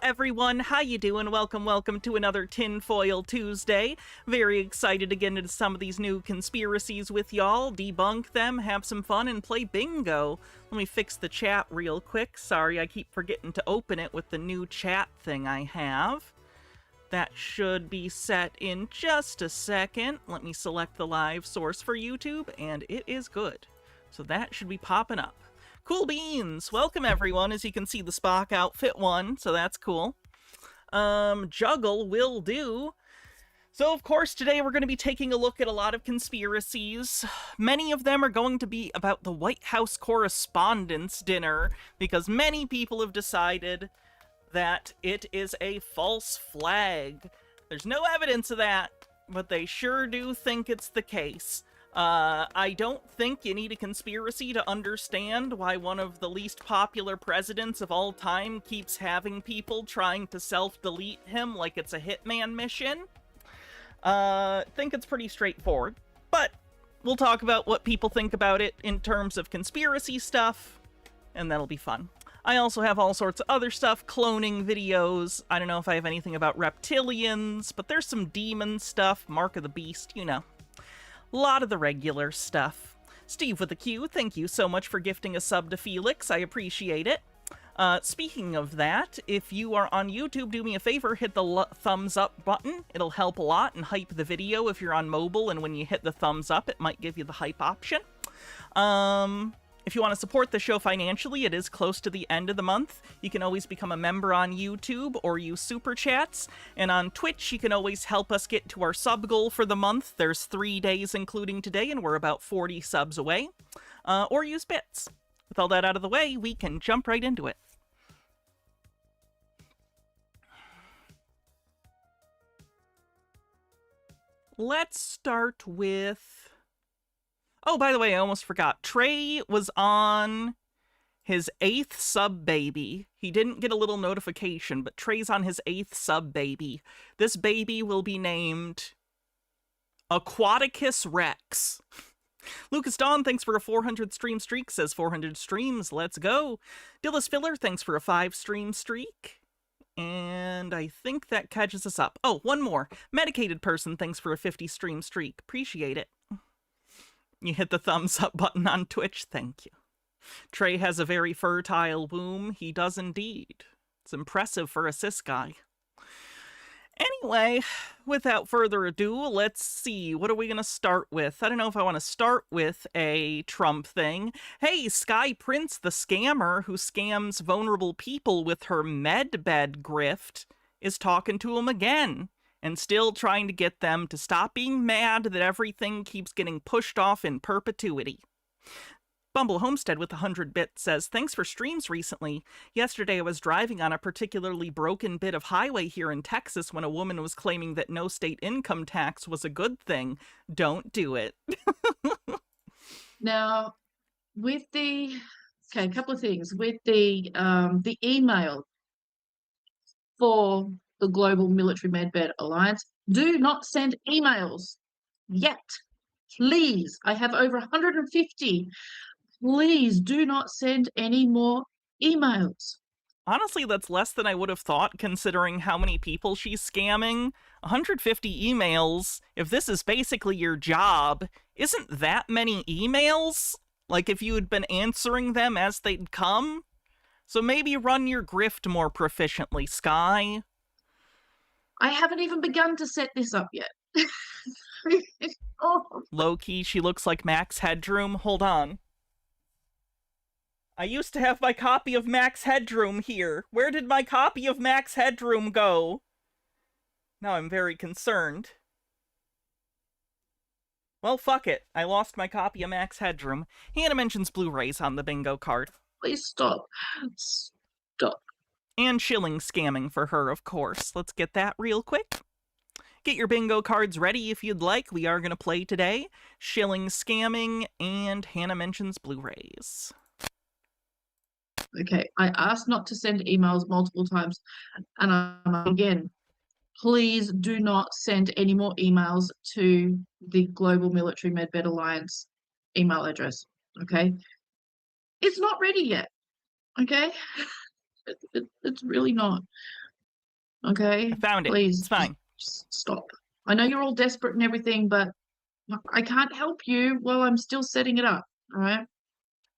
everyone, how you doing? Welcome to another Tinfoil Tuesday. Very excited to get into some of these new conspiracies with y'all, debunk them, have some fun, and play bingo. Let me fix the chat real quick. Sorry, I keep forgetting to open it with the new chat thing I have. That should be set in just a second. Let me select the live source for YouTube, and it is good. So that should be popping up. Cool beans! Welcome everyone. As you can see, the Spock outfit won, so that's cool. Juggle will do. So of course today we're going to be taking a look at a lot of conspiracies. Many of them are going to be about the White House Correspondents' Dinner, because many people have decided that it is a false flag. There's no evidence of that, but they sure do think it's the case. I don't think you need a conspiracy to understand why one of the least popular presidents of all time keeps having people trying to self-delete him like it's a hitman mission. Think it's pretty straightforward, but we'll talk about what people think about it in terms of conspiracy stuff, and that'll be fun. I also have all sorts of other stuff, cloning videos. I don't know if I have anything about reptilians, but there's some demon stuff, Mark of the Beast, you know. A lot of the regular stuff. Steve with a Q, thank you so much for gifting a sub to Felix. I appreciate it. Speaking of that, if you are on YouTube, do me a favor, hit the thumbs up button. It'll help a lot and hype the video if you're on mobile, and when you hit the thumbs up, it might give you the hype option. If you want to support the show financially, it is close to the end of the month. You can always become a member on YouTube or use Super Chats. And on Twitch, you can always help us get to our sub goal for the month. There's 3 days including today, and we're about 40 subs away. Or use bits. With all that out of the way, we can jump right into it. Let's start with... Oh, by the way, I almost forgot. Trey was on his 8th sub baby. He didn't get a little notification, but Trey's on his 8th sub baby. This baby will be named Aquaticus Rex. Lucas Dawn, thanks for a 400 stream streak, says 400 streams, let's go. Dillis Filler, thanks for a 5 stream streak. And I think that catches us up. Oh, one more. Medicated Person, thanks for a 50 stream streak. Appreciate it. You hit the thumbs up button on Twitch, thank you. Trey has a very fertile womb. He does indeed. It's impressive for a cis guy. Anyway, without further ado, let's see. What are we going to start with? I don't know if I want to start with a Trump thing. Hey, Sky Prince, the scammer who scams vulnerable people with her medbed grift, is talking to him again. And still trying to get them to stop being mad that everything keeps getting pushed off in perpetuity. Bumble Homestead with 100 bits says, thanks for streams recently. Yesterday I was driving on a particularly broken bit of highway here in Texas when a woman was claiming that no state income tax was a good thing. Don't do it. Now, with the... Okay, a couple of things. With the email for the Global Military Medbed Alliance, do not send emails yet. Please, I have over 150. Please do not send any more emails. Honestly, that's less than I would have thought, considering how many people she's scamming. 150 emails, if this is basically your job, isn't that many emails? Like, if you had been answering them as they'd come? So maybe run your grift more proficiently, Sky. I haven't even begun to set this up yet. Oh. Low-key, she looks like Max Headroom. Hold on. I used to have my copy of Max Headroom here. Where did my copy of Max Headroom go? Now I'm very concerned. Well, fuck it. I lost my copy of Max Headroom. Hannah mentions Blu-rays on the bingo card. Please stop. Stop. And shilling scamming for her, of course. Let's get that real quick. Get your bingo cards ready if you'd like. We are going to play today. Shilling scamming, and Hannah mentions Blu-rays. Okay, I asked not to send emails multiple times, and again, please do not send any more emails to the Global Military Medbed Alliance email address, okay? It's not ready yet, okay? It's really not. Okay? I found it. Please, It's fine. just stop. I know you're all desperate and everything, but I can't help you while I'm still setting it up, all right?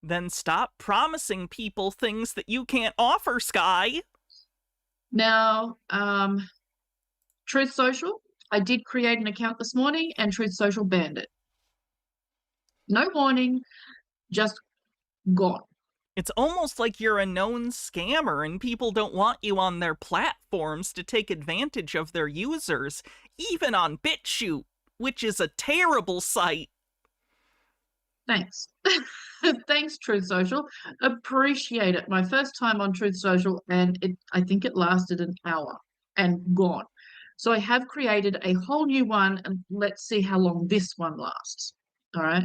Then stop promising people things that you can't offer, Sky. Now, Truth Social, I did create an account this morning and Truth Social banned it. No warning, just gone. It's almost like you're a known scammer and people don't want you on their platforms to take advantage of their users, even on BitChute, which is a terrible site. Thanks. Thanks, Truth Social. Appreciate it. My first time on Truth Social, and I think it lasted an hour and gone. So I have created a whole new one, and let's see how long this one lasts. All right.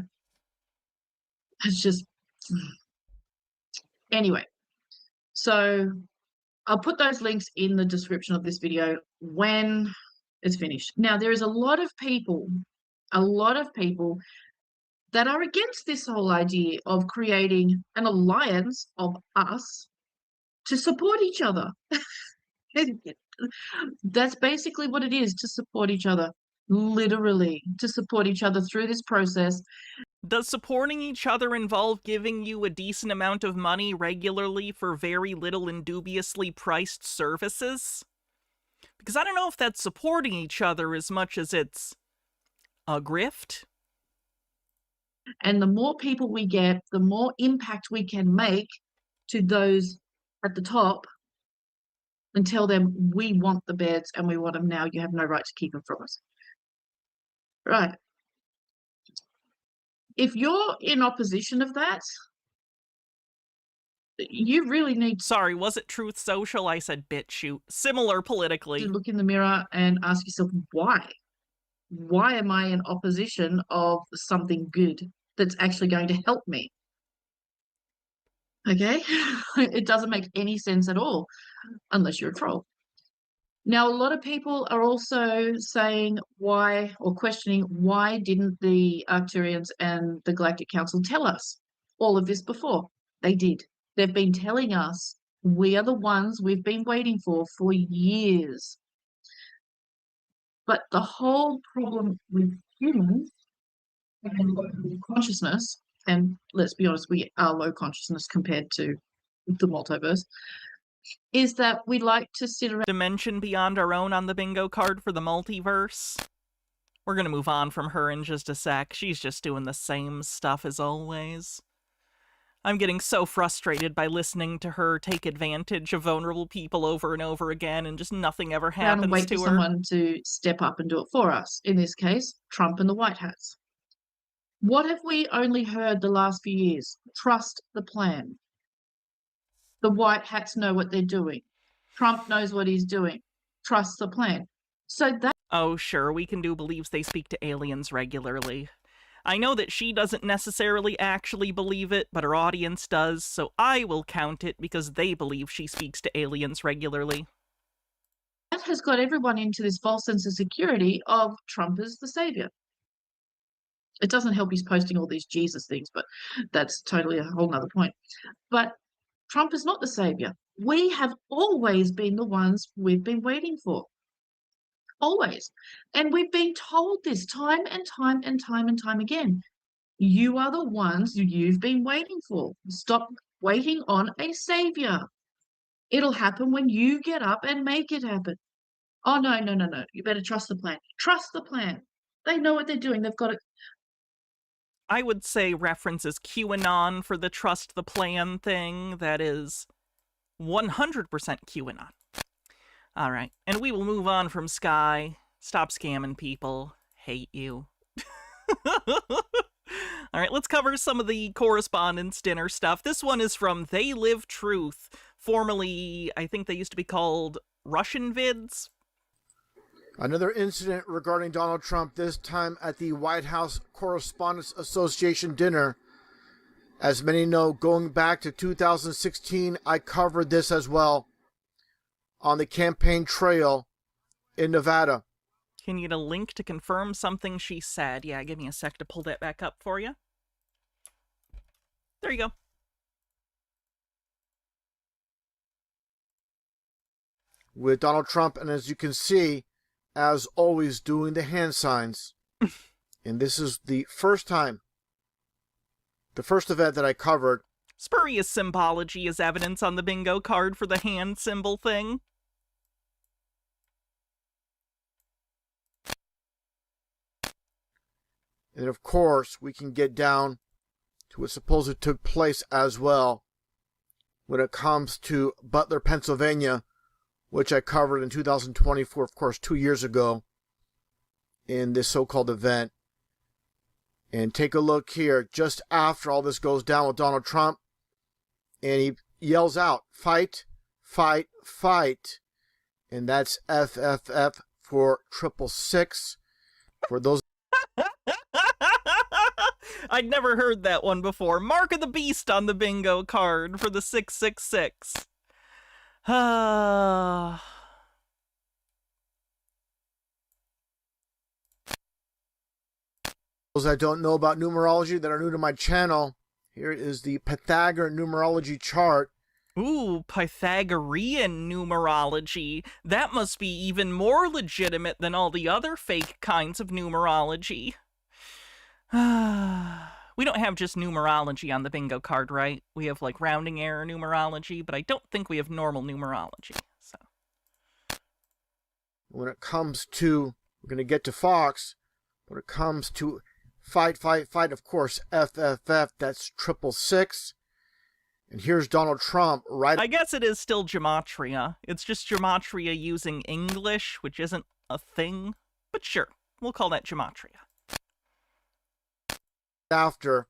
It's just anyway. So I'll put those links in the description of this video when it's finished. Now, there is a lot of people that are against this whole idea of creating an alliance of us to support each other. That's basically what it is, to support each other, literally, to support each other through this process. Does supporting each other involve giving you a decent amount of money regularly for very little and dubiously priced services? Because I don't know if that's supporting each other as much as it's a grift. And the more people we get, the more impact we can make to those at the top and tell them we want the beds and we want them now. You have no right to keep them from us. Right. If you're in opposition of that, you really need Sorry, was it Truth Social? I said BitChute. Similar politically. to look in the mirror and ask yourself, why? Why am I in opposition of something good that's actually going to help me? Okay? It doesn't make any sense at all unless you're a troll. Now, a lot of people are also saying why, or questioning why didn't the Arcturians and the Galactic Council tell us all of this before? They did. They've been telling us we are the ones we've been waiting for years. But the whole problem with humans and consciousness, and let's be honest, we are low consciousness compared to the multiverse, is that we like to sit around. Dimension beyond our own on the bingo card for the multiverse. We're gonna move on from her in just a sec. She's just doing the same stuff as always. I'm getting so frustrated by listening to her take advantage of vulnerable people over and over again and just nothing ever happens And wait to for her. someone to step up and do it for us. In this case, Trump and the White Hats. What have we only heard the last few years? Trust the plan. The White Hats know what they're doing. Trump knows what he's doing. Trust the plan. So that Oh, sure, we can do believes they speak to aliens regularly. I know that she doesn't necessarily actually believe it, but her audience does, so I will count it because they believe she speaks to aliens regularly. has got everyone into this false sense of security of Trump as the savior. It doesn't help he's posting all these Jesus things, but that's totally a whole nother point. But Trump is not the savior. We have always been the ones we've been waiting for. Always. And we've been told this time and time and time and time again. You are the ones you've been waiting for. Stop waiting on a savior. It'll happen when you get up and make it happen. Oh, no, no, no, no. You better trust the plan. Trust the plan. They know what they're doing. They've got it. I would say references QAnon for the trust the plan thing. That is 100% QAnon. All right, and we will move on from Sky. Stop scamming people. Hate you. All right, let's cover some of the correspondence dinner stuff. This one is from They Live Truth, formerly, I think they used to be called Russian Vids. Another incident regarding Donald Trump, this time at the White House Correspondents Association dinner. As many know, going back to 2016, I covered this as well on the campaign trail in Nevada. Can you get a link to confirm something she said? Yeah, give me a sec to pull that back up for you. There you go. with Donald Trump, and as you can see, as always, doing the hand signs. And this is the first time, the first event that I covered. Spurious symbology is evidence on the bingo card for the hand symbol thing. And of course, we can get down to what supposedly took place as well when it comes to Butler, Pennsylvania, which I covered in 2024, of course, 2 years ago, in this so-called event. And take a look here, just after all this goes down with Donald Trump, and he yells out, "Fight, fight, fight." And that's FFF for 666. For those I'd never heard that one before. Mark of the Beast on the bingo card for the 666. Those that don't know about numerology, that are new to my channel, here is the Pythagorean numerology chart. Ooh, Pythagorean numerology. That must be even more legitimate than all the other fake kinds of numerology. We don't have just numerology on the bingo card, right? We have like rounding error numerology, but I don't think we have normal numerology. So when it comes to, we're going to get to Fox, when it comes to fight, fight, fight, of course, FFF, that's 666. And here's Donald Trump, right? I guess it is still gematria. It's just gematria using English, which isn't a thing. But sure, we'll call that gematria. After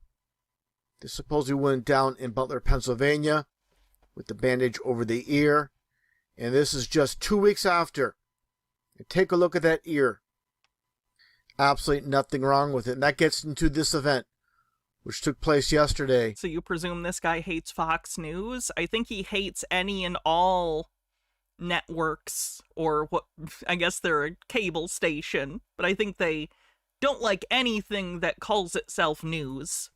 this supposedly went down in Butler, Pennsylvania, with the bandage over the ear. And this is just 2 weeks after. And take a look at that ear. Absolutely nothing wrong with it. And that gets into this event, which took place yesterday. So you presume this guy hates Fox News? I think he hates any and all networks, or what, I guess they're a cable station, but I think they don't like anything that calls itself news.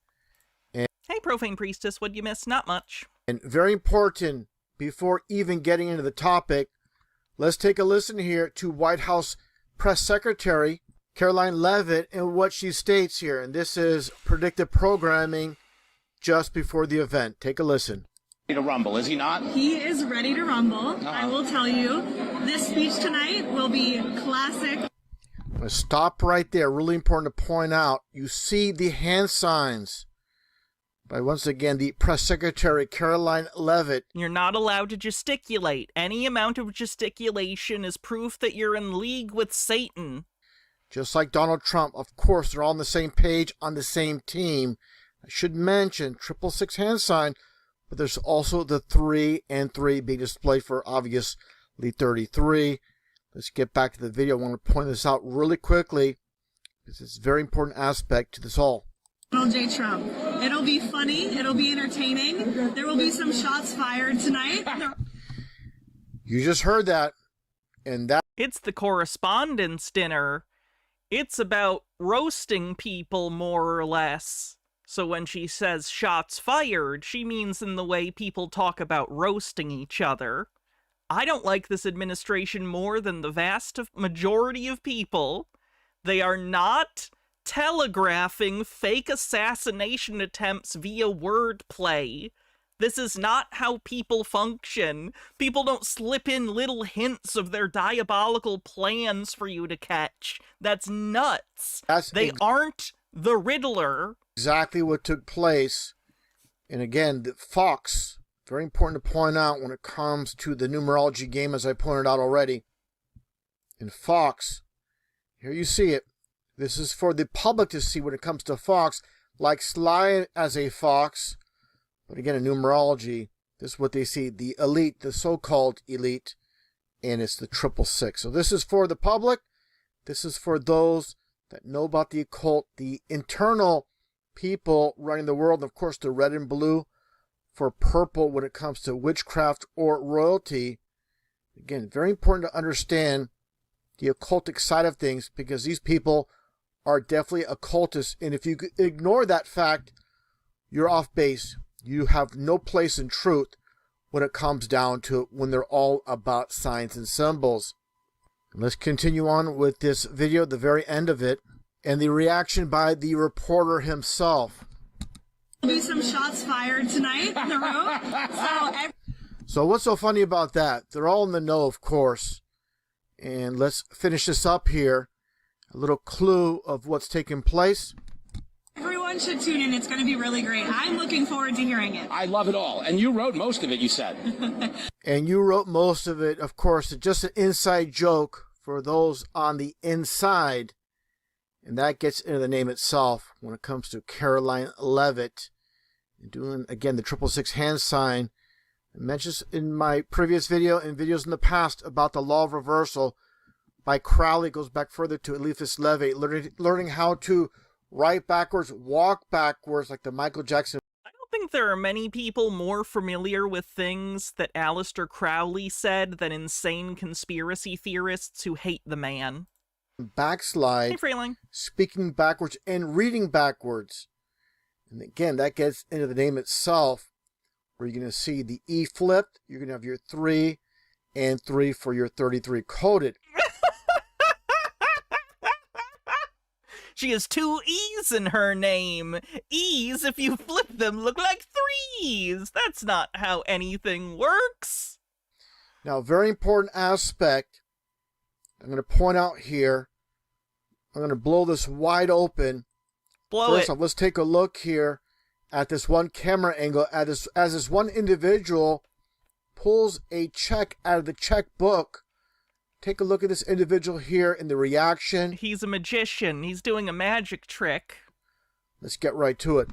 And, hey, Profane Priestess, what'd you miss? Not much. And very important, before even getting into the topic, let's take a listen here to White House Press Secretary Caroline Leavitt and what she states here. And this is predictive programming just before the event. Take a listen. To rumble, is he not? He is ready to rumble. I will tell you, this speech tonight will be classic. I'm going to stop right there. Really important to point out. You see the hand signs by, once again, the Press Secretary Caroline Leavitt. You're not allowed to gesticulate. Any amount of gesticulation is proof that you're in league with Satan. Just like Donald Trump, of course, they're all on the same page, on the same team. I should mention 666 hand sign, but there's also the 3 and 3 being displayed for obviously 33. Let's get back to the video. I want to point this out really quickly because it's a very important aspect to this all. Donald J. Trump. It'll be funny. It'll be entertaining. There will be some shots fired tonight. You just heard that. And that. It's the correspondence dinner. It's about roasting people, more or less. So when she says shots fired, she means in the way people talk about roasting each other. I don't like this administration more than the vast majority of people. They are not telegraphing fake assassination attempts via wordplay. This is not how people function. People don't slip in little hints of their diabolical plans for you to catch. That's nuts. They aren't the Riddler. Exactly what took place. And again, the Fox, very important to point out when it comes to the numerology game, as I pointed out already. In Fox, here you see it. This is for the public to see when it comes to Fox, like Sly as a fox. But again, in numerology, this is what they see, the elite, the so-called elite, and it's the 666. So this is for the public. This is for those that know about the occult, the internal people running the world. And of course, the red and blue for purple when it comes to witchcraft or royalty. Again, very important to understand the occultic side of things because these people are definitely occultists. And if you ignore that fact, you're off base. You have no place in truth when it comes down to it, when they're all about signs and symbols. Let's continue on with this video, the very end of it, and the reaction by the reporter himself. There'll be some shots fired tonight in the room. So what's so funny about that? They're all in the know, of course. And let's finish this up here. A little clue of what's taking place. Everyone should tune in. It's going to be really great. I'm looking forward to hearing it. I love it all. And you wrote most of it, you said. And you wrote most of it, of course. It's just an inside joke for those on the inside. And that gets into the name itself when it comes to Caroline Leavitt. And doing, again, the 666 hand sign. I mentioned in my previous video and videos in the past about the law of reversal by Crowley. It goes back further to Eliphas Levi, learning how to write backwards, walk backwards, like the Michael Jackson. I don't think there are many people more familiar with things that Aleister Crowley said than insane conspiracy theorists who hate the man. Backslide, Hey, Frayling. speaking backwards and reading backwards. And again, that gets into the name itself, where you're going to see the E flipped. You're going to have your 3 and 3 for your 33 coded. She has 2 E's in her name. E's, if you flip them, look like 3's. That's not how anything works. Now, very important aspect I'm going to point out here. I'm going to blow this wide open. First off, let's take a look here at this one camera angle as this one individual pulls a check out of the checkbook. Take a look at this individual here in the reaction. He's a magician. He's doing a magic trick. Let's get right to it.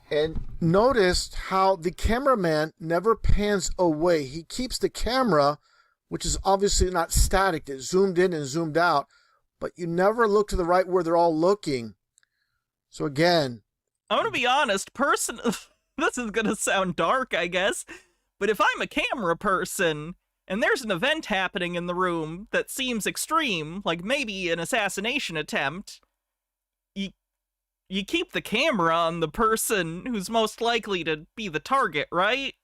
And notice how the cameraman never pans away. He keeps the camera, which is obviously not static. It's zoomed in and zoomed out. But you never look to the right where they're all looking. So again, I'm going to be honest, this is going to sound dark, I guess, but if I'm a camera person and there's an event happening in the room that seems extreme, like maybe an assassination attempt, you keep the camera on the person who's most likely to be the target, right?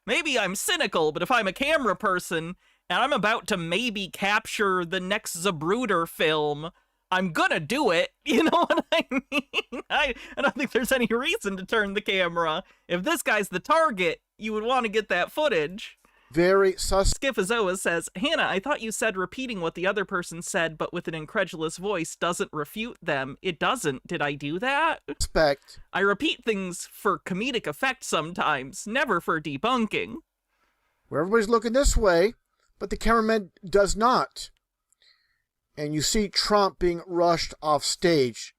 Maybe I'm cynical, but if I'm a camera person and I'm about to maybe capture the next Zapruder film, I'm gonna do it, you know what I mean? I don't think there's any reason to turn the camera. If this guy's the target, you would want to get that footage. very sus. Skifazoa says, Hannah, I thought you said repeating what the other person said, but with an incredulous voice doesn't refute them. It doesn't. Did I do that? Suspect. I repeat things for comedic effect sometimes, never for debunking. Where everybody's looking this way, but the cameraman does not. And you see Trump being rushed off stage.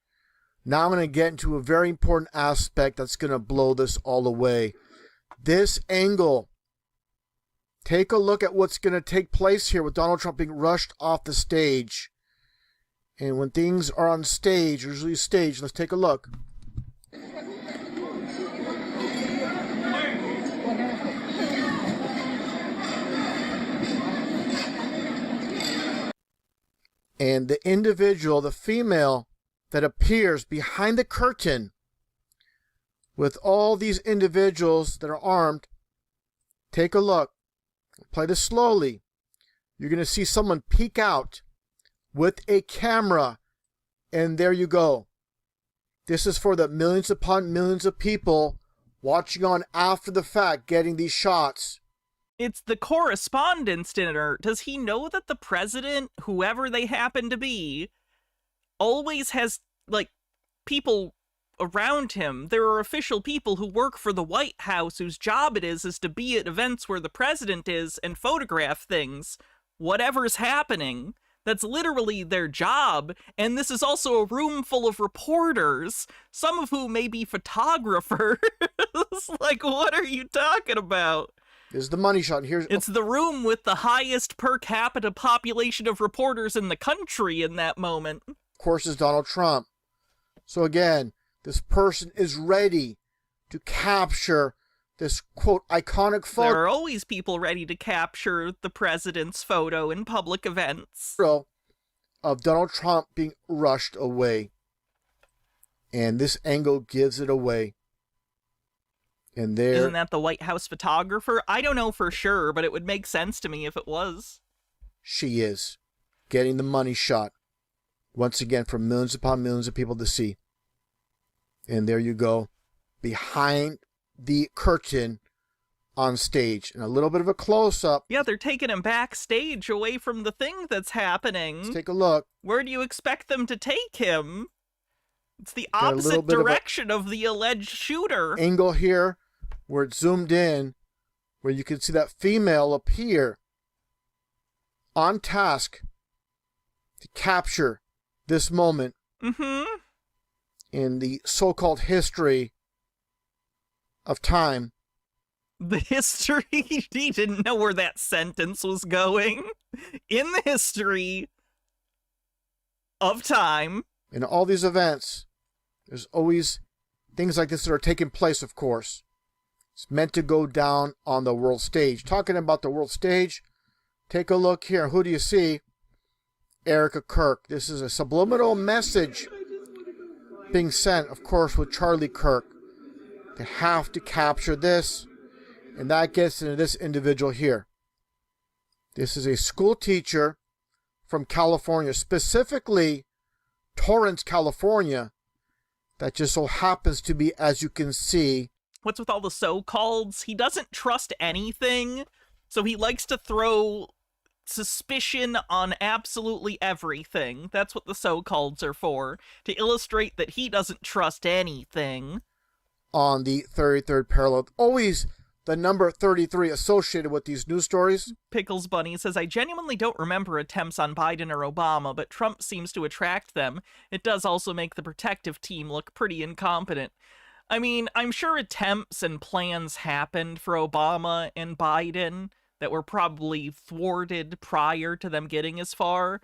Now I'm going to get into a very important aspect that's going to blow this all away. This angle. Take a look at what's going to take place here with Donald Trump being rushed off the stage. And when things are on stage, usually staged, let's take a look. And the individual, the female that appears behind the curtain with all these individuals that are armed, take a look. Play this slowly. You're going to see someone peek out with a camera, and there you go. This is for the millions upon millions of people watching on after the fact, getting these shots. It's the correspondence dinner. Does he know that the president, whoever they happen to be, always has, like, people around him? There are official people who work for the White House whose job it is to be at events where the president is and photograph things. Whatever's happening. That's literally their job. And this is also a room full of reporters, some of whom may be photographers. Like, what are you talking about? This is the money shot. It's the room with the highest per capita population of reporters in the country in that moment. Of course, is Donald Trump. So again, this person is ready to capture this, quote, iconic photo. There are always people ready to capture the president's photo in public events. Of Donald Trump being rushed away. And this angle gives it away. And there... Isn't that the White House photographer? I don't know for sure, but it would make sense to me if it was. She is getting the money shot. Once again, for millions upon millions of people to see. And there you go. Behind the curtain on stage. And a little bit of a close-up. Yeah, they're taking him backstage away from the thing that's happening. Let's take a look. Where do you expect them to take him? It's the Got a little opposite bit of a direction of the alleged shooter. Angle here where it's zoomed in, where you can see that female appear on task to capture this moment in the so-called history of time. The history? He didn't know where that sentence was going. In the history of time. In all these events, there's always things like this that are taking place, of course. It's meant to go down on the world stage. Talking about the world stage, take a look here. Who do you see? Erica Kirk. This is a subliminal message being sent, of course, with Charlie Kirk. They have to capture this, and that gets into this individual here. This is a school teacher from California, specifically Torrance, California, that just so happens to be, as you can see... What's with all the so-calleds? He doesn't trust anything, so he likes to throw suspicion on absolutely everything. That's what the so-calleds are for, to illustrate that he doesn't trust anything. On the 33rd parallel, always the number 33 associated with these news stories. Pickles Bunny says, I genuinely don't remember attempts on Biden or Obama, but Trump seems to attract them. It does also make the protective team look pretty incompetent. I mean, I'm sure attempts and plans happened for Obama and Biden that were probably thwarted prior to them getting as far,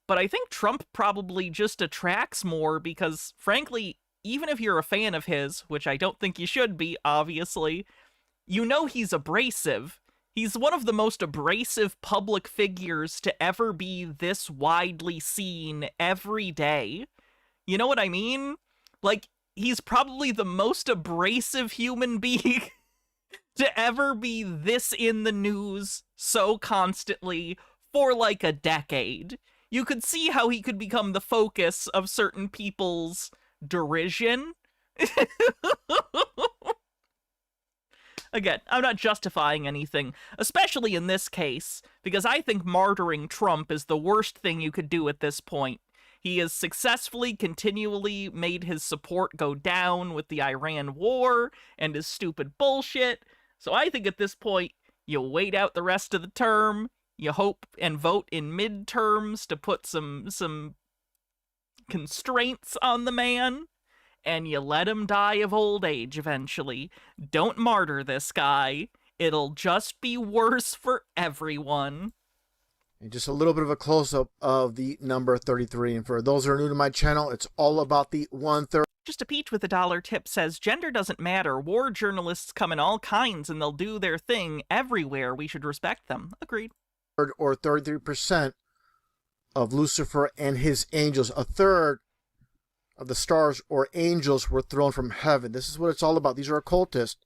but I think Trump probably just attracts more because, frankly, even if you're a fan of his, which I don't think you should be, obviously, you know he's abrasive. He's one of the most abrasive public figures to ever be this widely seen every day. You know what I mean? Like, he's probably the most abrasive human being to ever be this in the news so constantly for like a decade. You could see how he could become the focus of certain people's derision. Again, I'm not justifying anything, especially in this case, because I think martyring Trump is the worst thing you could do at this point. He has successfully, continually made his support go down with the Iran war and his stupid bullshit. So I think at this point, you wait out the rest of the term, you hope and vote in midterms to put some constraints on the man, and you let him die of old age eventually. Don't martyr this guy. It'll just be worse for everyone. And just a little bit of a close-up of the number 33. And for those who are new to my channel, it's all about the 1/3. Just a Peach with $1 tip says, gender doesn't matter. War journalists come in all kinds and they'll do their thing everywhere. We should respect them. Agreed. Or 33% of Lucifer and his angels. A third of the stars or angels were thrown from heaven. This is what it's all about. These are occultists.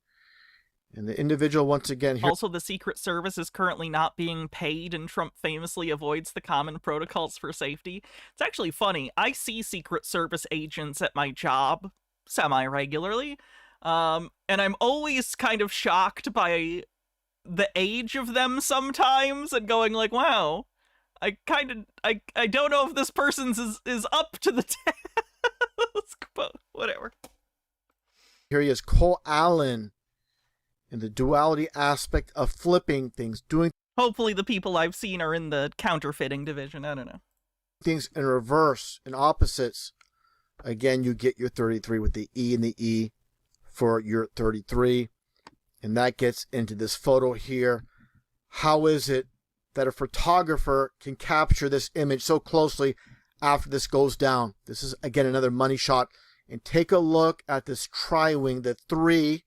And the individual, once again... here. Also, the Secret Service is currently not being paid, and Trump famously avoids the common protocols for safety. It's actually funny. I see Secret Service agents at my job semi-regularly, and I'm always kind of shocked by the age of them sometimes, and going like, wow, I don't know if this person's is up to the task, but whatever. Here he is, Cole Allen. And the duality aspect of flipping things, doing Hopefully the people I've seen are in the counterfeiting division. I don't know. things in reverse, in opposites. Again, you get your 33 with the E and the E for your 33. And that gets into this photo here. How is it that a photographer can capture this image so closely after this goes down? This is, again, another money shot. And take a look at this tri-wing, the 3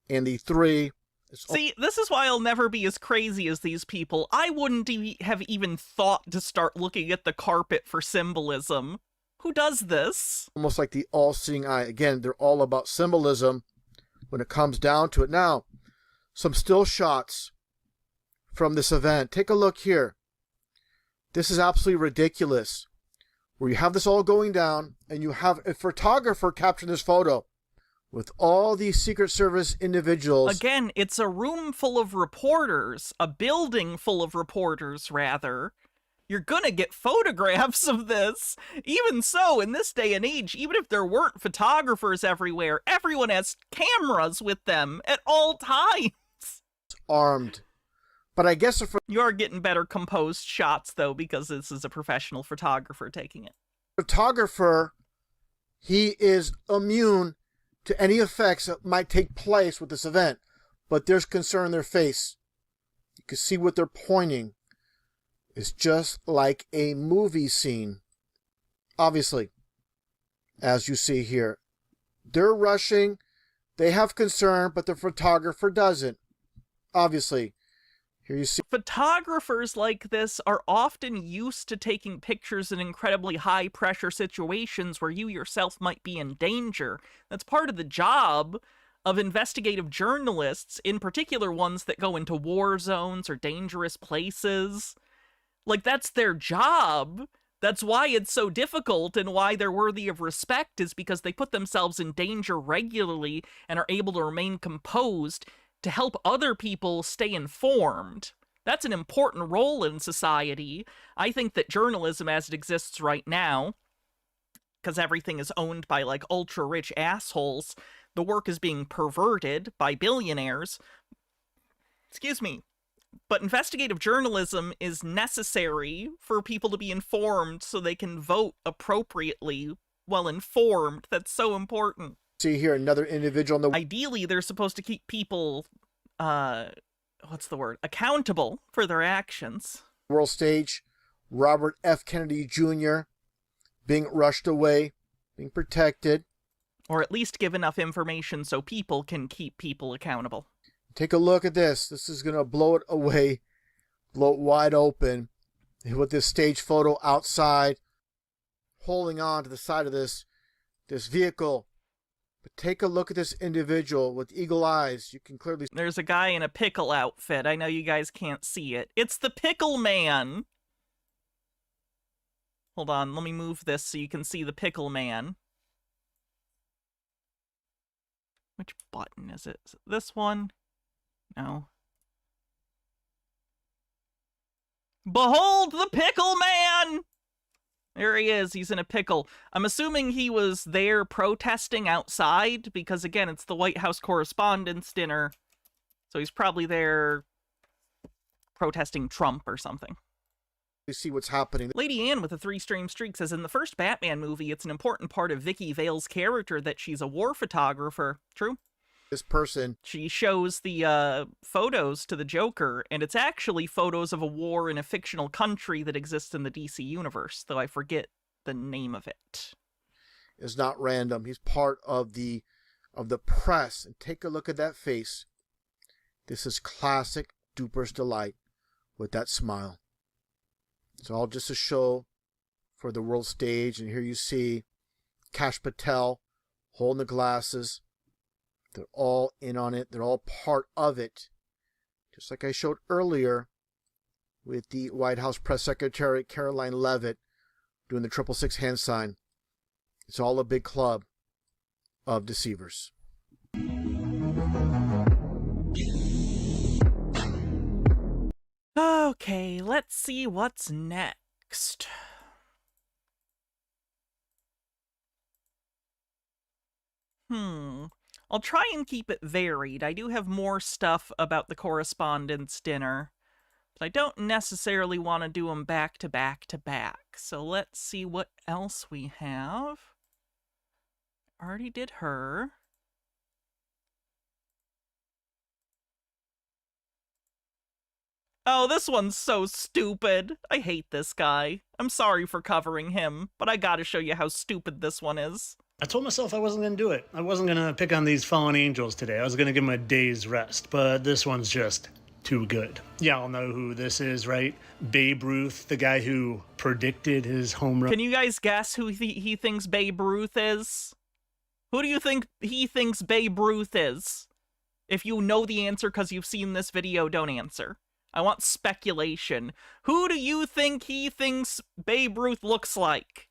and the 3. See, this is why I'll never be as crazy as these people. I wouldn't have even thought to start looking at the carpet for symbolism. Who does this? Almost like the all-seeing eye. Again, they're all about symbolism when it comes down to it. Now, some still shots from this event. Take a look here. This is absolutely ridiculous. Where you have this all going down, and you have a photographer capturing this photo with all these Secret Service individuals. Again, it's a room full of reporters, a building full of reporters, rather. You're gonna get photographs of this. Even so, in this day and age, even if there weren't photographers everywhere, everyone has cameras with them at all times. Armed. But I guess if You're getting better composed shots, though, because this is a professional photographer taking it. photographer, he is immune to any effects that might take place with this event. But there's concern in their face. You can see what they're pointing. It's just like a movie scene. Obviously, as you see here, they're rushing. They have concern, but the photographer doesn't. Obviously, here you see. Photographers like this are often used to taking pictures in incredibly high-pressure situations where you yourself might be in danger. That's part of the job of investigative journalists, in particular ones that go into war zones or dangerous places. Like, that's their job. That's why it's so difficult and why they're worthy of respect, is because they put themselves in danger regularly and are able to remain composed to help other people stay informed. That's an important role in society. I think that journalism as it exists right now, because everything is owned by, like, ultra-rich assholes, the work is being perverted by billionaires. Excuse me. But investigative journalism is necessary for people to be informed so they can vote appropriately while informed. That's so important. See here another individual in the Ideally, they're supposed to keep people, accountable for their actions. world stage. Robert F. Kennedy Jr. being rushed away, being protected. Or at least give enough information so people can keep people accountable. Take a look at this. This is going to blow it away, blow it wide open with this stage photo outside, holding on to the side of this vehicle. But take a look at this individual with eagle eyes. You can clearly see. There's a guy in a pickle outfit. I know you guys can't see it. It's the Pickle Man! Hold on, let me move this so you can see the Pickle Man. Which button is it? Is it this one? No. Behold the Pickle Man! There he is, he's in a pickle. I'm assuming he was there protesting outside, because again, it's the White House Correspondents' Dinner. So he's probably there protesting Trump or something. You see what's happening. Lady Anne with a 3-stream streak says, in the first Batman movie, it's an important part of Vicky Vale's character that she's a war photographer. True? This person. She shows the photos to the Joker, and it's actually photos of a war in a fictional country that exists in the DC universe, though I forget the name of it. Is not random. He's part of the press. And take a look at that face. This is classic Duper's Delight with that smile. It's all just a show for the world stage. And here you see Kash Patel holding the glasses. They're all in on it. They're all part of it. Just like I showed earlier with the White House Press Secretary Caroline Leavitt doing the 666 hand sign. It's all a big club of deceivers. Okay, let's see what's next. I'll try and keep it varied. I do have more stuff about the Correspondents' Dinner, but I don't necessarily want to do them back to back to back. So let's see what else we have. Already did her. Oh, this one's so stupid. I hate this guy. I'm sorry for covering him, but I gotta show you how stupid this one is. I told myself I wasn't going to do it. I wasn't going to pick on these fallen angels today. I was going to give them a day's rest, but this one's just too good. Y'all know who this is, right? Babe Ruth, the guy who predicted his home run. Can you guys guess who he thinks Babe Ruth is? Who do you think he thinks Babe Ruth is? If you know the answer because you've seen this video, don't answer. I want speculation. Who do you think he thinks Babe Ruth looks like?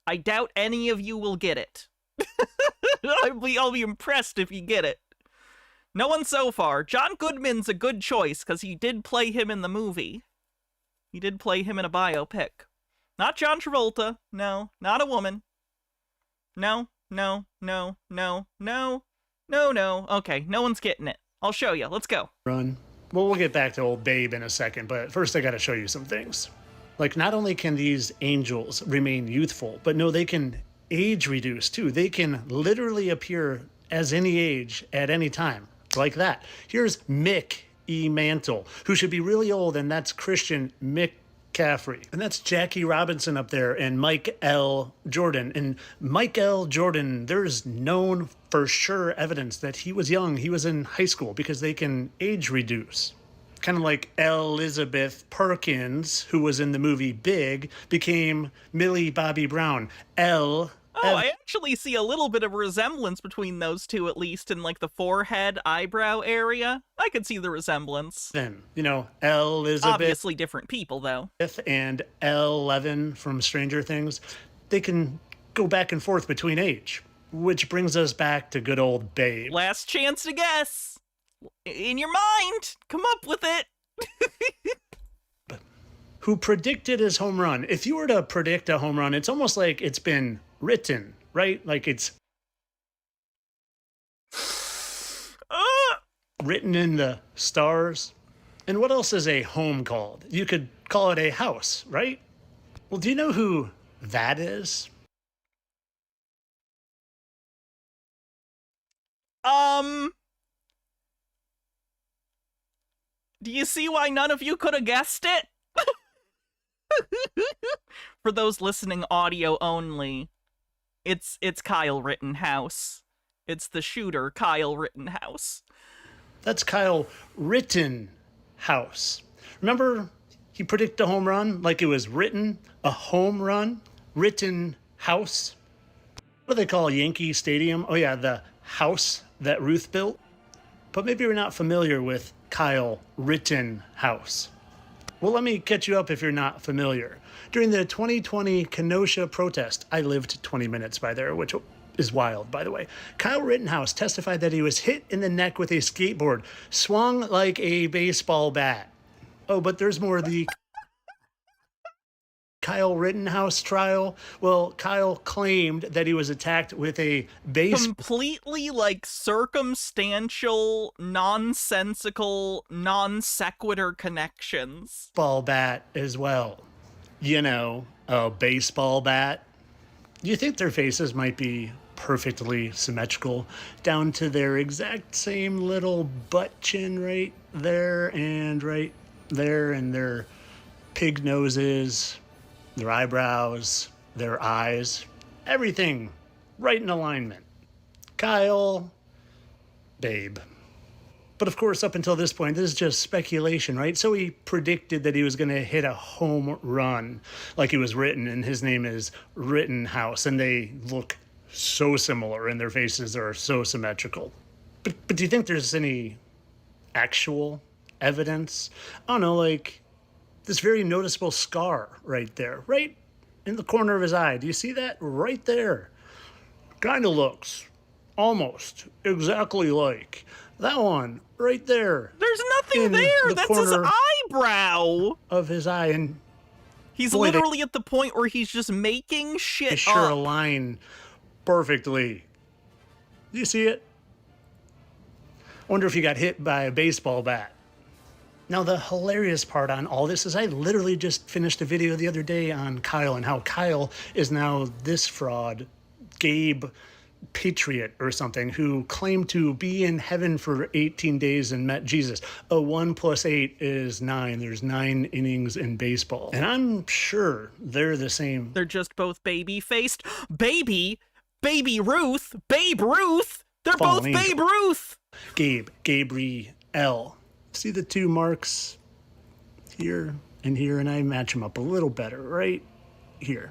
I doubt any of you will get it. I'll be impressed if you get it. No one so far. John Goodman's a good choice because he did play him in the movie. He did play him in a biopic. Not John Travolta. No, not a woman. No. Okay, no one's getting it. I'll show you. Let's go. Run. Well, we'll get back to old Babe in a second, but first I gotta show you some things. Like, not only can these angels remain youthful, but no, they can age reduce too. They can literally appear as any age at any time, like that. Here's Mick E. Mantle, who should be really old, and that's Christian McCaffrey. And that's Jackie Robinson up there, and Mike L. Jordan. And Mike L. Jordan, there's known for sure evidence that he was young. He was in high school because they can age reduce. Kind of like Elizabeth Perkins, who was in the movie Big, became Millie Bobby Brown. I actually see a little bit of resemblance between those two, at least in like the forehead, eyebrow area. I could see the resemblance. Then, you know, Elizabeth. Obviously different people, though. And Eleven from Stranger Things. They can go back and forth between age, which brings us back to good old Babe. Last chance to guess. In your mind, come up with it. Who predicted his home run. If you were to predict a home run, it's almost like it's been written, right? Like it's written in the stars. And what else is a home called? You could call it a house, right? Well, do you know who that is? Do you see why none of you could have guessed it? For those listening audio only, it's Kyle Rittenhouse. It's the shooter, Kyle Rittenhouse. That's Kyle Rittenhouse. Remember, he predicted a home run like it was written, a home run, Rittenhouse. What do they call Yankee Stadium? Oh yeah, the house that Ruth built. But maybe you're not familiar with Kyle Rittenhouse. Well, let me catch you up if you're not familiar. During the 2020 Kenosha protest, I lived 20 minutes by there, which is wild, by the way. Kyle Rittenhouse testified that he was hit in the neck with a skateboard, swung like a baseball bat. Oh, but there's more. The Kyle Rittenhouse trial. Well, Kyle claimed that he was attacked with a completely like circumstantial, nonsensical, non sequitur connections. Baseball bat as well. You know, a baseball bat. Do you think their faces might be perfectly symmetrical down to their exact same little butt chin right there and their pig noses, their eyebrows, their eyes, everything right in alignment. Kyle, Babe. But of course, up until this point, this is just speculation, right? So he predicted that he was going to hit a home run like it was written, and his name is Rittenhouse, and they look so similar, and their faces are so symmetrical. But do you think there's any actual evidence? I don't know, like this very noticeable scar right there, right in the corner of his eye. Do you see that? Right there. Kind of looks almost exactly like that one right there. There's nothing there. That's his eyebrow of his eye, and he's literally at the point where he's just making shit up. Sure align perfectly. Do you see it? I wonder if he got hit by a baseball bat. Now, the hilarious part on all this is I literally just finished a video the other day on Kyle and how Kyle is now this fraud, Gabe Patriot or something, who claimed to be in heaven for 18 days and met Jesus. 1 + 8 is 9. There's 9 innings in baseball. And I'm sure they're the same. They're just both baby-faced. Baby Ruth, Babe Ruth. They're both Babe Ruth. Gabriel. See the two marks here and here, and I match them up a little better right here.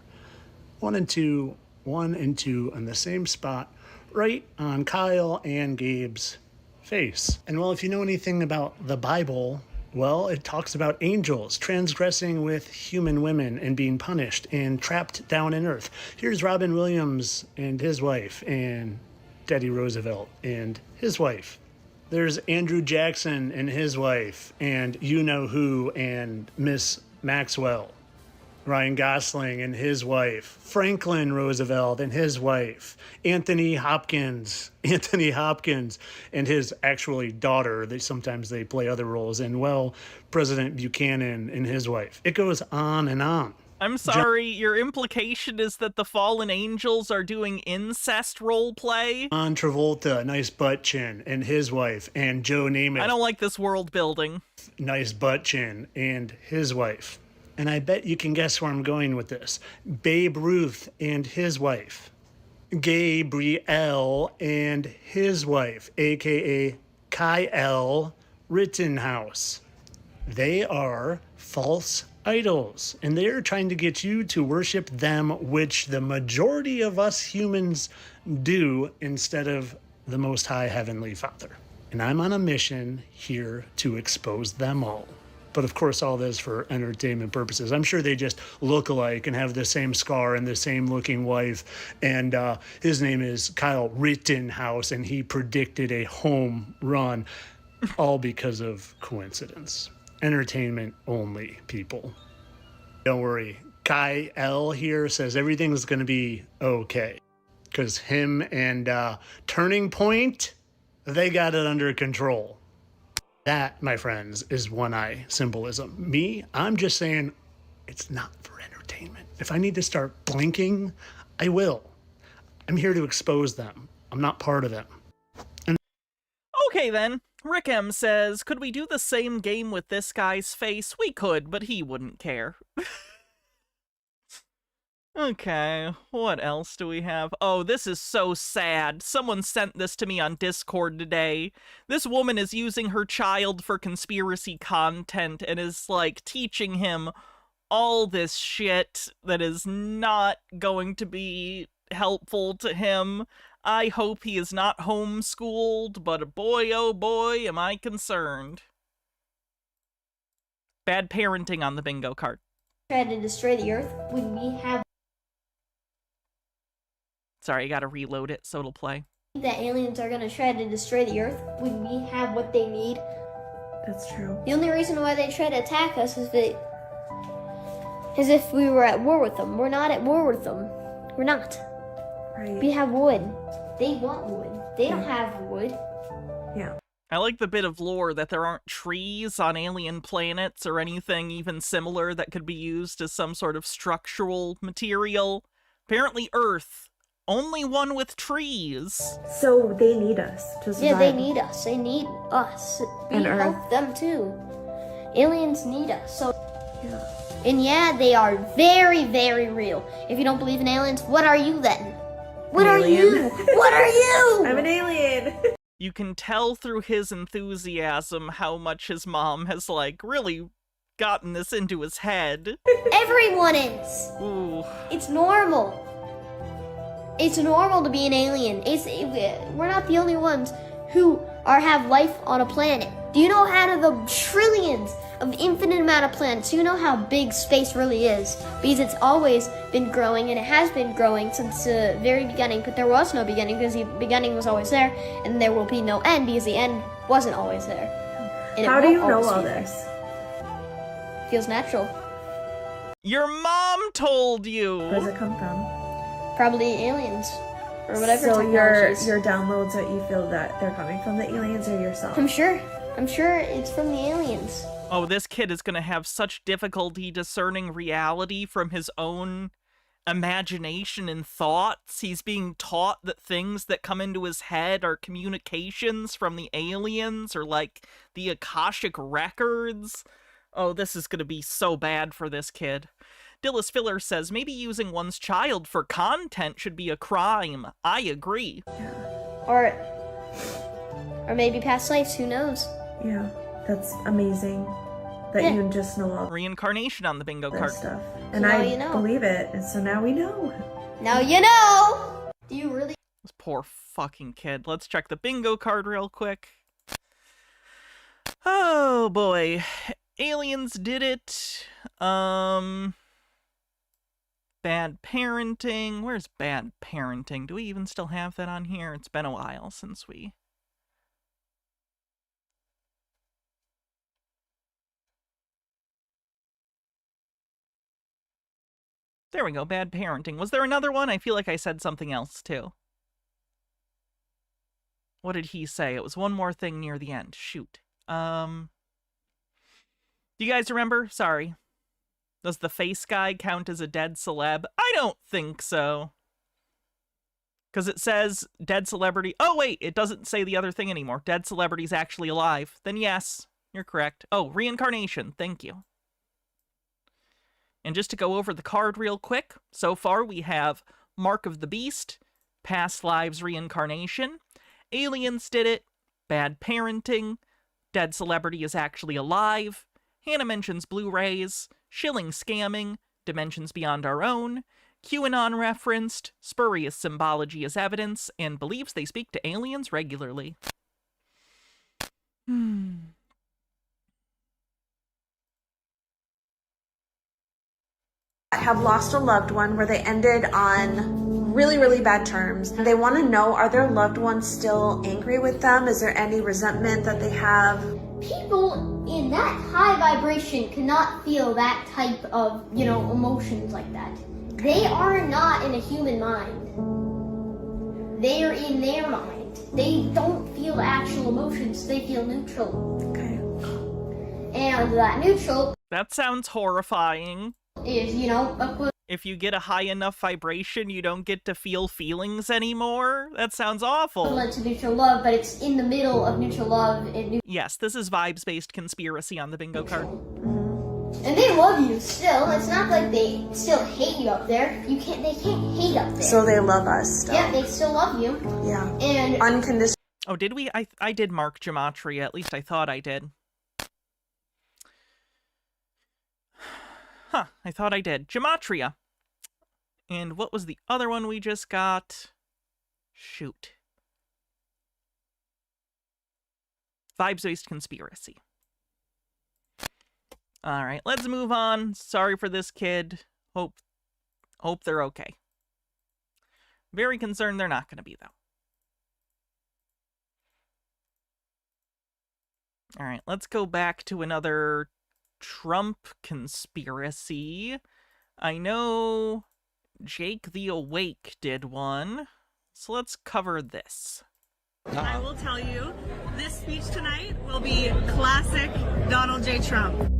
1 and 2, 1 and 2 on the same spot, right on Kyle and Gabe's face. And well, if you know anything about the Bible, well, it talks about angels transgressing with human women and being punished and trapped down in earth. Here's Robin Williams and his wife, and Teddy Roosevelt and his wife. There's Andrew Jackson and his wife, and you-know-who, and Miss Maxwell. Ryan Gosling and his wife. Franklin Roosevelt and his wife. Anthony Hopkins and his actually daughter. Sometimes they play other roles. And, well, President Buchanan and his wife. It goes on and on. I'm sorry, your implication is that the fallen angels are doing incest role play? John Travolta, nice butt chin, and his wife, and Joe Namath. I don't like this world building. Nice butt chin, and his wife. And I bet you can guess where I'm going with this. Babe Ruth and his wife. Gabrielle and his wife, a.k.a. Kyle Rittenhouse. They are false idols, and they're trying to get you to worship them, which the majority of us humans do, instead of the Most High Heavenly Father. And I'm on a mission here to expose them all. But of course, all this for entertainment purposes. I'm sure they just look alike and have the same scar and the same looking wife. And his name is Kyle Rittenhouse, and he predicted a home run, all because of coincidence. Entertainment only, people. Don't worry. Kyle here says everything's going to be okay. Because him and Turning Point, they got it under control. That, my friends, is one-eye symbolism. Me, I'm just saying it's not for entertainment. If I need to start blinking, I will. I'm here to expose them. I'm not part of them. Okay then. Rick M says, could we do the same game with this guy's face? We could, but he wouldn't care. Okay, what else do we have? Oh, this is so sad. Someone sent this to me on Discord today. This woman is using her child for conspiracy content and is, like, teaching him all this shit that is not going to be helpful to him. I hope he is not homeschooled, but boy, oh boy, am I concerned. Bad parenting on the bingo card. Try to destroy the Earth when we have... Sorry, I gotta reload it so it'll play. That aliens are gonna try to destroy the Earth when we have what they need. That's true. The only reason why they try to attack us is if we were at war with them. We're not at war with them. We're not. Right. We have wood. They want wood. They don't have wood. Yeah. I like the bit of lore that there aren't trees on alien planets or anything even similar that could be used as some sort of structural material. Apparently Earth, only one with trees. So they need us to survive. Yeah, they need us. They need us. We And help Earth. them too. Aliens need us. So, Yeah. and yeah, they are very, very real. If you don't believe in aliens, what are you then? What An are alien. you? What are you? I'm an alien. You can tell through his enthusiasm how much his mom has, like, really gotten this into his head. Everyone is. Ooh. It's normal. It's normal to be an alien. We're not the only ones who have life on a planet. Do you know out of the trillions of infinite amount of planets, do you know how big space really is? Because it's always been growing, and it has been growing since the very beginning, but there was no beginning because the beginning was always there, and there will be no end because the end wasn't always there. And it How do won't you know always all be there. this? Feels natural. Your mom told you! Where does it come from? Probably aliens. Or whatever So technologies. your downloads that you feel that they're coming from the aliens or yourself? I'm sure it's from the aliens. Oh, this kid is gonna have such difficulty discerning reality from his own imagination and thoughts. He's being taught that things that come into his head are communications from the aliens or, like, the Akashic records. Oh, this is gonna be so bad for this kid. Dillis Filler says, maybe using one's child for content should be a crime. I agree. Or maybe past lives, who knows? Yeah. That's amazing that Yeah. you just know all Reincarnation on the bingo that card. stuff. And Now I you know. believe it, and so now we know. Now you know! Do you really? This poor fucking kid. Let's check the bingo card real quick. Oh boy. Aliens did it. Bad parenting. Where's bad parenting? Do we even still have that on here? It's been a while since we... There we go, bad parenting. Was there another one? I feel like I said something else, too. What did he say? It was one more thing near the end. Shoot. Do you guys remember? Sorry. Does the face guy count as a dead celeb? I don't think so. Because it says dead celebrity... Oh, wait, it doesn't say the other thing anymore. Dead celebrity's actually alive. Then yes, you're correct. Oh, reincarnation. Thank you. And just to go over the card real quick, so far we have Mark of the Beast, Past Lives Reincarnation, Aliens Did It, Bad Parenting, Dead Celebrity is Actually Alive, Hannah mentions Blu-rays, Shilling Scamming, Dimensions Beyond Our Own, QAnon referenced, Spurious Symbology as Evidence, and believes they speak to aliens regularly. Have lost a loved one where they ended on really, really bad terms. They want to know, are their loved ones still angry with them? Is there any resentment that they have? People in that high vibration cannot feel that type of, emotions like that. They are not in a human mind. They are in their mind. They don't feel actual emotions, they feel neutral. Okay. And that neutral That sounds horrifying. is, If you get a high enough vibration, you don't get to feel feelings anymore? That sounds awful. equivalent to neutral love, but it's in the middle of neutral love and neutral. Yes, this is vibes-based conspiracy on the bingo card. And they love you still. It's not like they still hate you up there. They can't hate up there. So they love us still. Yeah, they still love you. Yeah. And Unconditional. Oh, did we? I did mark gematria. At least I thought I did. Huh, I thought I did. Gematria. And what was the other one we just got? Shoot. Vibes-based conspiracy. Alright, let's move on. Sorry for this kid. Hope they're okay. Very concerned they're not going to be, though. Alright, let's go back to another Trump conspiracy. I know Jake the Awake did one, so let's cover this. I will tell you, this speech tonight will be classic Donald J. Trump.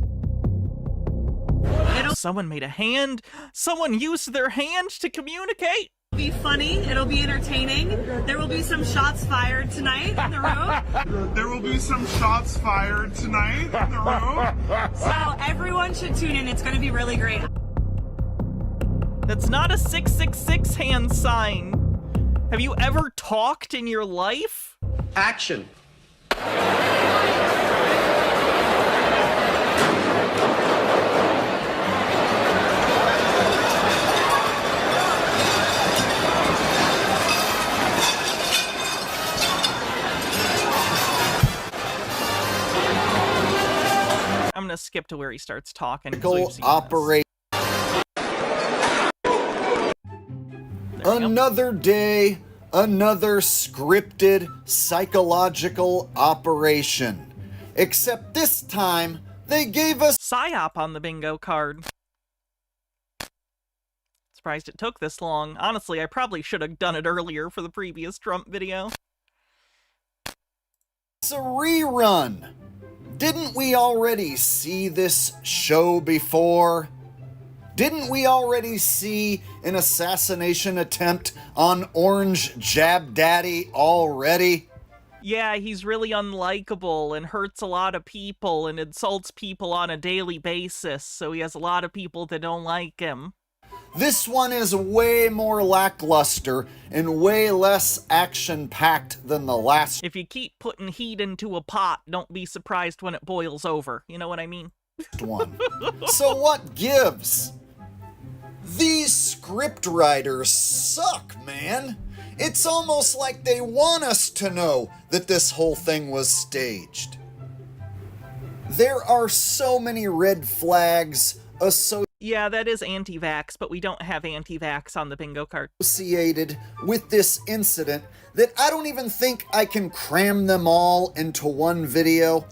It'll Someone made a hand. Someone used their hand to communicate. be funny. It'll be entertaining. There will be some shots fired tonight in the room. There will be some shots fired tonight in the room. So everyone should tune in. It's going to be really great. That's not a 666 hand sign. Have you ever talked in your life? Action. I'm gonna skip to where he starts talking. so we've seen Operate. Another day, another scripted psychological operation. Except this time, they gave us PSYOP on the bingo card. Surprised it took this long. Honestly, I probably should have done it earlier for the previous Trump video. a rerun. Didn't we already see this show before? Didn't we already see an assassination attempt on Orange Jab Daddy already? Yeah, he's really unlikable and hurts a lot of people and insults people on a daily basis, so he has a lot of people that don't like him. This one is way more lackluster and way less action-packed than the last If you keep putting heat into a pot, don't be surprised when it boils over. You know what I mean? one. So what gives? These script writers suck, man. It's almost like they want us to know that this whole thing was staged. There are so many red flags Yeah, that is anti-vax, but we don't have anti-vax on the bingo card. associated with this incident that I don't even think I can cram them all into one video.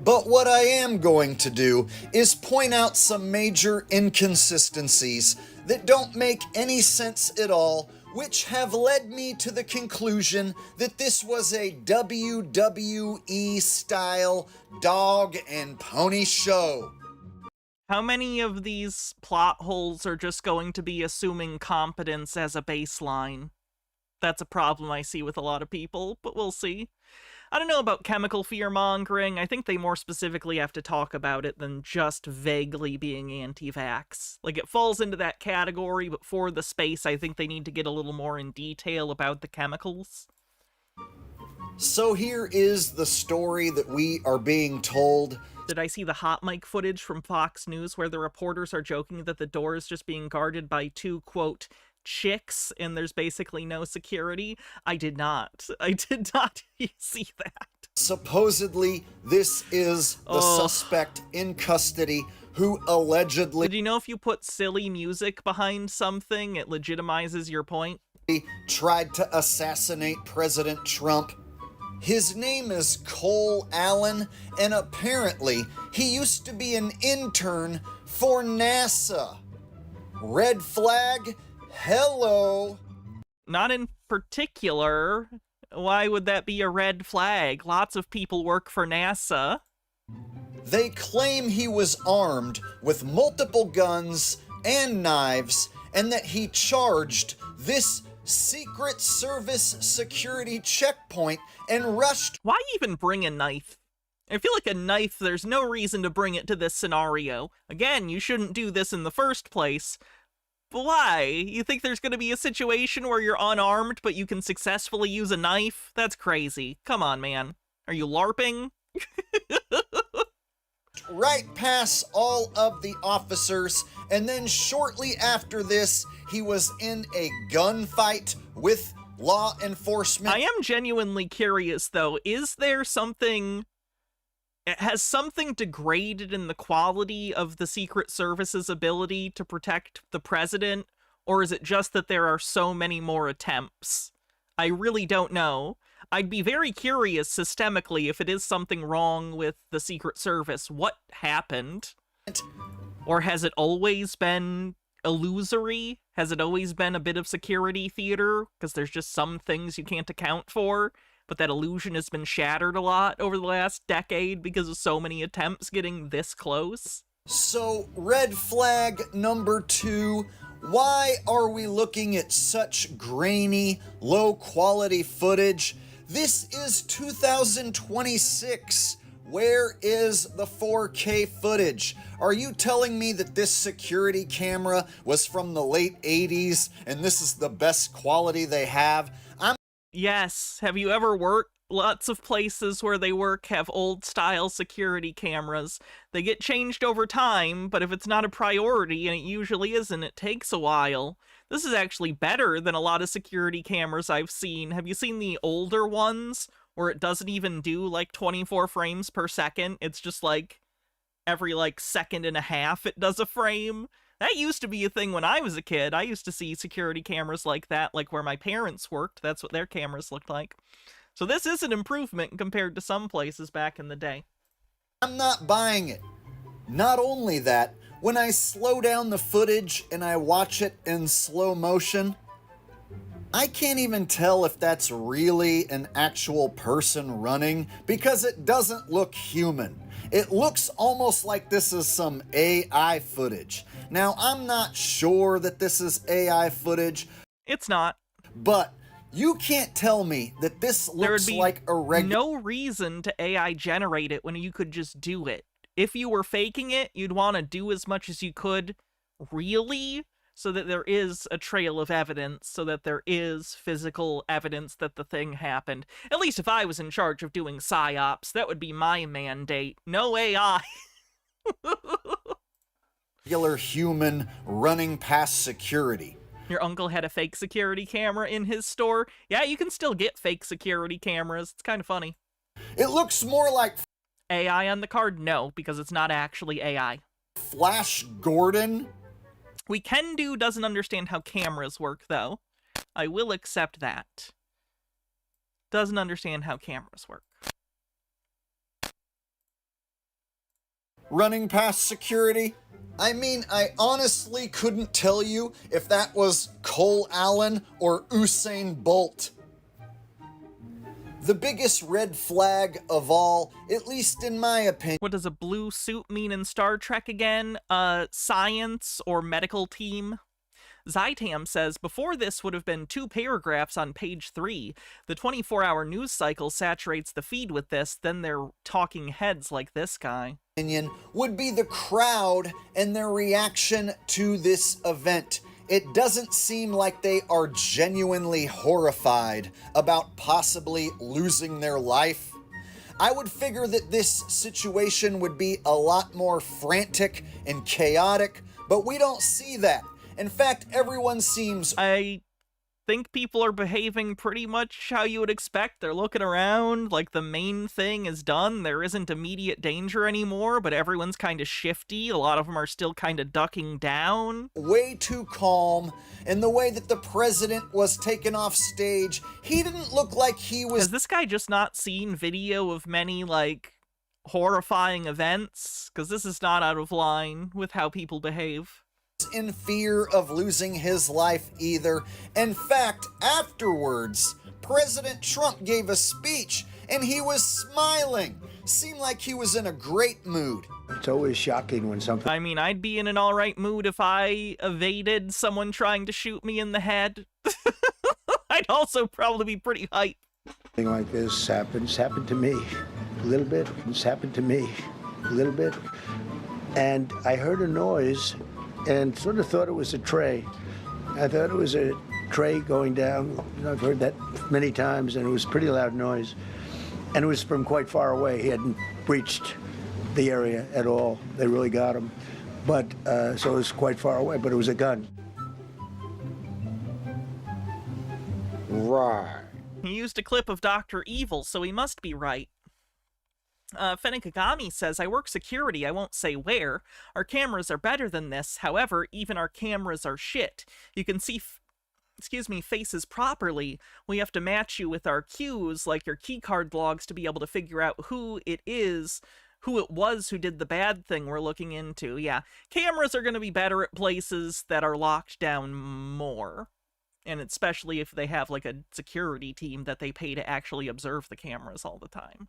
But what I am going to do is point out some major inconsistencies that don't make any sense at all, which have led me to the conclusion that this was a WWE-style dog and pony show. How many of these plot holes are just going to be assuming competence as a baseline? That's a problem I see with a lot of people, but we'll see. I don't know about chemical fear-mongering. I think they more specifically have to talk about it than just vaguely being anti-vax. Like, it falls into that category, but for the space, I think they need to get a little more in detail about the chemicals. So here is the story that we are being told. Did I see the hot mic footage from Fox News where the reporters are joking that the door is just being guarded by two, quote, chicks, and there's basically no security? I did not see that. Supposedly, this is the suspect in custody who allegedly Did you know if you put silly music behind something, it legitimizes your point? tried to assassinate President Trump? His name is Cole Allen, and apparently he used to be an intern for NASA. Red flag? Hello. Not in particular. Why would that be a red flag? Lots of people work for NASA. They claim he was armed with multiple guns and knives, and that he charged this Secret Service security checkpoint and rushed. Why even bring a knife? I feel like a knife, there's no reason to bring it to this scenario. Again, you shouldn't do this in the first place. But why? You think there's going to be a situation where you're unarmed, but you can successfully use a knife? That's crazy. Come on, man. Are you LARPing? Right past all of the officers, and then shortly after this, he was in a gunfight with law enforcement. I am genuinely curious, though. Is there something... Has something degraded in the quality of the Secret Service's ability to protect the president? Or is it just that there are so many more attempts? I really don't know. I'd be very curious systemically if it is something wrong with the Secret Service. What happened? Or has it always been illusory? Has it always been a bit of security theater? Because there's just some things you can't account for, but that illusion has been shattered a lot over the last decade because of so many attempts getting this close. So, red flag number 2, why are we looking at such grainy, low-quality footage? This is 2026. Where is the 4K footage? Are you telling me that this security camera was from the late 80s and this is the best quality they have? Yes. Have you ever worked? Lots of places where they work have old-style security cameras. They get changed over time, but if it's not a priority, and it usually isn't, it takes a while. This is actually better than a lot of security cameras I've seen. Have you seen the older ones, where it doesn't even do, like, 24 frames per second? It's just, like, every, like, second and a half it does a frame. That used to be a thing when I was a kid. I used to see security cameras like that, like where my parents worked. That's what their cameras looked like. So this is an improvement compared to some places back in the day. I'm not buying it. Not only that, when I slow down the footage and I watch it in slow motion, I can't even tell if that's really an actual person running because it doesn't look human. It looks almost like this is some AI footage. Now, I'm not sure that this is AI footage. It's not. But you can't tell me that this looks like a regular... no reason to AI generate it when you could just do it. If you were faking it, you'd want to do as much as you could, really. so that there is a trail of evidence, so that there is physical evidence that the thing happened. At least if I was in charge of doing psyops, that would be my mandate. No AI. Regular human running past security. Your uncle had a fake security camera in his store? Yeah, you can still get fake security cameras. It's kind of funny. It looks more like AI on the card? No, because it's not actually AI. Flash Gordon. We can do doesn't understand how cameras work, though. I will accept that. Doesn't understand how cameras work. Running past security? I mean, I honestly couldn't tell you if that was Cole Allen or Usain Bolt. The biggest red flag of all, at least in my opinion. What does a blue suit mean in Star Trek again? Science or medical team? Zytam says, before this would have been 2 paragraphs on page 3. The 24-hour news cycle saturates the feed with this, then they're talking heads like this guy. Would be the crowd and their reaction to this event. It doesn't seem like they are genuinely horrified about possibly losing their life. I would figure that this situation would be a lot more frantic and chaotic, but we don't see that. In fact, everyone seems... I think people are behaving pretty much how you would expect. They're looking around like the main thing is done. There isn't immediate danger anymore, but everyone's kind of shifty. A lot of them are still kind of ducking down. Way too calm, and the way that the president was taken off stage, he didn't look like he was... Has this guy just not seen video of many, like, horrifying events? Because this is not out of line with how people behave. In fear of losing his life either. In fact, afterwards, President Trump gave a speech and he was smiling. Seemed like he was in a great mood. It's always shocking when something... I mean, I'd be in an alright mood if I evaded someone trying to shoot me in the head. I'd also probably be pretty hyped. Thing like this happens. Happened to me a little bit. It's happened to me a little bit. And I heard a noise and sort of thought it was a tray. I thought it was a tray going down. You know, I've heard that many times, and it was a pretty loud noise. And it was from quite far away. He hadn't breached the area at all. They really got him. But, so it was quite far away, but it was a gun. Right. He used a clip of Dr. Evil, so he must be right. Fennikagami says, I work security, I won't say where. Our cameras are better than this, however, even our cameras are shit. You can see, faces properly. We have to match you with our cues, like your keycard logs, to be able to figure out who it was who did the bad thing we're looking into. Yeah, cameras are going to be better at places that are locked down more. And especially if they have, like, a security team that they pay to actually observe the cameras all the time.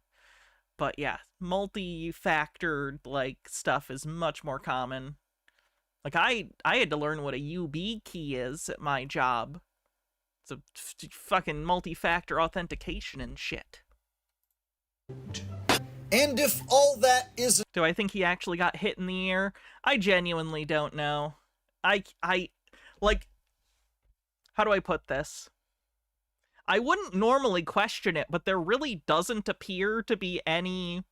But yeah, multi-factored, like, stuff is much more common. Like, I had to learn what a UB key is at my job. It's a fucking multi-factor authentication and shit. And if all that is... Do I think he actually got hit in the ear? I genuinely don't know. Like, how do I put this? I wouldn't normally question it, but there really doesn't appear to be any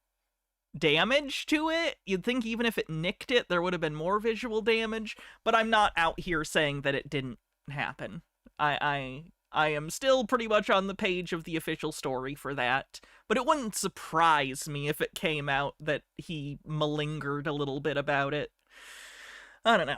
damage to it. You'd think even if it nicked it, there would have been more visual damage, but I'm not out here saying that it didn't happen. I am still pretty much on the page of the official story for that, but it wouldn't surprise me if it came out that he malingered a little bit about it. I don't know.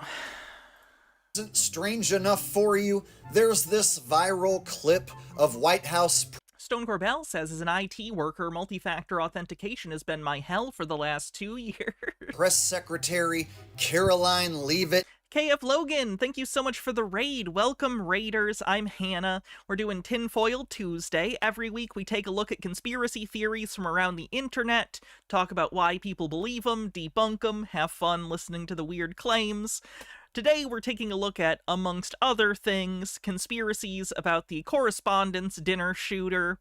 Isn't strange enough for you, there's this viral clip of White House... Stone Corbell says, as an IT worker, multi-factor authentication has been my hell for the last 2 years. Press Secretary Caroline Leavitt. KF Logan, thank you so much for the raid. Welcome, Raiders. I'm Hannah. We're doing Tinfoil Tuesday. Every week we take a look at conspiracy theories from around the internet, talk about why people believe them, debunk them, have fun listening to the weird claims. Today we're taking a look at, amongst other things, conspiracies about the Correspondence dinner shooter.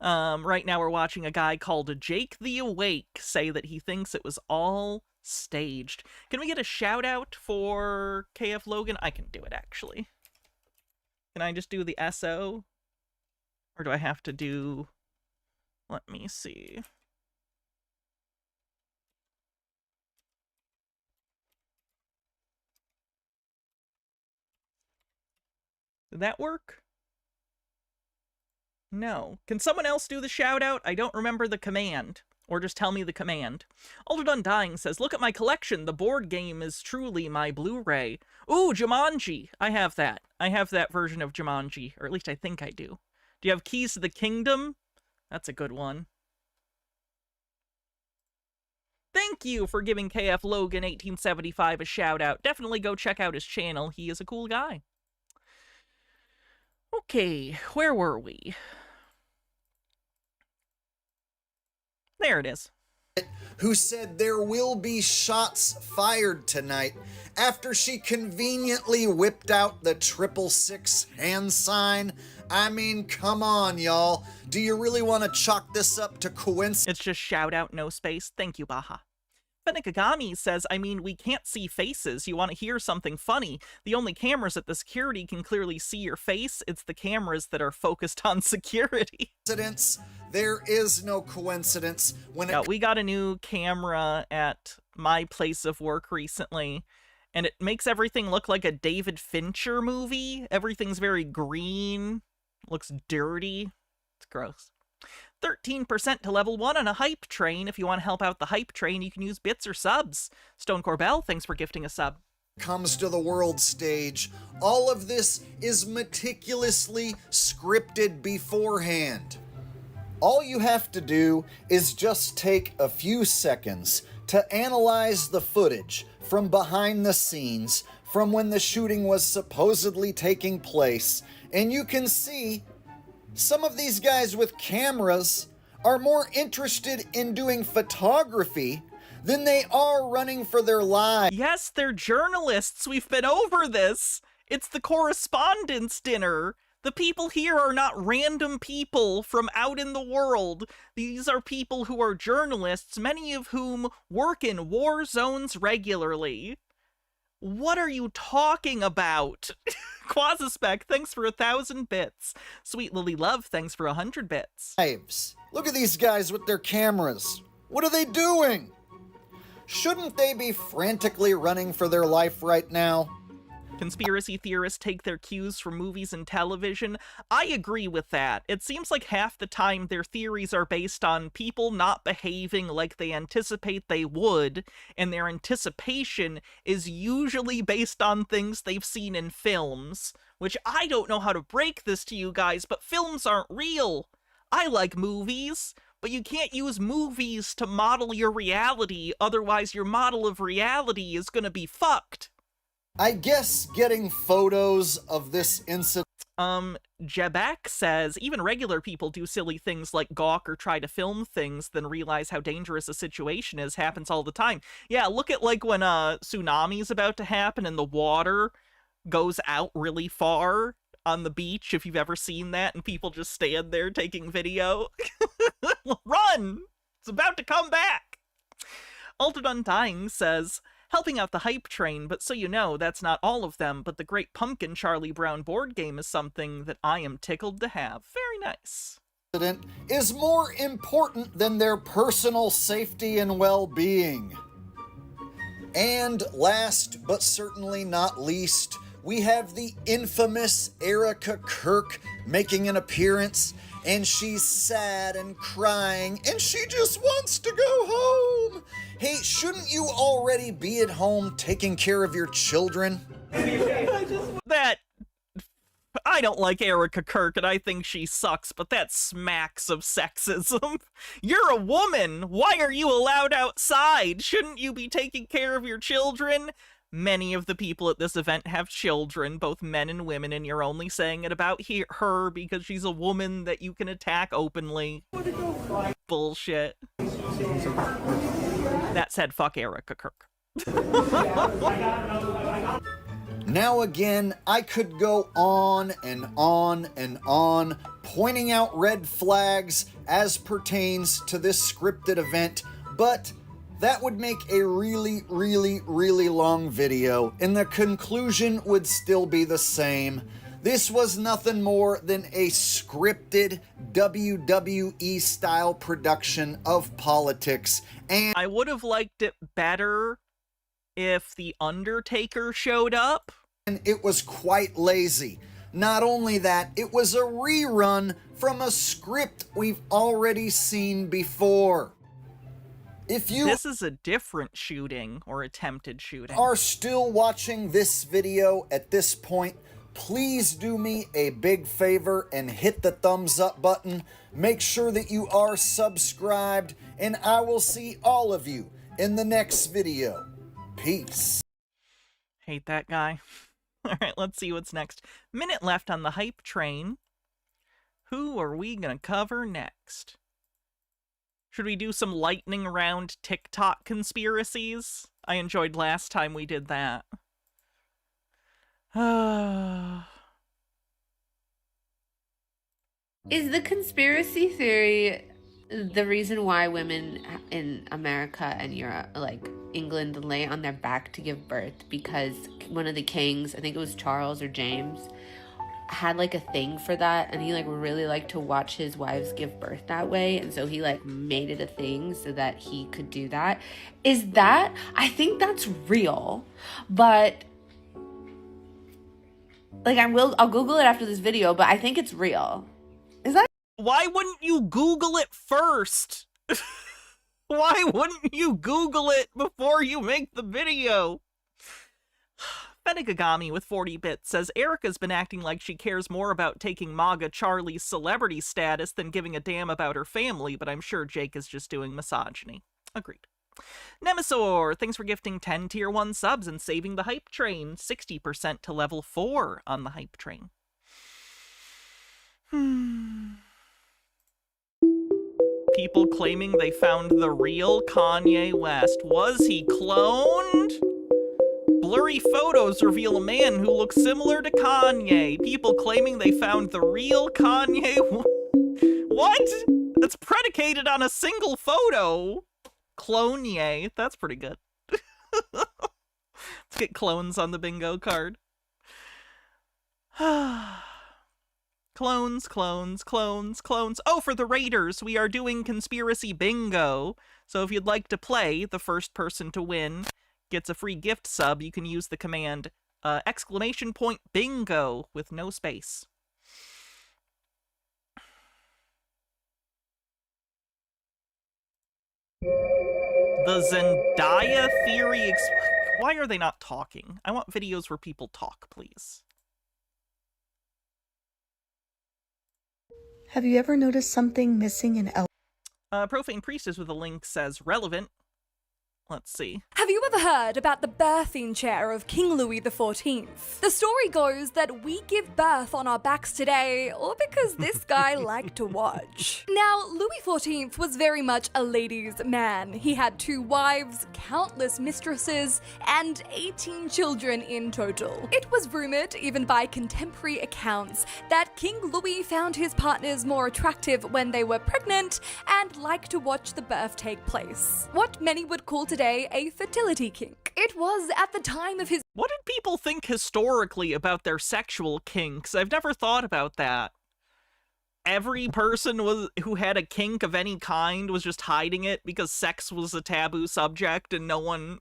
Right now we're watching a guy called Jake the Awake say that he thinks it was all staged. Can we get a shout out for KF Logan? I can do it, actually. Can I just do the SO? Or do I have to do... Let me see. Did that work? No. Can someone else do the shout out? I don't remember the command. Or just tell me the command. Altered Undying says, look at my collection. The board game is truly my Blu-ray. Ooh, Jumanji. I have that. I have that version of Jumanji. Or at least I think I do. Do you have Keys to the Kingdom? That's a good one. Thank you for giving KF Logan 1875 a shout out. Definitely go check out his channel. He is a cool guy. Okay, where were we? There it is. Who said there will be shots fired tonight after she conveniently whipped out the 666 hand sign. I mean, come on, y'all. Do you really want to chalk this up to coincidence? It's just shout out, no space. Thank you, Baha. Fenikagami says, I mean, we can't see faces. You want to hear something funny. The only cameras at the security can clearly see your face. It's the cameras that are focused on security. There is no coincidence when we got a new camera at my place of work recently, and it makes everything look like a David Fincher movie. Everything's very green, looks dirty. It's gross. 13% to level 1 on a hype train. If you want to help out the hype train, you can use bits or subs. Stone Corbell, thanks for gifting a sub. Comes to the world stage, all of this is meticulously scripted beforehand. All you have to do is just take a few seconds to analyze the footage from behind the scenes from when the shooting was supposedly taking place, and you can see some of these guys with cameras are more interested in doing photography than they are running for their lives. Yes, they're journalists. We've been over this. It's the correspondence dinner. The people here are not random people from out in the world. These are people who are journalists, many of whom work in war zones regularly. What are you talking about? Quasispec, thanks for 1,000 bits. Sweet Lily Love, thanks for 100 bits. Look at these guys with their cameras. What are they doing? Shouldn't they be frantically running for their life right now? Conspiracy theorists take their cues from movies and television. I agree with that. It seems like half the time their theories are based on people not behaving like they anticipate they would, and their anticipation is usually based on things they've seen in films. Which I don't know how to break this to you guys, but films aren't real. I like movies, but you can't use movies to model your reality, otherwise your model of reality is gonna be fucked. I guess getting photos of this incident... Jebek says, even regular people do silly things like gawk or try to film things, then realize how dangerous a situation is. Happens all the time. Yeah, look at like when a tsunami's about to happen and the water goes out really far on the beach, if you've ever seen that, and people just stand there taking video. Run! It's about to come back! Altered Undying says, helping out the hype train, but so you know, that's not all of them, but the Great Pumpkin Charlie Brown board game is something that I am tickled to have. Very nice. Is more important than their personal safety and well-being. And last, but certainly not least, we have the infamous Erica Kirk making an appearance, and she's sad and crying, and she just wants to go home. Hey, shouldn't you already be at home taking care of your children? I don't like Erica Kirk, and I think she sucks, but that smacks of sexism. You're a woman! Why are you allowed outside? Shouldn't you be taking care of your children? Many of the people at this event have children, both men and women, and you're only saying it about her because she's a woman that you can attack openly. Bullshit. That said, fuck Erica Kirk. Now again, I could go on and on and on, pointing out red flags as pertains to this scripted event, but That would make a really, really, really long video, and the conclusion would still be the same. This was nothing more than a scripted WWE-style production of politics, and I would have liked it better if The Undertaker showed up. It was quite lazy. Not only that, it was a rerun from a script we've already seen before. This is a different shooting, or attempted shooting. Are still watching this video at this point, please do me a big favor and hit the thumbs up button. Make sure that you are subscribed, and I will see all of you in the next video. Peace. Hate that guy. Alright, let's see what's next. Minute left on the hype train. Who are we gonna cover next? Should we do some lightning round TikTok conspiracies? I enjoyed last time we did that. Is the conspiracy theory the reason why women in America and Europe, like England, lay on their back to give birth because one of the kings, I think it was Charles or James, had like a thing for that, and he like really liked to watch his wives give birth that way, and so he like made it a thing so that he could do that? Is that, I think that's real, but like I'll Google it after this video, but I think it's real. Is that? Why wouldn't you Google it first? Why wouldn't you Google it before you make the video? Fenigagami with 40 bits says, Erica's been acting like she cares more about taking MAGA Charlie's celebrity status than giving a damn about her family, but I'm sure Jake is just doing misogyny. Agreed. Nemesaur, thanks for gifting 10 tier 1 subs and saving the hype train. 60% to level 4 on the hype train. People claiming they found the real Kanye West. Was he cloned? Blurry photos reveal a man who looks similar to Kanye. People claiming they found the real Kanye. What? That's predicated on a single photo. Clonye. That's pretty good. Let's get clones on the bingo card. Clones, clones, clones, clones. Oh, for the Raiders, we are doing Conspiracy Bingo. So if you'd like to play, the first person to win gets a free gift sub. You can use the command !bingo with no space. The Zendaya theory. Why are they not talking? I want videos where people talk, please. Have you ever noticed something missing in Profane Priestess with a link says relevant. Let's see. Have you ever heard about the birthing chair of King Louis XIV? The story goes that we give birth on our backs today, all because this guy liked to watch. Now, Louis XIV was very much a ladies' man. He had 2 wives, countless mistresses, and 18 children in total. It was rumored, even by contemporary accounts, that King Louis found his partners more attractive when they were pregnant and liked to watch the birth take place. What many would call today a fertility kink. It was at the time of his— What did people think historically about their sexual kinks? I've never thought about that. Every person who had a kink of any kind was just hiding it because sex was a taboo subject and no one...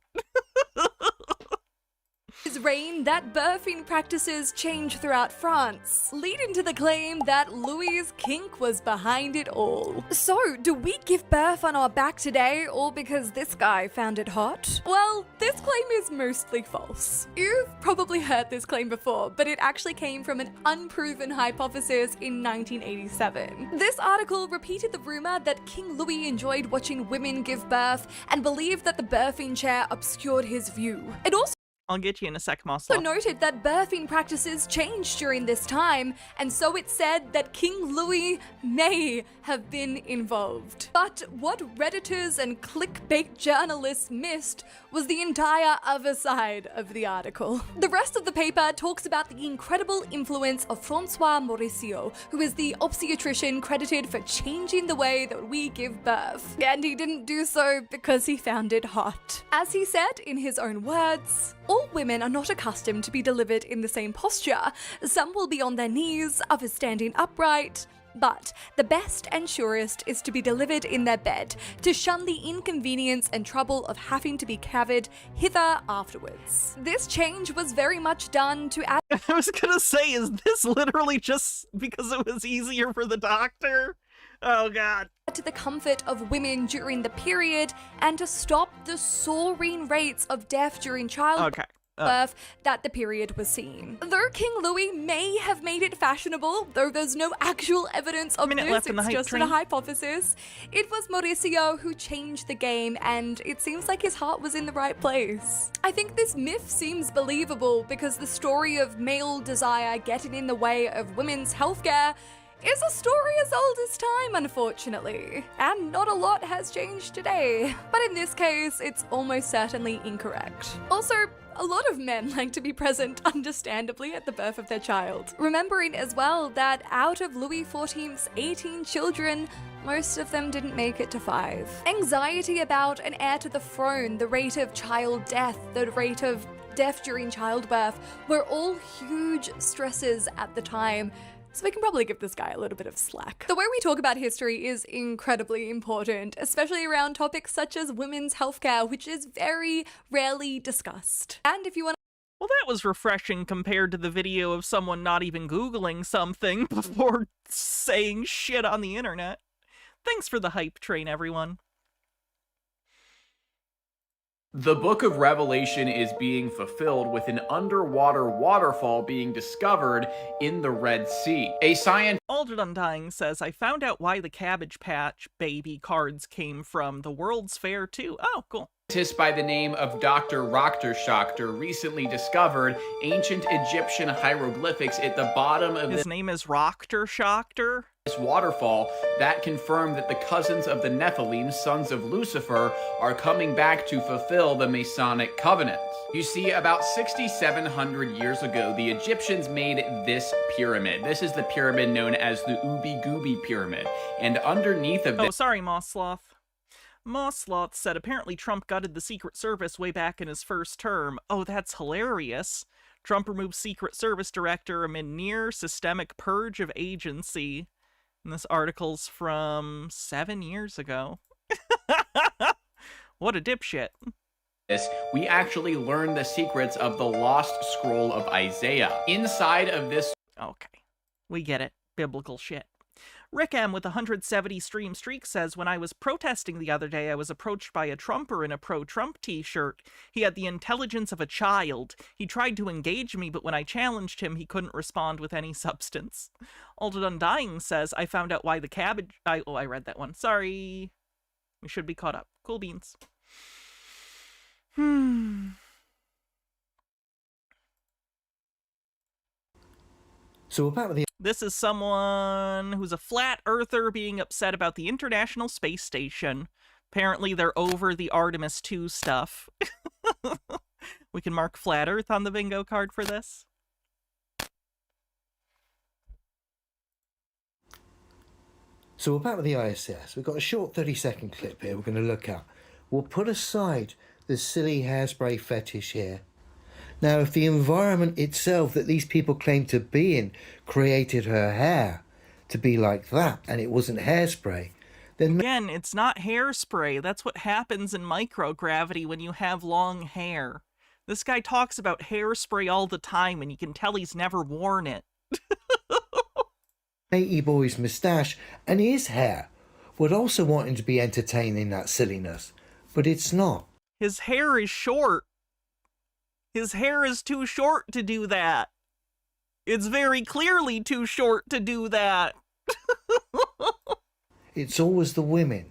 his reign that birthing practices changed throughout France, leading to the claim that Louis's kink was behind it all. So, do we give birth on our back today all because this guy found it hot? Well, this claim is mostly false. You've probably heard this claim before, but it actually came from an unproven hypothesis in 1987. This article repeated the rumor that King Louis enjoyed watching women give birth and believed that the birthing chair obscured his view. It also I'll get you in a sec, So Muscle. noted that birthing practices changed during this time, and so it's said that King Louis may have been involved. But what Redditors and clickbait journalists missed was the entire other side of the article. The rest of the paper talks about the incredible influence of Francois Mauricio, who is the obstetrician credited for changing the way that we give birth. And he didn't do so because he found it hot. As he said in his own words, all women are not accustomed to be delivered in the same posture. Some will be on their knees, others standing upright. But the best and surest is to be delivered in their bed, to shun the inconvenience and trouble of having to be carried hither afterwards. This change was very much done to add I was gonna say, is this literally just because it was easier for the doctor? Oh god. to the comfort of women during the period and to stop the soaring rates of death during childbirth that the period was seeing. Though King Louis may have made it fashionable, though there's no actual evidence of this, it's just a hypothesis, it was Mauricio who changed the game, and it seems like his heart was in the right place. I think this myth seems believable because the story of male desire getting in the way of women's healthcare is a story as old as time, unfortunately. And not a lot has changed today. But in this case, it's almost certainly incorrect. Also, a lot of men like to be present, understandably, at the birth of their child. Remembering as well that out of Louis XIV's 18 children, most of them didn't make it to 5. Anxiety about an heir to the throne, the rate of child death, the rate of death during childbirth were all huge stresses at the time. So we can probably give this guy a little bit of slack. The way we talk about history is incredibly important, especially around topics such as women's healthcare, which is very rarely discussed. And if you want Well, that was refreshing compared to the video of someone not even Googling something before saying shit on the internet. Thanks for the hype train, everyone. The Book of Revelation is being fulfilled with an underwater waterfall being discovered in the Red Sea. A scientist Aldred Undying says, I found out why the Cabbage Patch Baby cards came from the World's Fair too. Oh, cool. by the name of Dr. Rockter recently discovered ancient Egyptian hieroglyphics at the bottom of His name is Rockter. This waterfall that confirmed that the cousins of the Nephilim, sons of Lucifer, are coming back to fulfill the Masonic covenant. You see, about 6,700 years ago, the Egyptians made this pyramid. This is the pyramid known as the Ubi-Gubi pyramid. And underneath of this... Oh, sorry, Mossloth. Mossloth said apparently Trump gutted the Secret Service way back in his first term. Oh, that's hilarious. Trump removed Secret Service director amid near systemic purge of agency. And this article's from 7 years ago. What a dipshit. We actually learned the secrets of the lost scroll of Isaiah. Inside of this... Okay, we get it. Biblical shit. Rick M with 170 stream streak says, when I was protesting the other day, I was approached by a Trumper in a pro-Trump t-shirt. He had the intelligence of a child. He tried to engage me, but when I challenged him, he couldn't respond with any substance. Aldred Undying says, I found out why the cabbage... I read that one. Sorry. We should be caught up. Cool beans. So about the... This is someone who's a flat earther being upset about the International Space Station. Apparently they're over the Artemis 2 stuff. We can mark flat earth on the bingo card for this. So about the ISS, we've got a short 30-second clip here we're going to look at. We'll put aside the silly hairspray fetish here. Now, if the environment itself that these people claim to be in created her hair to be like that, and it wasn't hairspray, then... Again, it's not hairspray. That's what happens in microgravity when you have long hair. This guy talks about hairspray all the time, and you can tell he's never worn it. 80 boy's moustache and his hair would also want him to be entertaining that silliness, but it's not. His hair is short. His hair is too short to do that. It's very clearly too short to do that. It's always the women,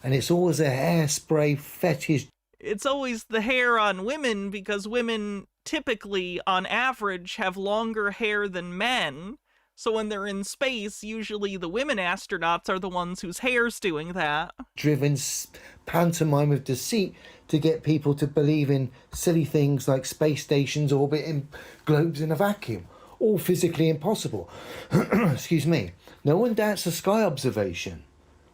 and it's always a hairspray fetish. It's always the hair on women because women typically, on average, have longer hair than men. So when they're in space, usually the women astronauts are the ones whose hair's doing that. Driven pantomime of deceit to get people to believe in silly things like space stations orbiting globes in a vacuum. All physically impossible. Excuse me. No one doubts the sky observation,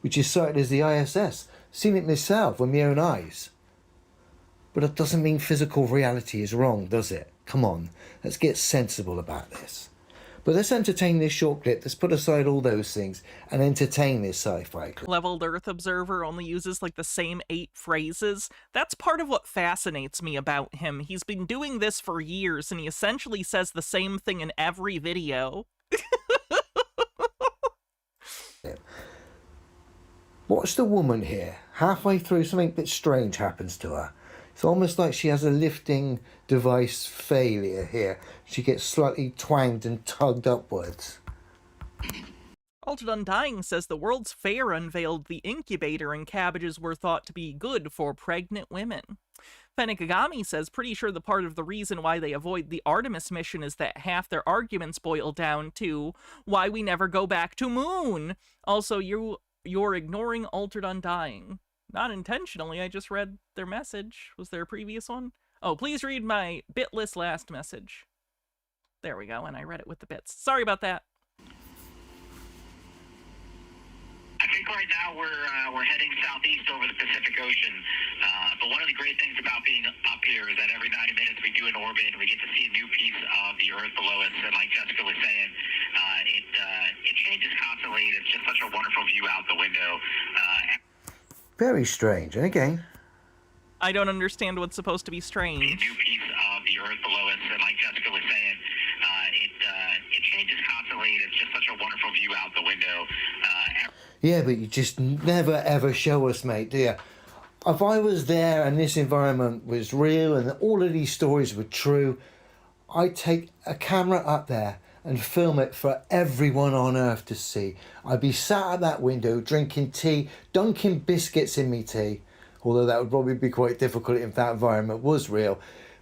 which is cited as the ISS. Seen it myself with my own eyes. But it doesn't mean physical reality is wrong, does it? Come on, let's get sensible about this. But let's entertain this short clip. Let's put aside all those things and entertain this sci-fi clip. Leveled Earth Observer only uses like the same 8 phrases. That's part of what fascinates me about him. He's been doing this for years, and he essentially says the same thing in every video. Watch the woman here. Halfway through, something a bit strange happens to her. It's almost like she has a lifting device failure here. She gets slightly twanged and tugged upwards. Altered Undying says the World's Fair unveiled the incubator and cabbages were thought to be good for pregnant women. Fennikagami says pretty sure the part of the reason why they avoid the Artemis mission is that half their arguments boil down to why we never go back to moon. Also, you're ignoring Altered Undying. Not intentionally, I just read their message. Was there a previous one? Oh, please read my bitless last message. There we go, and I read it with the bits. Sorry about that. I think right now we're heading southeast over the Pacific Ocean. But one of the great things about being up here is that every 90 minutes we do an orbit and we get to see a new piece of the Earth below us. And like Jessica was saying, it changes constantly. It's just such a wonderful view out the window. Very strange. And again, I don't understand what's supposed to be strange. A new piece of the Earth below us, and like Jessica was saying, it changes constantly. It's just such a wonderful view out the window. yeah, but you just never ever show us, mate, do you? If I was there and this environment was real and all of these stories were true, I'd take a camera up there and film it for everyone on Earth to see. I'd be sat at that window drinking tea, dunking biscuits in me tea, although that would probably be quite difficult if that environment was real.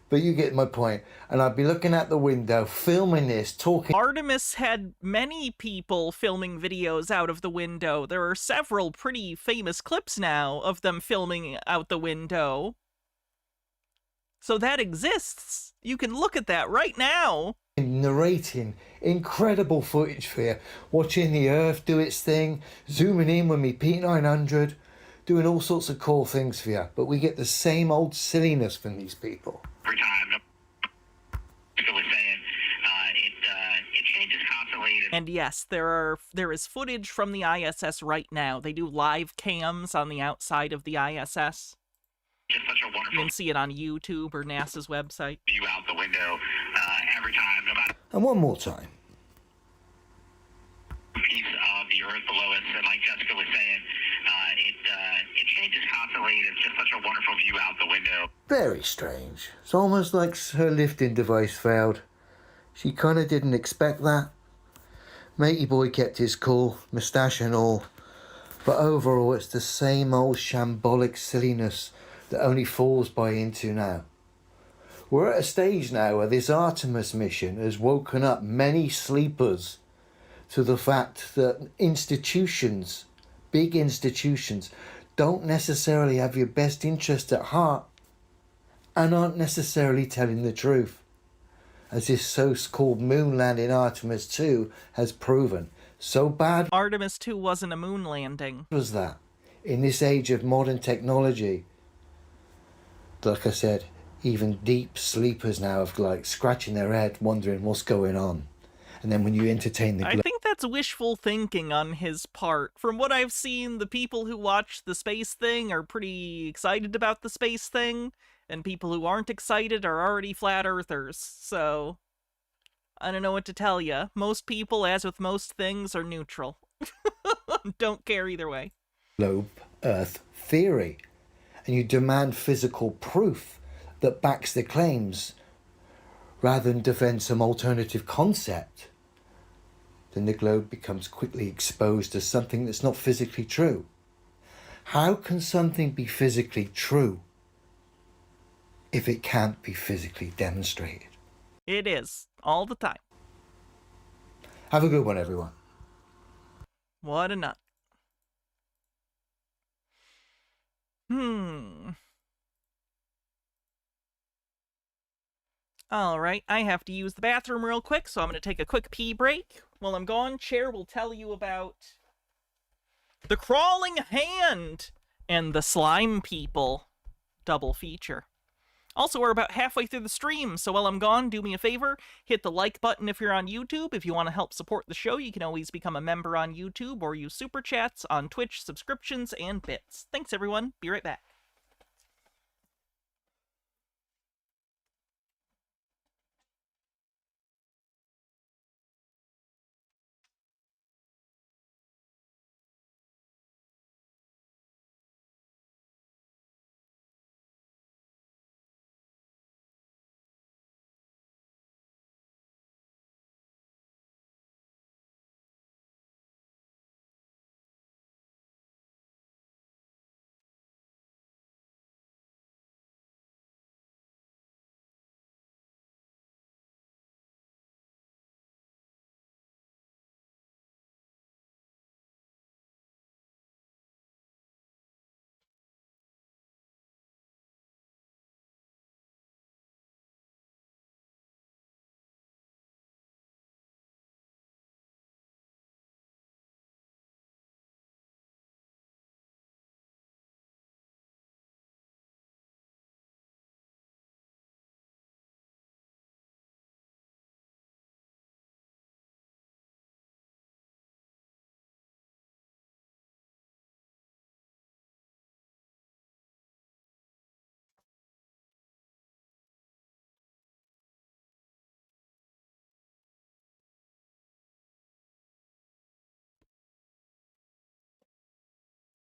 But you get my point. And I'd be looking out the window, filming this, talking. Artemis had many people filming videos out of the window. There are several pretty famous clips now of them filming out the window. So that exists. You can look at that right now. Narrating incredible footage for you, watching the Earth do its thing, zooming in with me P900, doing all sorts of cool things for you. But we get the same old silliness from these people. Every time, Jessica was saying, it changes constantly. And yes, there is footage from the ISS right now. They do live cams on the outside of the ISS. Just such a wonderful. You can see it on YouTube or NASA's website. View out the window every time, no matter. And one more time. Piece of the Earth below us, and like Jessica was saying, it changes constantly. It's just such a wonderful view out the window. Very strange. It's almost like her lifting device failed. She kind of didn't expect that. Matey boy kept his cool, moustache and all. But overall, it's the same old shambolic silliness that only falls by into now. We're at a stage now where this Artemis mission has woken up many sleepers to the fact that institutions, big institutions, don't necessarily have your best interest at heart and aren't necessarily telling the truth, as this so-called moon landing Artemis 2 has proven. So bad Artemis 2 wasn't a moon landing. Was that in this age of modern technology? Like I said, even deep sleepers now have like scratching their head wondering what's going on. And then when you entertain the I think that's wishful thinking on his part. From what I've seen, the people who watch the space thing are pretty excited about the space thing, and people who aren't excited are already flat earthers. So I don't know what to tell you. Most people, as with most things, are neutral. Don't care either way. Globe Earth theory. And you demand physical proof that backs the claims rather than defend some alternative concept, then the globe becomes quickly exposed as something that's not physically true. How can something be physically true if it can't be physically demonstrated. It is, all the time. Have a good one, everyone. What a nut. Alright, I have to use the bathroom real quick, so I'm going to take a quick pee break. While I'm gone, Cher will tell you about the crawling hand and the slime people double feature. Also, we're about halfway through the stream, so while I'm gone, do me a favor, hit the like button if you're on YouTube. If you want to help support the show, you can always become a member on YouTube or use super chats on Twitch, subscriptions, and bits. Thanks, everyone. Be right back.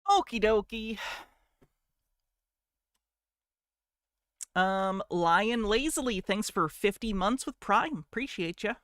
Okie dokie. Lion Lazily, thanks for 50 months with Prime. Appreciate ya.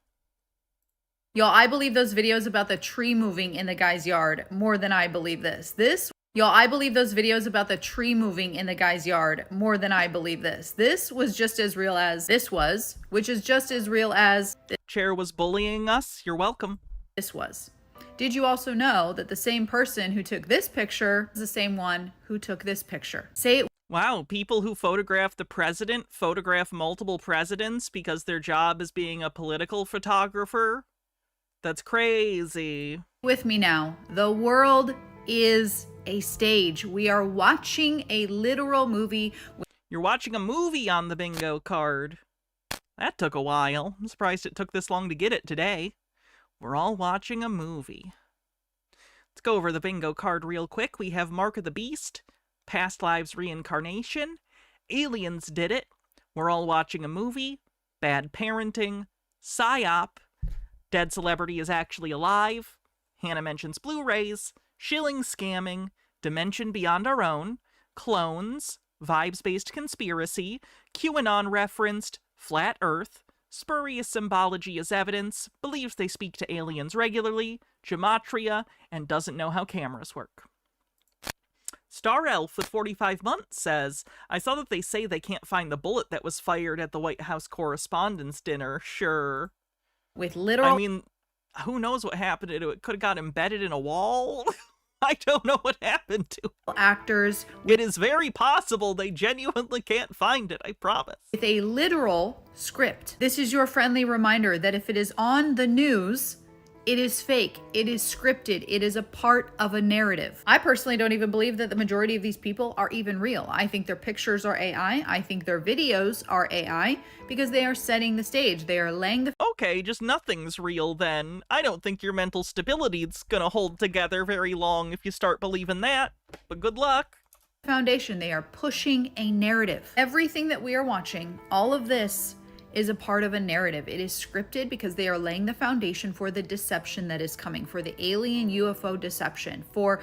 Y'all, I believe those videos about the tree moving in the guy's yard more than I believe this. Y'all, I believe those videos about the tree moving in the guy's yard more than I believe this. This was just as real as this was, which is just as real as Cher was bullying us. You're welcome. This was. Did you also know that the same person who took this picture is the same one who took this picture? Say it. Wow, people who photograph the president photograph multiple presidents because their job is being a political photographer? That's crazy. With me now. The world is a stage. We are watching a literal movie. You're watching a movie on the bingo card. That took a while. I'm surprised it took this long to get it today. We're all watching a movie. Let's go over the bingo card real quick. We have Mark of the Beast, Past Lives Reincarnation, Aliens Did It, We're All Watching a Movie, Bad Parenting, PSYOP, Dead Celebrity is Actually Alive, Hannah Mentions Blu-rays, Shilling Scamming, Dimension Beyond Our Own, Clones, Vibes-Based Conspiracy, QAnon Referenced, Flat Earth, Spurious Symbology as Evidence, Believes They Speak to Aliens Regularly, Gematria, and Doesn't Know How Cameras Work. Star Elf with 45 months says, I saw that they say they can't find the bullet that was fired at the White House Correspondents' Dinner. Sure. With literal... I mean, who knows what happened to it? It could have got embedded in a wall. I don't know what happened to it. Actors. It is very possible they genuinely can't find it, I promise. With a literal script. This is your friendly reminder that if it is on the news, it is fake. It is scripted. It is a part of a narrative. I personally don't even believe that the majority of these people are even real. I think their pictures are AI. I think their videos are AI because they are setting the stage. They are laying the... Okay, just nothing's real then. I don't think your mental stability's gonna hold together very long if you start believing that. But good luck. Foundation. They are pushing a narrative. Everything that we are watching, all of this is a part of a narrative. It is scripted because they are laying the foundation for the deception that is coming, for the alien UFO deception, for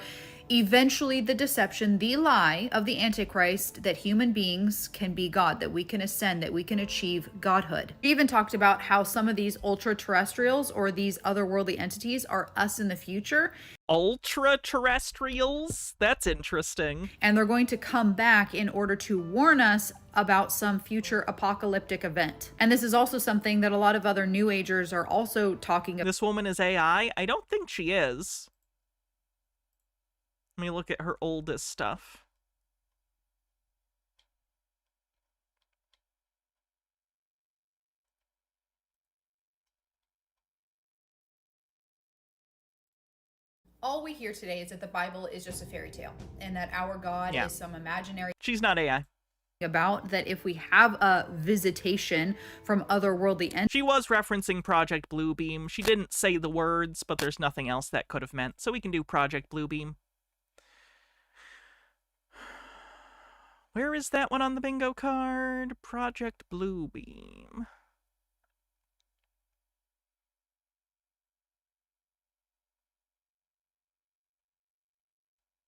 eventually the deception, the lie of the Antichrist that human beings can be God, that we can ascend, that we can achieve godhood. We even talked about how some of these ultra terrestrials or these otherworldly entities are us in the future. Ultra terrestrials? That's interesting. And they're going to come back in order to warn us about some future apocalyptic event. And this is also something that a lot of other New Agers are also talking about. This woman is AI? I don't think she is. Let me look at her oldest stuff. All we hear today is that the Bible is just a fairy tale and that our God is some imaginary. She's not AI. About that if we have a visitation from otherworldly entities. She was referencing Project Bluebeam. She didn't say the words, but there's nothing else that could have meant. So we can do Project Bluebeam. Where is that one on the bingo card? Project Bluebeam.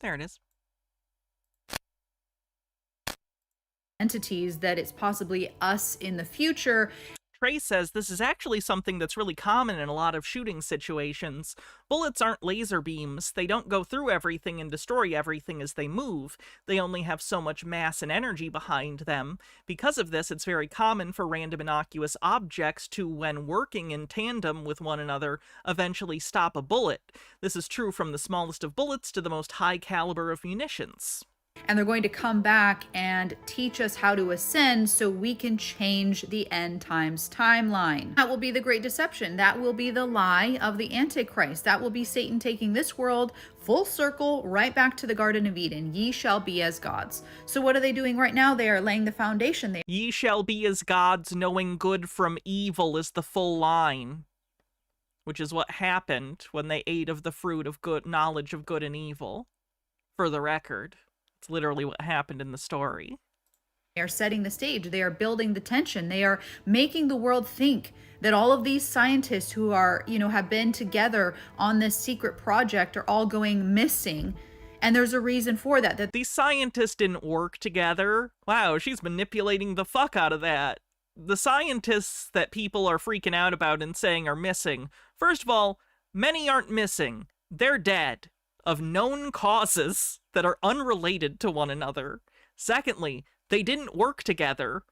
There it is. Entities that it's possibly us in the future. Trey says this is actually something that's really common in a lot of shooting situations. Bullets aren't laser beams. They don't go through everything and destroy everything as they move. They only have so much mass and energy behind them. Because of this, it's very common for random innocuous objects to, when working in tandem with one another, eventually stop a bullet. This is true from the smallest of bullets to the most high caliber of munitions. And they're going to come back and teach us how to ascend so we can change the end times timeline. That will be the great deception. That will be the lie of the Antichrist. That will be Satan taking this world full circle right back to the Garden of Eden. Ye shall be as gods. So what are they doing right now? They are laying the foundation. Ye shall be as gods, knowing good from evil is the full line. Which is what happened when they ate of the fruit of good knowledge of good and evil. For the record. It's literally what happened in the story. They are setting the stage. They are building the tension. They are making the world think that all of these scientists who are, have been together on this secret project are all going missing. And there's a reason for that. That these scientists didn't work together. Wow, she's manipulating the fuck out of that. The scientists that people are freaking out about and saying are missing. First of all, many aren't missing. They're dead. Of known causes that are unrelated to one another. Secondly, they didn't work together.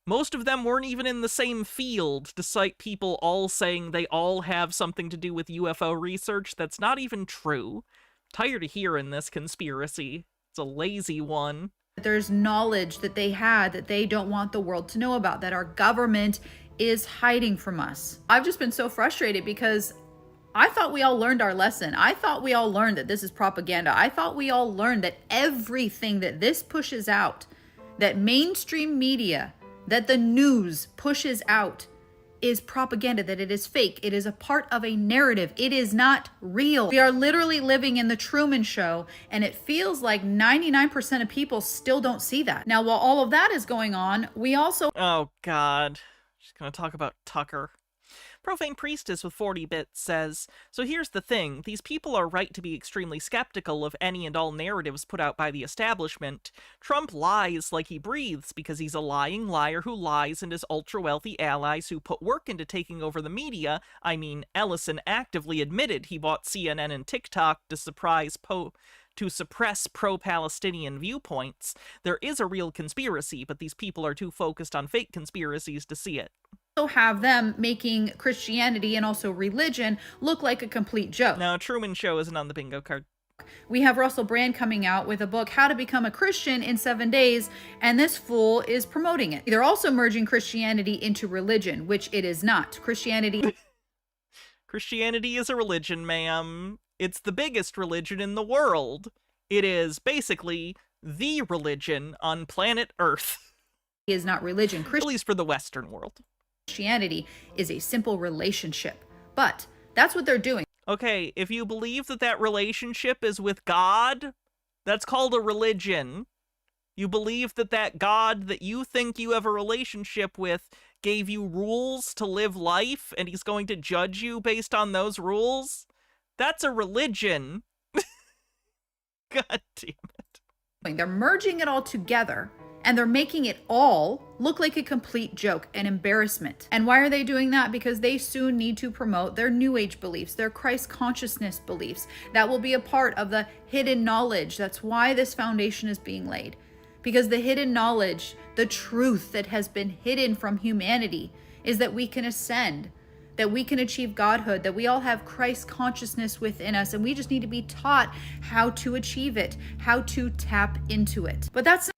Most of them weren't even in the same field, despite people all saying they all have something to do with UFO research. That's not even true. Tired of hearing this conspiracy. It's a lazy one. There's knowledge that they had that they don't want the world to know about, that our government is hiding from us. I've just been so frustrated because I thought we all learned our lesson. I thought we all learned that this is propaganda. I thought we all learned that everything that this pushes out, that mainstream media, that the news pushes out is propaganda, that it is fake. It is a part of a narrative. It is not real. We are literally living in the Truman Show, and it feels like 99% of people still don't see that. Now, while all of that is going on, we also... Oh, God. She's going to talk about Tucker. Profane Priestess with 40 bits says, so here's the thing, these people are right to be extremely skeptical of any and all narratives put out by the establishment. Trump lies like he breathes because he's a lying liar who lies, and his ultra-wealthy allies who put work into taking over the media. I mean, Ellison actively admitted he bought CNN and TikTok to suppress pro-Palestinian viewpoints. There is a real conspiracy, but these people are too focused on fake conspiracies to see it. Have them making Christianity and also religion look like a complete joke. No, Truman Show isn't on the bingo card. We have Russell Brand coming out with a book, How to Become a Christian in 7 Days, and this fool is promoting it. They're also merging Christianity into religion, which it is not. Christianity is a religion, ma'am. It's the biggest religion in the world. It is basically the religion on planet Earth. Is not religion. At least for the Western world. Christianity is a simple relationship, but that's what they're doing. Okay, if you believe that that relationship is with God, that's called a religion. You believe that that God that you think you have a relationship with gave you rules to live life, and he's going to judge you based on those rules? That's a religion. God damn it. They're merging it all together and they're making it all look like a complete joke, an embarrassment. And why are they doing that? Because they soon need to promote their New Age beliefs, their Christ consciousness beliefs. That will be a part of the hidden knowledge. That's why this foundation is being laid. Because the hidden knowledge, the truth that has been hidden from humanity, is that we can ascend, that we can achieve godhood, that we all have Christ consciousness within us, and we just need to be taught how to achieve it, how to tap into it. But that's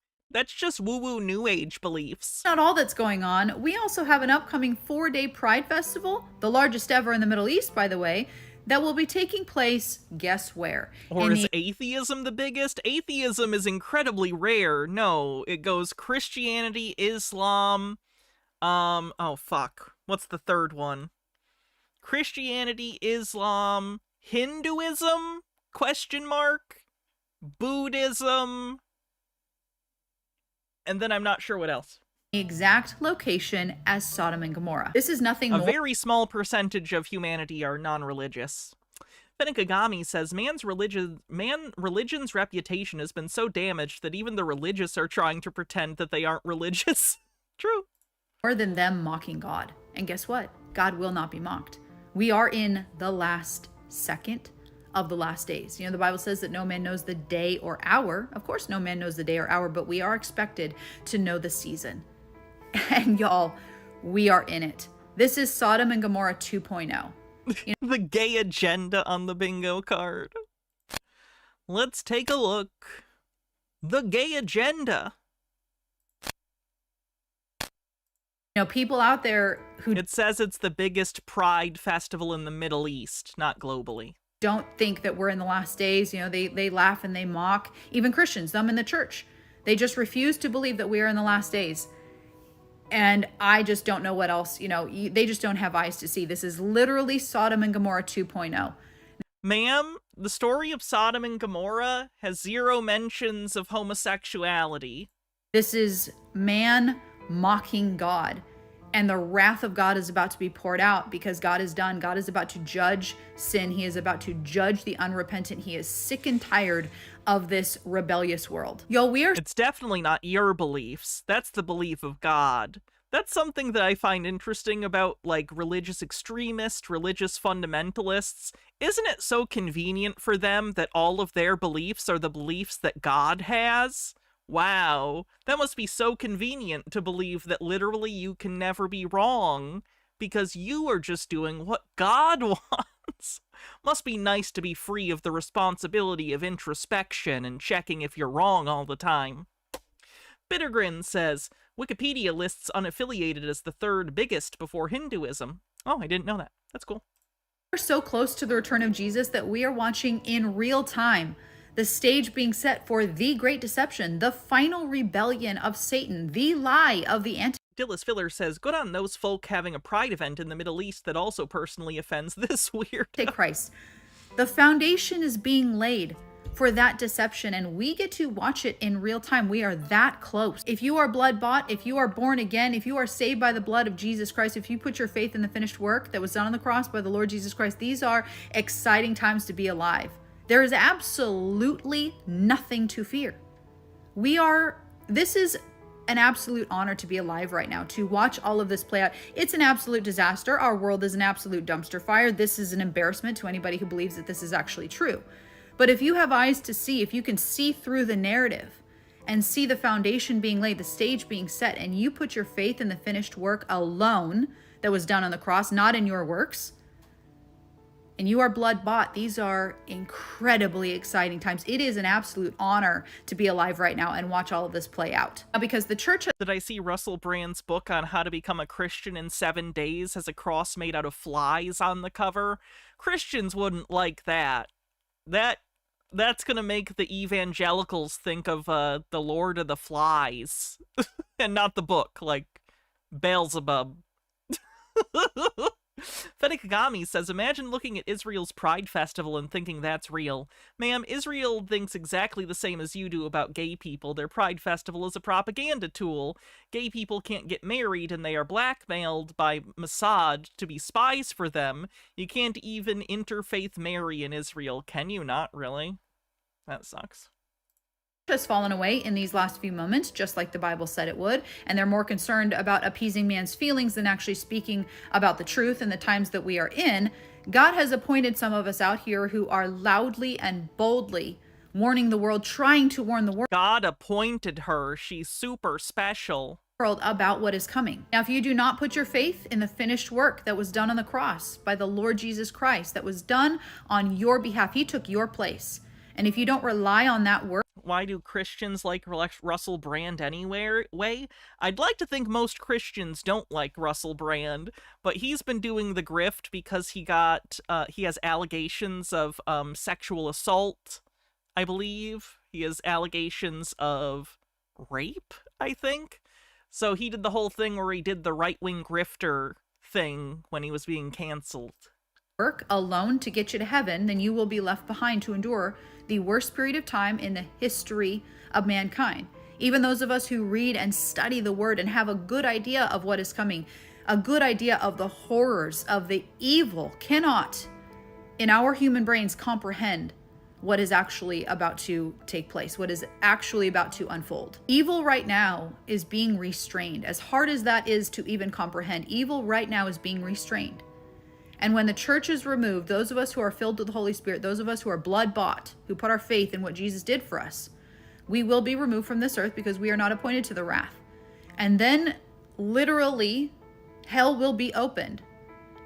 just woo-woo New Age beliefs. not all that's going on. We also have an upcoming 4-day Pride Festival, the largest ever in the Middle East, by the way, that will be taking place, guess where? Or is atheism the biggest? Atheism is incredibly rare. No, it goes Christianity, Islam, oh fuck. What's the third one? Christianity, Islam, Hinduism? Question mark? Buddhism? And then I'm not sure what else. The exact location as Sodom and Gomorrah. This is nothing A more. very small percentage of humanity are non-religious. Fennikagami says man's religion's reputation has been so damaged that even the religious are trying to pretend that they aren't religious. True. More than them mocking God. And guess what? God will not be mocked. We are in the last second of the last days. You know, the Bible says that no man knows the day or hour. Of course, no man knows the day or hour, but we are expected to know the season. And y'all, we are in it. This is Sodom and Gomorrah 2.0. You know, the gay agenda on the bingo card. Let's take a look. The gay agenda. People out there who... It says it's the biggest pride festival in the Middle East, not globally. Don't think that we're in the last days. They laugh and they mock. Even Christians, them in the church. They just refuse to believe that we are in the last days. And I just don't know what else, they just don't have eyes to see. This is literally Sodom and Gomorrah 2.0. Ma'am, the story of Sodom and Gomorrah has zero mentions of homosexuality. This is man mocking God. And the wrath of God is about to be poured out because God is done. God is about to judge sin. He is about to judge the unrepentant. He is sick and tired of this rebellious world. It's definitely not your beliefs. That's the belief of God. That's something that I find interesting about, like, religious extremists, religious fundamentalists. Isn't it so convenient for them that all of their beliefs are the beliefs that God has? Wow, that must be so convenient to believe that literally you can never be wrong because you are just doing what God wants. Must be nice to be free of the responsibility of introspection and checking if you're wrong all the time. Bittergrin says, Wikipedia lists unaffiliated as the third biggest before Hinduism. Oh, I didn't know that. That's cool. We're so close to the return of Jesus that we are watching in real time the stage being set for the great deception, the final rebellion of Satan, the lie of the Antichrist. Dillis Filler says, good on those folk having a pride event in the Middle East that also personally offends this weird. Christ. The foundation is being laid for that deception, and we get to watch it in real time. We are that close. If you are blood bought, if you are born again, if you are saved by the blood of Jesus Christ, if you put your faith in the finished work that was done on the cross by the Lord Jesus Christ, these are exciting times to be alive. There is absolutely nothing to fear. This is an absolute honor to be alive right now, to watch all of this play out. It's an absolute disaster. Our world is an absolute dumpster fire. This is an embarrassment to anybody who believes that this is actually true. But if you have eyes to see, if you can see through the narrative and see the foundation being laid, the stage being set, and you put your faith in the finished work alone that was done on the cross, not in your works, and you are blood bought, these are incredibly exciting times. It is an absolute honor to be alive right now and watch all of this play out. Because the church... Did I see Russell Brand's book on how to become a Christian in 7 days has a cross made out of flies on the cover? Christians wouldn't like that. That's gonna make the evangelicals think of the Lord of the Flies. And not the book, like Beelzebub. Fennikagami says, imagine looking at Israel's Pride Festival and thinking that's real. Ma'am, Israel thinks exactly the same as you do about gay people. Their Pride Festival is a propaganda tool. Gay people can't get married and they are blackmailed by Mossad to be spies for them. You can't even interfaith marry in Israel, can you not, really? That sucks. Has fallen away in these last few moments, just like the Bible said it would, and they're more concerned about appeasing man's feelings than actually speaking about the truth and the times that we are in. God has appointed some of us out here who are loudly and boldly warning the world, trying to warn the world. God appointed her. She's super special. About what is coming. Now, if you do not put your faith in the finished work that was done on the cross by the Lord Jesus Christ, that was done on your behalf, he took your place. And if you don't rely on that work, why do Christians like Russell Brand anyway? I'd like to think most Christians don't like Russell Brand, but he's been doing the grift because he has allegations of sexual assault, I believe. He has allegations of rape, I think. So he did the whole thing where he did the right-wing grifter thing when he was being canceled. Work alone to get you to heaven, then you will be left behind to endure the worst period of time in the history of mankind. Even those of us who read and study the word and have a good idea of what is coming, a good idea of the horrors of the evil, cannot in our human brains comprehend what is actually about to take place, what is actually about to unfold. Evil right now is being restrained. As hard as that is to even comprehend, evil right now is being restrained. And when the church is removed, those of us who are filled with the Holy Spirit, those of us who are blood bought, who put our faith in what Jesus did for us, we will be removed from this earth because we are not appointed to the wrath. And then literally hell will be opened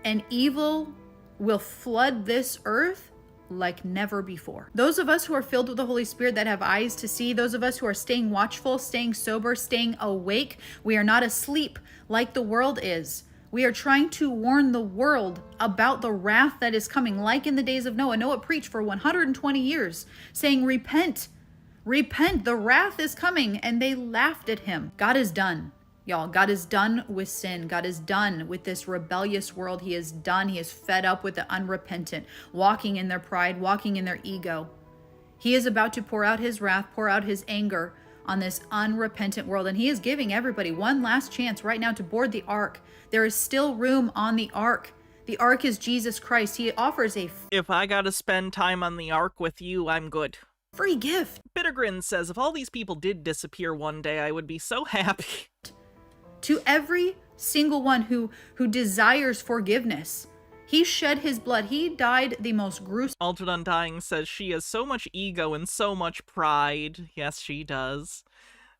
and evil will flood this earth like never before. Those of us who are filled with the Holy Spirit, that have eyes to see, those of us who are staying watchful, staying sober, staying awake, we are not asleep like the world is. We are trying to warn the world about the wrath that is coming, like in the days of Noah. Noah preached for 120 years, saying, repent, repent, the wrath is coming, and they laughed at him. God is done. Y'all, God is done with sin. God is done with this rebellious world. He is done. He is fed up with the unrepentant, walking in their pride, walking in their ego. He is about to pour out his wrath, pour out his anger on this unrepentant world. And he is giving everybody one last chance right now to board the ark. There is still room on the ark. The ark is Jesus Christ. He offers a if I gotta spend time on the ark with you, I'm good. Free gift. Bittergrin says, if all these people did disappear one day, I would be so happy. To every single one who desires forgiveness. He shed his blood. He died the most gruesome. Altered Undying says she has so much ego and so much pride. Yes, she does.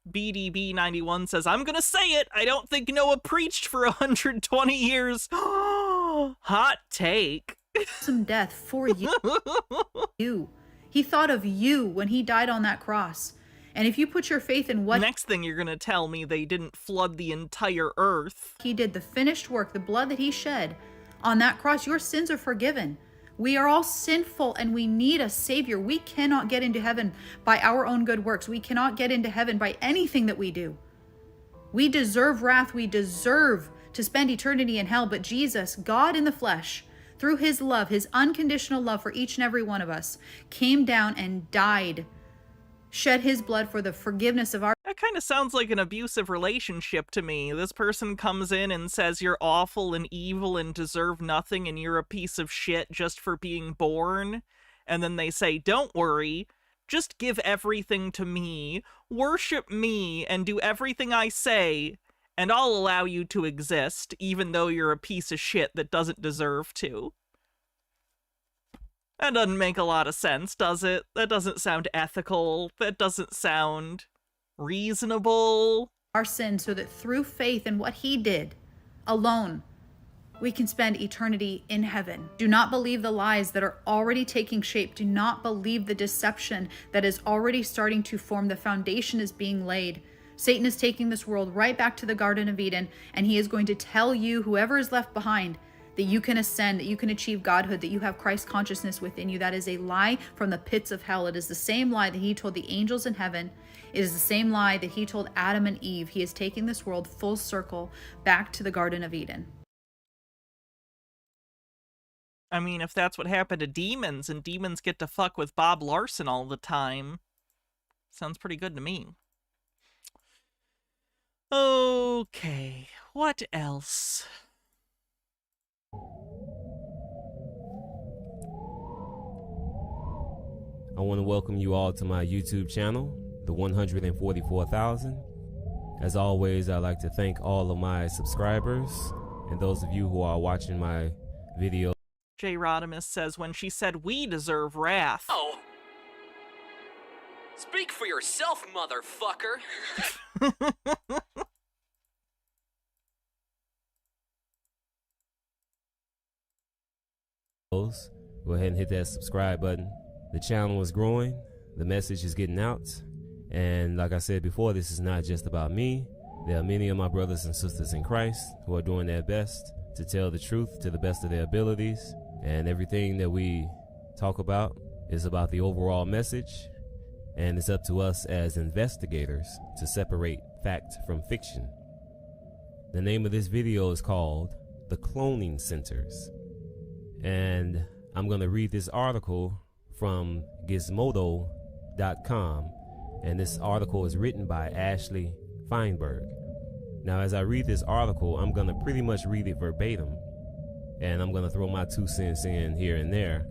BDB91 says, I'm gonna say it. I don't think Noah preached for 120 years. Hot take. Some death for you. He thought of you when he died on that cross. And if you put your faith in what... Next thing you're gonna tell me they didn't flood the entire earth. He did, the finished work, the blood that he shed on that cross, your sins are forgiven. We are all sinful and we need a savior. We cannot get into heaven by our own good works. We cannot get into heaven by anything that we do. We deserve wrath. We deserve to spend eternity in hell. But Jesus, God in the flesh, through his love, his unconditional love for each and every one of us, came down and died, shed his blood for the forgiveness of our... That kind of sounds like an abusive relationship to me. This person comes in and says you're awful and evil and deserve nothing and you're a piece of shit just for being born. And then they say, don't worry, just give everything to me, worship me, and do everything I say, and I'll allow you to exist, even though you're a piece of shit that doesn't deserve to. That doesn't make a lot of sense, does it? That doesn't sound ethical. That doesn't sound reasonable. Our sin, so that through faith in what he did alone, we can spend eternity in heaven. Do not believe the lies that are already taking shape. Do not believe the deception that is already starting to form. The foundation is being laid. Satan is taking this world right back to the Garden of Eden, and he is going to tell you, whoever is left behind, that you can ascend, that you can achieve godhood, that you have Christ consciousness within you. That is a lie from the pits of hell. It is the same lie that he told the angels in heaven. It is the same lie that he told Adam and Eve. He is taking this world full circle back to the Garden of Eden. I mean, if that's what happened to demons, and demons get to fuck with Bob Larson all the time, sounds pretty good to me. Okay, what else? I want to welcome you all to my YouTube channel, the 144,000. As always, I'd like to thank all of my subscribers and those of you who are watching my video. J. Rodimus says when she said we deserve wrath. Oh. Speak for yourself, motherfucker. Go ahead and hit that subscribe button. The channel is growing, the message is getting out, and like I said before, this is not just about me. There are many of my brothers and sisters in Christ who are doing their best to tell the truth to the best of their abilities, and everything that we talk about is about the overall message, and it's up to us as investigators to separate fact from fiction. The name of this video is called The Cloning Centers, and I'm going to read this article from Gizmodo.com, and this article is written by Ashley Feinberg. Now, as I read this article, I'm going to pretty much read it verbatim, and I'm going to throw my 2 cents in here and there,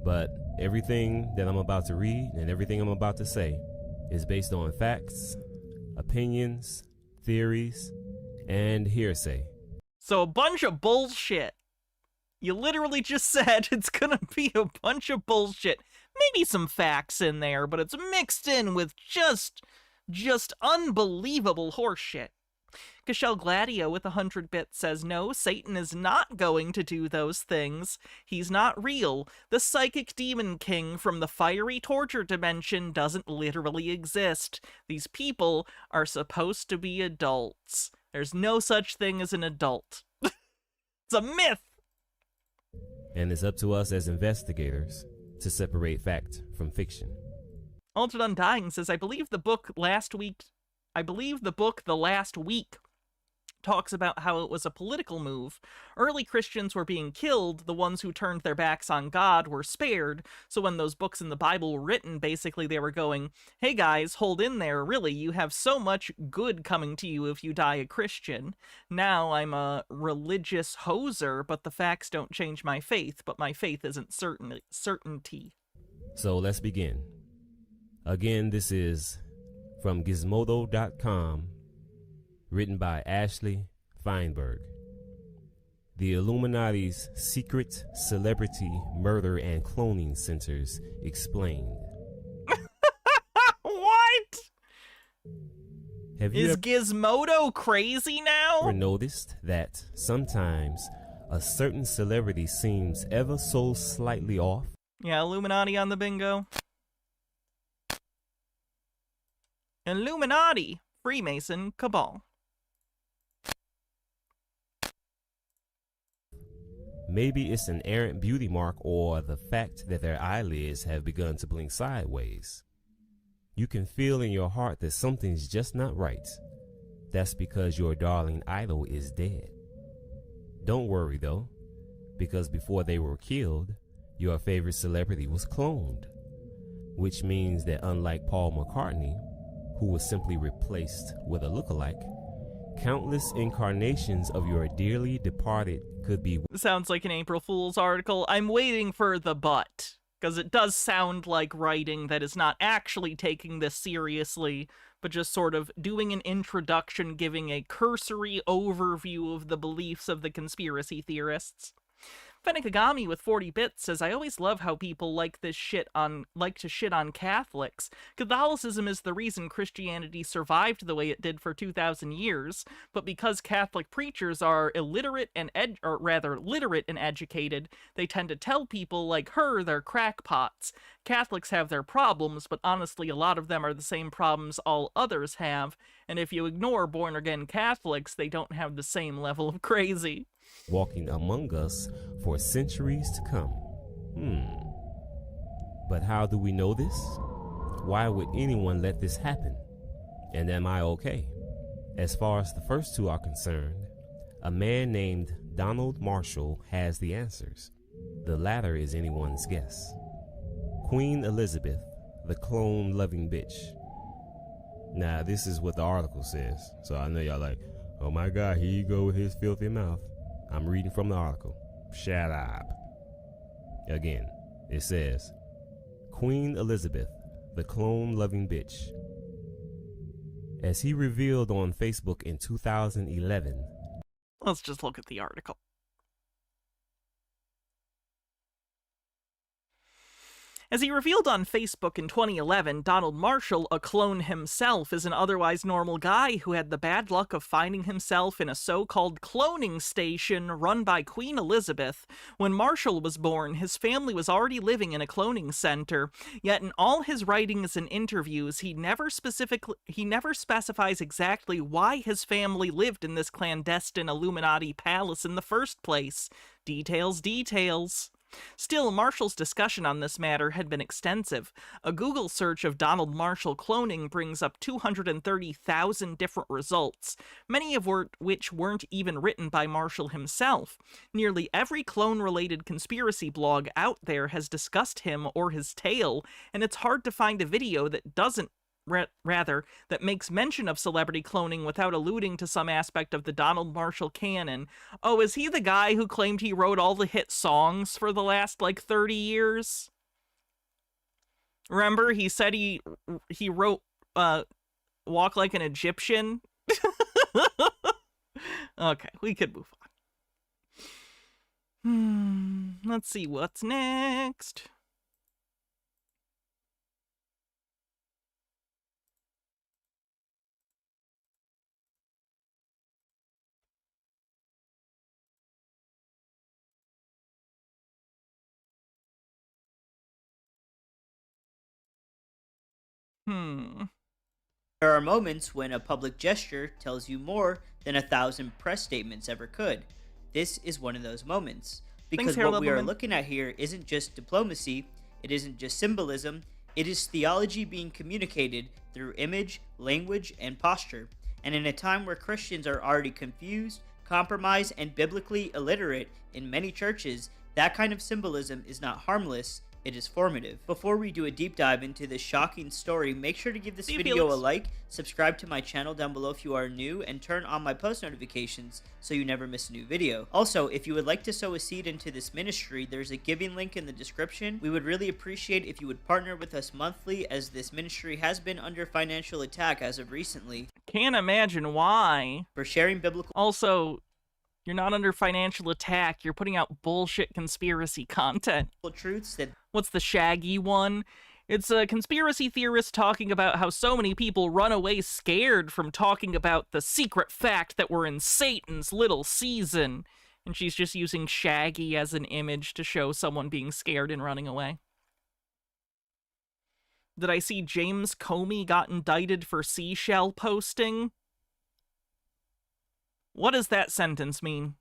but everything that I'm about to read and everything I'm about to say is based on facts, opinions, theories, and hearsay. So a bunch of bullshit. You literally just said it's gonna be a bunch of bullshit. Maybe some facts in there, but it's mixed in with just unbelievable horseshit. Cashel Gladio with 100 bits says, no, Satan is not going to do those things. He's not real. The psychic demon king from the fiery torture dimension doesn't literally exist. These people are supposed to be adults. There's no such thing as an adult. It's a myth. And it's up to us as investigators to separate fact from fiction. Altered Undying says, I believe the book The Last Week talks about how it was a political move. Early Christians were being killed, the ones who turned their backs on God were spared, so when those books in the Bible were written, basically they were going, hey guys, hold in there, really, you have so much good coming to you if you die a Christian. Now I'm a religious hoser, but the facts don't change my faith, but my faith isn't certainty. So let's begin. Again, this is from Gizmodo.com, written by Ashley Feinberg. The Illuminati's secret celebrity murder and cloning centers explained. What? Is Gizmodo crazy now? Ever noticed that sometimes a certain celebrity seems ever so slightly off? Yeah, Illuminati on the bingo. Illuminati, Freemason, Cabal. Maybe it's an errant beauty mark or the fact that their eyelids have begun to blink sideways. You can feel in your heart that something's just not right. That's because your darling idol is dead. Don't worry though, because before they were killed, your favorite celebrity was cloned. Which means that unlike Paul McCartney, who was simply replaced with a lookalike, countless incarnations of your dearly departed could be... Sounds like an April Fool's article. I'm waiting for the but, because it does sound like writing that is not actually taking this seriously, but just sort of doing an introduction, giving a cursory overview of the beliefs of the conspiracy theorists. Fennikagami with 40 bits says, I always love how people like to shit on Catholics. Catholicism is the reason Christianity survived the way it did for 2,000 years, but because Catholic preachers are literate and educated, they tend to tell people like her they're crackpots. Catholics have their problems, but honestly a lot of them are the same problems all others have, and if you ignore born-again Catholics, they don't have the same level of crazy. Walking among us for centuries to come. But how do we know this? Why would anyone let this happen? And am I okay? As far as the first two are concerned, a man named Donald Marshall has the answers. The latter is anyone's guess. Queen Elizabeth, the clone-loving bitch. Now, this is what the article says, so I know y'all like, oh my god, here you go with his filthy mouth. I'm reading from the article. Shut up. Again, it says, Queen Elizabeth, the clone-loving bitch. As he revealed on Facebook in 2011. Let's just look at the article. As he revealed on Facebook in 2011, Donald Marshall, a clone himself, is an otherwise normal guy who had the bad luck of finding himself in a so-called cloning station run by Queen Elizabeth. When Marshall was born, his family was already living in a cloning center, yet in all his writings and interviews, he never specifies exactly why his family lived in this clandestine Illuminati palace in the first place. Details. Still, Marshall's discussion on this matter had been extensive. A Google search of Donald Marshall cloning brings up 230,000 different results, many of which weren't even written by Marshall himself. Nearly every clone-related conspiracy blog out there has discussed him or his tale, and it's hard to find a video that doesn't that makes mention of celebrity cloning without alluding to some aspect of the Donald Marshall canon. Oh, is he the guy who claimed he wrote all the hit songs for the last, 30 years? Remember, he said he wrote, Walk Like an Egyptian? Okay, we could move on. Let's see what's next. There are moments when a public gesture tells you more than 1,000 press statements ever could. This is one of those moments. Because what we are looking at here isn't just diplomacy, it isn't just symbolism, it is theology being communicated through image, language, and posture. And in a time where Christians are already confused, compromised, and biblically illiterate in many churches, that kind of symbolism is not harmless, it is formative. Before we do a deep dive into this shocking story, make sure to give this video a like, subscribe to my channel down below if you are new, and turn on my post notifications so you never miss a new video. Also, if you would like to sow a seed into this ministry, there's a giving link in the description. We would really appreciate if you would partner with us monthly, as this ministry has been under financial attack as of recently. Can't imagine why. For sharing biblical... Also, you're not under financial attack. You're putting out bullshit conspiracy content. Truths that... What's the Shaggy one? It's a conspiracy theorist talking about how so many people run away scared from talking about the secret fact that we're in Satan's little season. And she's just using Shaggy as an image to show someone being scared and running away. Did I see James Comey got indicted for seashell posting? What does that sentence mean?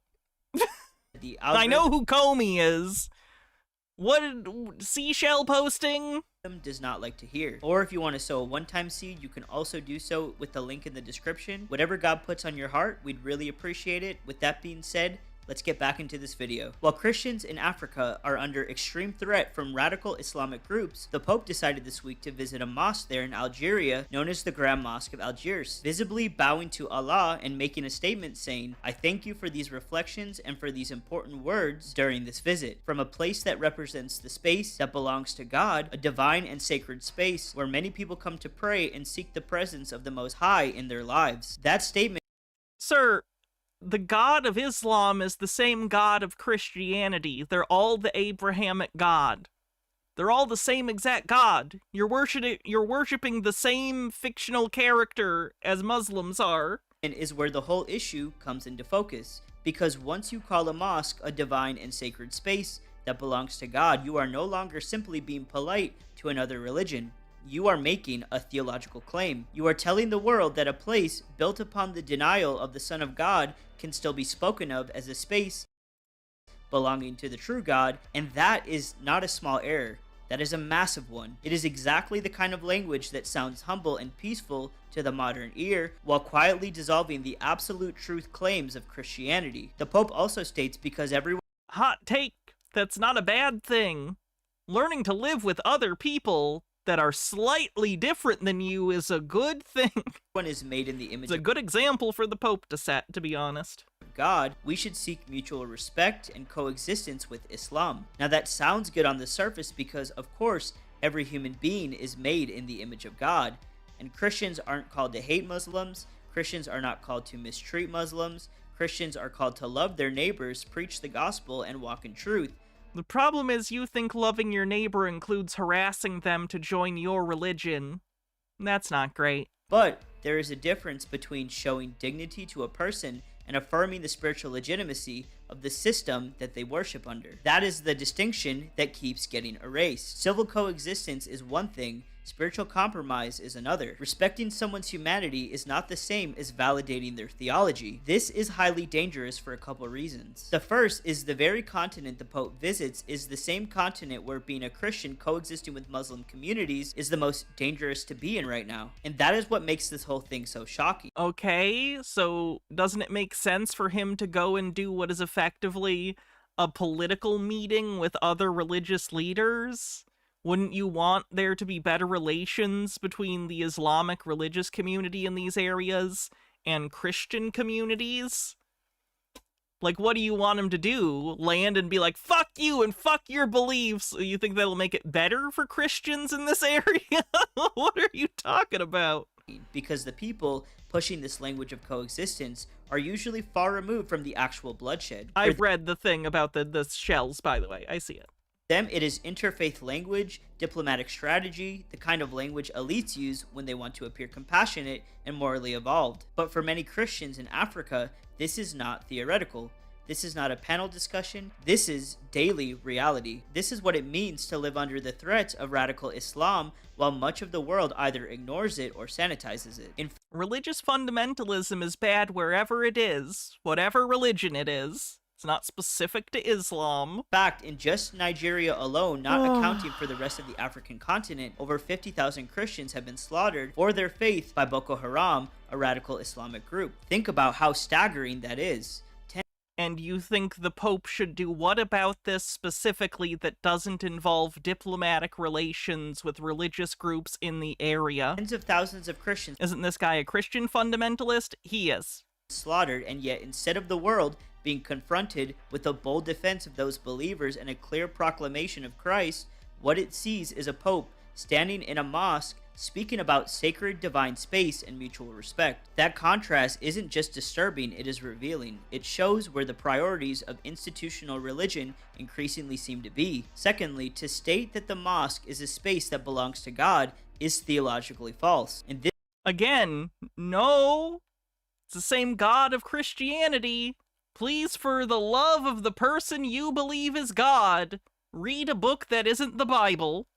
I know who Comey is. What seashell posting? Does not like to hear. Or if you want to sow a one-time seed, you can also do so with the link in the description. Whatever God puts on your heart, we'd really appreciate it. With that being said, let's get back into this video. While Christians in Africa are under extreme threat from radical Islamic groups, the Pope decided this week to visit a mosque there in Algeria known as the Grand Mosque of Algiers, visibly bowing to Allah and making a statement saying, "I thank you for these reflections and for these important words during this visit. From a place that represents the space that belongs to God, a divine and sacred space where many people come to pray and seek the presence of the Most High in their lives." That statement... Sir, the God of Islam is the same God of Christianity. They're all the Abrahamic God. They're all the same exact God. You're worshiping the same fictional character as Muslims are. And is where the whole issue comes into focus. Because once you call a mosque a divine and sacred space that belongs to God, you are no longer simply being polite to another religion. You are making a theological claim. You are telling the world that a place built upon the denial of the Son of God can still be spoken of as a space belonging to the true God, and that is not a small error. That is a massive one. It is exactly the kind of language that sounds humble and peaceful to the modern ear, while quietly dissolving the absolute truth claims of Christianity. The Pope also states because everyone... Hot take, that's not a bad thing. Learning to live with other people that are slightly different than you is a good thing. One is made in the image. It's a good example for the Pope to set, to be honest. God, we should seek mutual respect and coexistence with Islam. Now that sounds good on the surface because, of course, Every human being is made in the image of God, and Christians aren't called to hate Muslims. Christians are not called to mistreat Muslims. Christians are called to love their neighbors, preach the gospel, and walk in truth. The problem is you think loving your neighbor includes harassing them to join your religion. That's not great. But there is a difference between showing dignity to a person and affirming the spiritual legitimacy of the system that they worship under. That is the distinction that keeps getting erased. Civil coexistence is one thing, spiritual compromise is another. Respecting someone's humanity is not the same as validating their theology. This is highly dangerous for a couple reasons. The first is the very continent the Pope visits is the same continent where being a Christian coexisting with Muslim communities is the most dangerous to be in right now. And that is what makes this whole thing so shocking. Okay, so doesn't it make sense for him to go and do what is effectively a political meeting with other religious leaders? Wouldn't you want there to be better relations between the Islamic religious community in these areas and Christian communities? Like, what do you want him to do? Land and be like, fuck you and fuck your beliefs? You think that'll make it better for Christians in this area? What are you talking about? Because the people pushing this language of coexistence are usually far removed from the actual bloodshed. I've read the thing about the shells, by the way. I see it. Them, it is interfaith language, diplomatic strategy, the kind of language elites use when they want to appear compassionate and morally evolved. But for many Christians in Africa, this is not theoretical. This is not a panel discussion. This is daily reality. This is what it means to live under the threats of radical Islam while much of the world either ignores it or sanitizes it. Religious fundamentalism is bad wherever it is, whatever religion it is. It's not specific to Islam. In fact, in just Nigeria alone, not accounting for the rest of the African continent, over 50,000 Christians have been slaughtered for their faith by Boko Haram, a radical Islamic group. Think about how staggering that is. And you think the Pope should do what about this specifically that doesn't involve diplomatic relations with religious groups in the area? Tens of thousands of Christians. Isn't this guy a Christian fundamentalist? He is. Slaughtered, and yet instead of the world being confronted with a bold defense of those believers and a clear proclamation of Christ, what it sees is a Pope standing in a mosque speaking about sacred divine space and mutual respect. That contrast isn't just disturbing, it is revealing. It shows where the priorities of institutional religion increasingly seem to be. Secondly, to state that the mosque is a space that belongs to God is theologically false. And this again, no, it's the same God of Christianity. Please, for the love of the person you believe is God, read a book that isn't the Bible.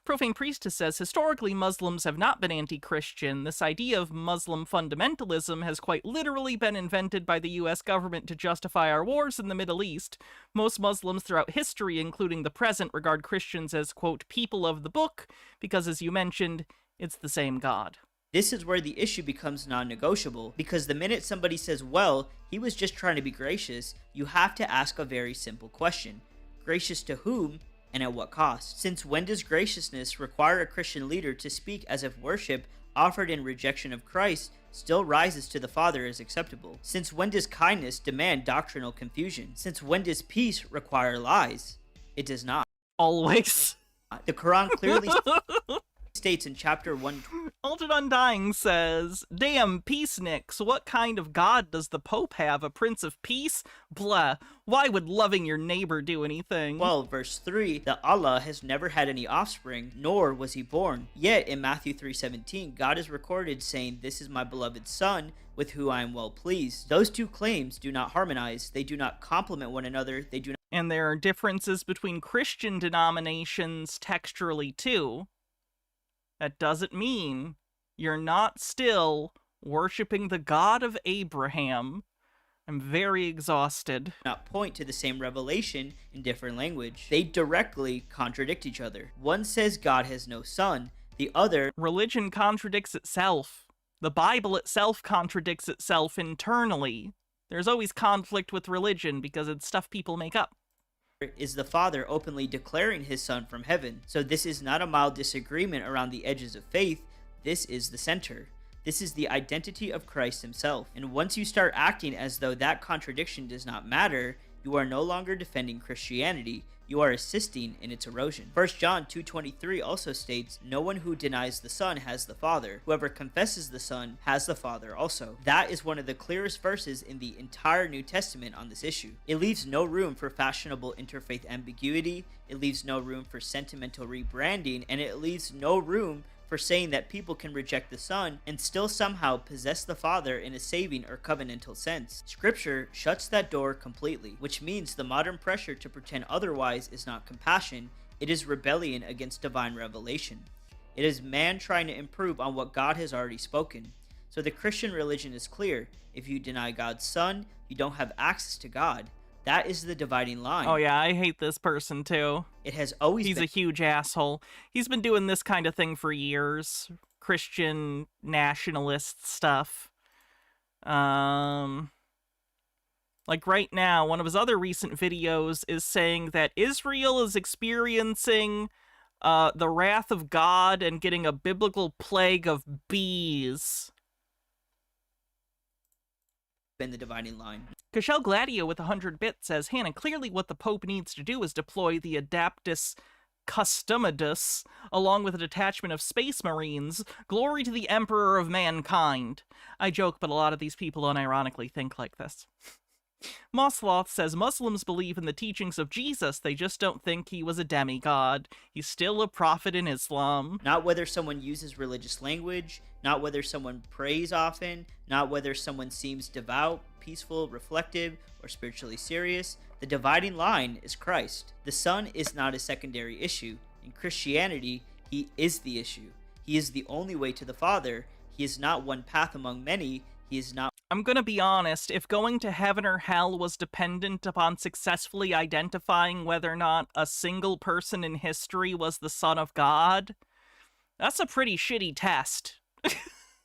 Profane Priestess says, historically, Muslims have not been anti-Christian. This idea of Muslim fundamentalism has quite literally been invented by the US government to justify our wars in the Middle East. Most Muslims throughout history, including the present, regard Christians as, quote, people of the book, because, as you mentioned, it's the same God. This is where the issue becomes non-negotiable, because the minute somebody says, well, he was just trying to be gracious, you have to ask a very simple question. Gracious to whom, and at what cost? Since when does graciousness require a Christian leader to speak as if worship offered in rejection of Christ still rises to the Father as acceptable? Since when does kindness demand doctrinal confusion? Since when does peace require lies? It does not. Always. The Quran clearly states in chapter 1... Altered Undying says, damn, peace nicks, what kind of God does the Pope have? A Prince of Peace? Blah. Why would loving your neighbor do anything? 12 verse 3, that Allah has never had any offspring, nor was he born. Yet in Matthew 3:17, God is recorded saying, this is my beloved Son, with whom I am well pleased. Those two claims do not harmonize, they do not complement one another, they do not... And there are differences between Christian denominations textually too. That doesn't mean you're not still worshiping the God of Abraham. I'm very exhausted. Not point to the same revelation in different language. They directly contradict each other. One says God has no son, the other... Religion contradicts itself. The Bible itself contradicts itself internally. There's always conflict with religion because it's stuff people make up. Is the Father openly declaring his Son from heaven. So this is not a mild disagreement around the edges of faith, this is the center. This is the identity of Christ himself. And once you start acting as though that contradiction does not matter, You are no longer defending Christianity, you are assisting in its erosion. 1 John 2:23 also states, "No one who denies the Son has the Father. Whoever confesses the Son has the Father also." That is one of the clearest verses in the entire New Testament on this issue. It leaves no room for fashionable interfaith ambiguity, it leaves no room for sentimental rebranding, and it leaves no room for saying that people can reject the Son and still somehow possess the Father in a saving or covenantal sense. Scripture shuts that door completely, which means the modern pressure to pretend otherwise is not compassion, it is rebellion against divine revelation. It is man trying to improve on what God has already spoken. So the Christian religion is clear. If you deny God's Son, you don't have access to God. That is the dividing line. Oh yeah, I hate this person too. It has always He's been... a huge asshole. He's been doing this kind of thing for years. Christian nationalist stuff. Like right now, one of his other recent videos is saying that Israel is experiencing the wrath of God and getting a biblical plague of bees. Been the dividing line. Cashel Gladio with 100 bits says, Hannah, clearly what the Pope needs to do is deploy the Adaptus Customadus along with a detachment of space marines. Glory to the Emperor of Mankind. I joke, but a lot of these people unironically think like this. Mosloth says Muslims believe in the teachings of Jesus, they just don't think he was a demigod. He's still a prophet in Islam. Not whether someone uses religious language, not whether someone prays often, not whether someone seems devout, peaceful, reflective, or spiritually serious. The dividing line is Christ. The Son is not a secondary issue. In Christianity, he is the issue. He is the only way to the Father. He is not one path among many. He is not... I'm gonna be honest, if going to heaven or hell was dependent upon successfully identifying whether or not a single person in history was the Son of God, that's a pretty shitty test.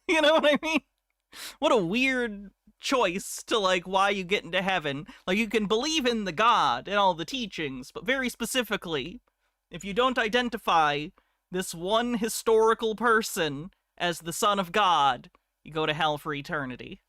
You know what I mean? What a weird choice to, like, why you get into heaven. Like, you can believe in the God and all the teachings, but very specifically, if you don't identify this one historical person as the Son of God, you go to hell for eternity.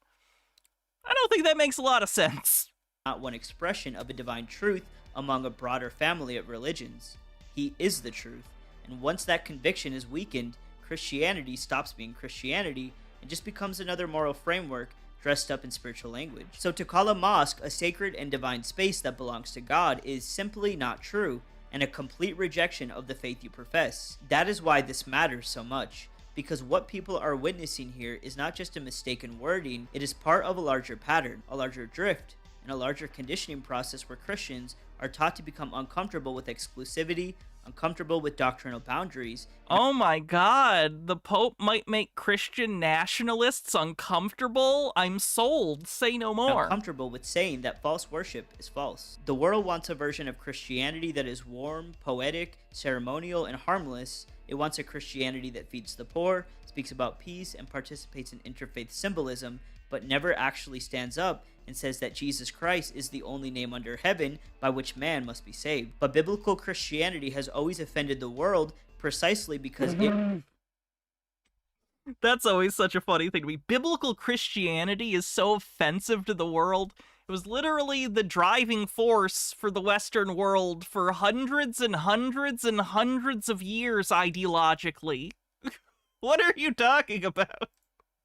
I don't think that makes a lot of sense. Not one expression of a divine truth among a broader family of religions. He is the truth, and once that conviction is weakened, Christianity stops being Christianity and just becomes another moral framework dressed up in spiritual language. So to call a mosque a sacred and divine space that belongs to God is simply not true, and a complete rejection of the faith you profess. That is why this matters so much. Because what people are witnessing here is not just a mistaken wording, it is part of a larger pattern, a larger drift, and a larger conditioning process where Christians are taught to become uncomfortable with exclusivity, uncomfortable with doctrinal boundaries. Oh my god, the Pope might make Christian nationalists uncomfortable? I'm sold, say no more. Uncomfortable with saying that false worship is false. The world wants a version of Christianity that is warm, poetic, ceremonial, and harmless. It wants a Christianity that feeds the poor, speaks about peace, and participates in interfaith symbolism, but never actually stands up and says that Jesus Christ is the only name under heaven by which man must be saved. But biblical Christianity has always offended the world precisely because it... That's always such a funny thing to me. Biblical Christianity is so offensive to the world. It was literally the driving force for the Western world for hundreds and hundreds and hundreds of years ideologically. What are you talking about?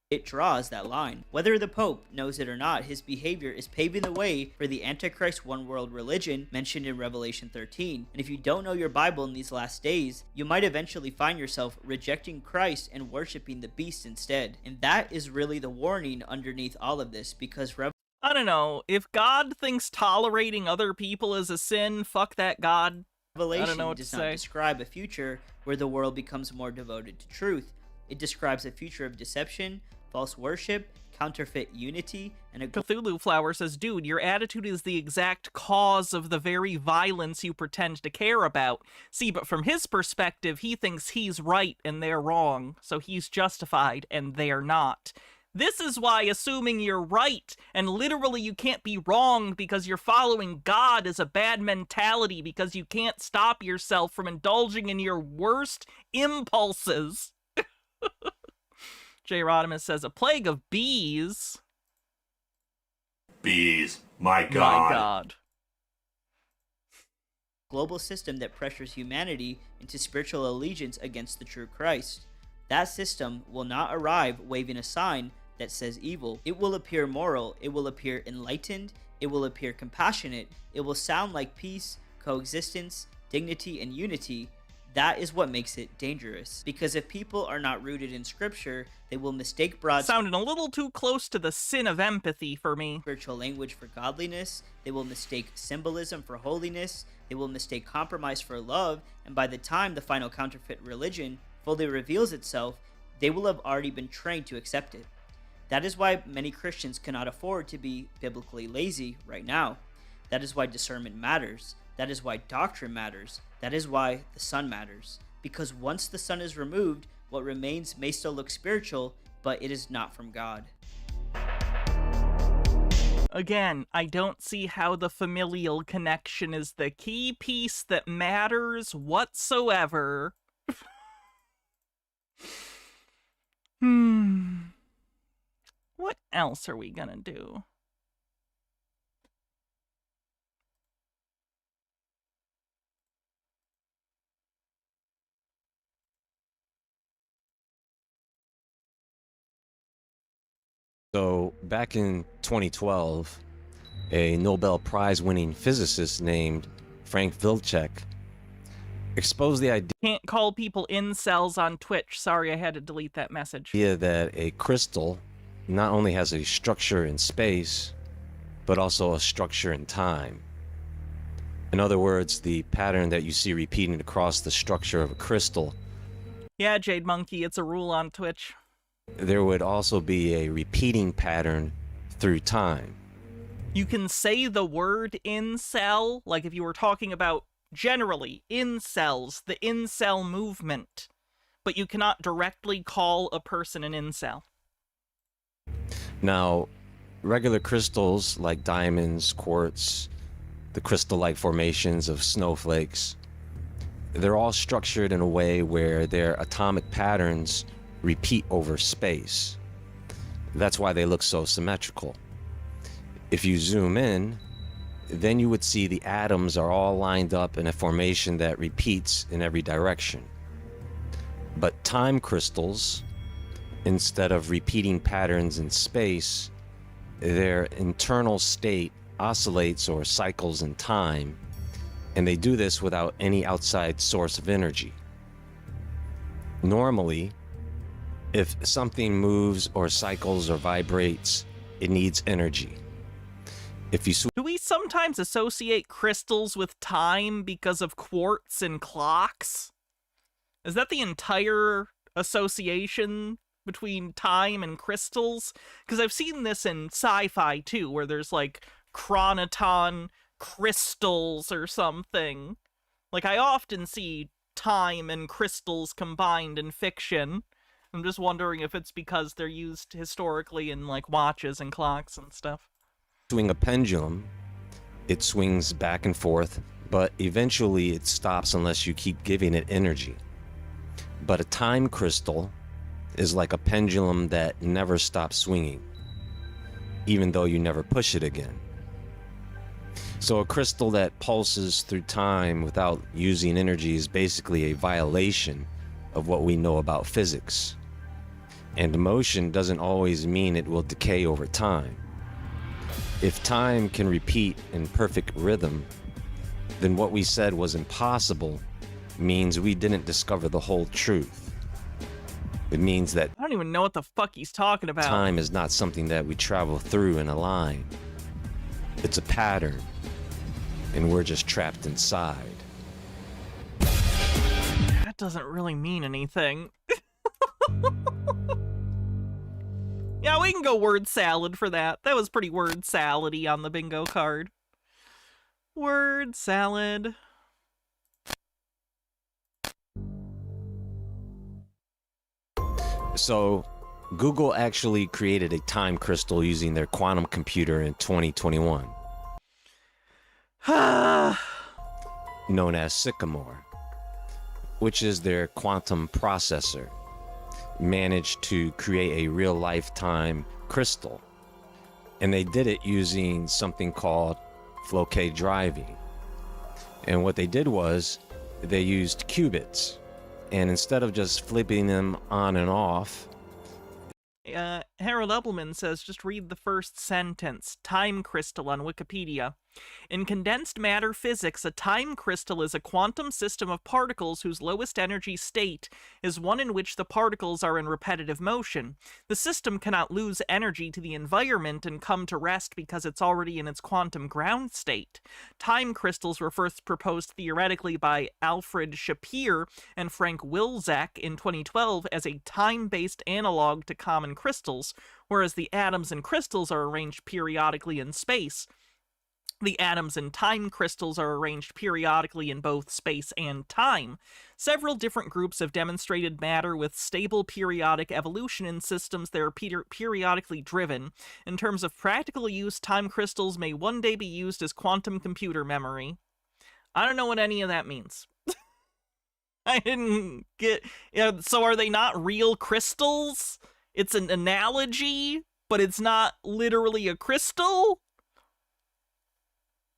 It draws that line. Whether the Pope knows it or not, his behavior is paving the way for the Antichrist one-world religion mentioned in Revelation 13. And if you don't know your Bible in these last days, you might eventually find yourself rejecting Christ and worshiping the beast instead. And that is really the warning underneath all of this, because I don't know, if God thinks tolerating other people is a sin, fuck that God. Revelation I don't know what does to not say. describe a future where the world becomes more devoted to truth. It describes a future of deception, false worship, counterfeit unity, and a... Cthulhu Flower says, dude, your attitude is the exact cause of the very violence you pretend to care about. See, but from his perspective, he thinks he's right and they're wrong, so he's justified and they're not. This is why assuming you're right and literally you can't be wrong because you're following God is a bad mentality because you can't stop yourself from indulging in your worst impulses. J. Rodimus says, a plague of bees. Bees. My God. My God. global system that pressures humanity into spiritual allegiance against the true Christ. That system will not arrive waving a sign that says evil. It will appear moral, it will appear enlightened, it will appear compassionate, it will sound like peace, coexistence, dignity, and unity. That is what makes it dangerous. Because if people are not rooted in scripture, they will mistake broad sounding a little too close to the sin of empathy for me. Spiritual language for godliness, they will mistake symbolism for holiness, they will mistake compromise for love, and by the time the final counterfeit religion fully reveals itself, they will have already been trained to accept it. That is why many Christians cannot afford to be biblically lazy right now. That is why discernment matters. That is why doctrine matters. That is why the sun matters. Because once the sun is removed, what remains may still look spiritual, but it is not from God. Again, I don't see how the familial connection is the key piece that matters whatsoever. What else are we gonna do? So, back in 2012, a Nobel Prize-winning physicist named Frank Wilczek exposed the Can't call people incels on Twitch. Sorry, I had to delete that message. idea that a crystal not only has a structure in space, but also a structure in time. In other words, the pattern that you see repeating across the structure of a crystal. Yeah, Jade Monkey, it's a rule on Twitch. There would also be a repeating pattern through time. You can say the word incel, like if you were talking about generally incels, the incel movement, but you cannot directly call a person an incel. Now, regular crystals like diamonds, quartz, the crystal-like formations of snowflakes, they're all structured in a way where their atomic patterns repeat over space. That's why they look so symmetrical. If you zoom in, then you would see the atoms are all lined up in a formation that repeats in every direction. But time crystals, instead of repeating patterns in space, their internal state oscillates or cycles in time, and they do this without any outside source of energy. Normally, if something moves or cycles or vibrates, it needs energy. If you Do we sometimes associate crystals with time because of quartz and clocks? Is that the entire association between time and crystals? Because I've seen this in sci-fi too, where there's like chronoton crystals or something. Like, I often see time and crystals combined in fiction. I'm just wondering if it's because they're used historically in like watches and clocks and stuff. swing a pendulum, it swings back and forth, but eventually it stops unless you keep giving it energy. But a time crystal is like a pendulum that never stops swinging, even though you never push it again. So a crystal that pulses through time without using energy is basically a violation of what we know about physics. And motion doesn't always mean it will decay over time. If time can repeat in perfect rhythm, then what we said was impossible means we didn't discover the whole truth. It means that I don't even know what the fuck he's talking about. time is not something that we travel through in a line. It's a pattern, and we're just trapped inside. That doesn't really mean anything. Yeah, we can go word salad for that. That was pretty word salad-y on the bingo card. Word salad. So, Google actually created a time crystal using their quantum computer in 2021, known as Sycamore, which is their quantum processor, managed to create a real lifetime crystal. And they did it using something called Floquet driving. And what they did was they used qubits. And instead of just flipping them on and off, Harold Ebbelman says, just read the first sentence. Time crystal on Wikipedia. In condensed matter physics, a time crystal is a quantum system of particles whose lowest energy state is one in which the particles are in repetitive motion. The system cannot lose energy to the environment and come to rest because it's already in its quantum ground state. Time crystals were first proposed theoretically by Alfred Shapir and Frank Wilczek in 2012 as a time-based analog to common crystals, whereas the atoms in crystals are arranged periodically in space. The atoms in time crystals are arranged periodically in both space and time. Several different groups have demonstrated matter with stable periodic evolution in systems that are periodically driven. In terms of practical use, time crystals may one day be used as quantum computer memory. I don't know what any of that means. I didn't get... so are they not real crystals? It's an analogy, but it's not literally a crystal?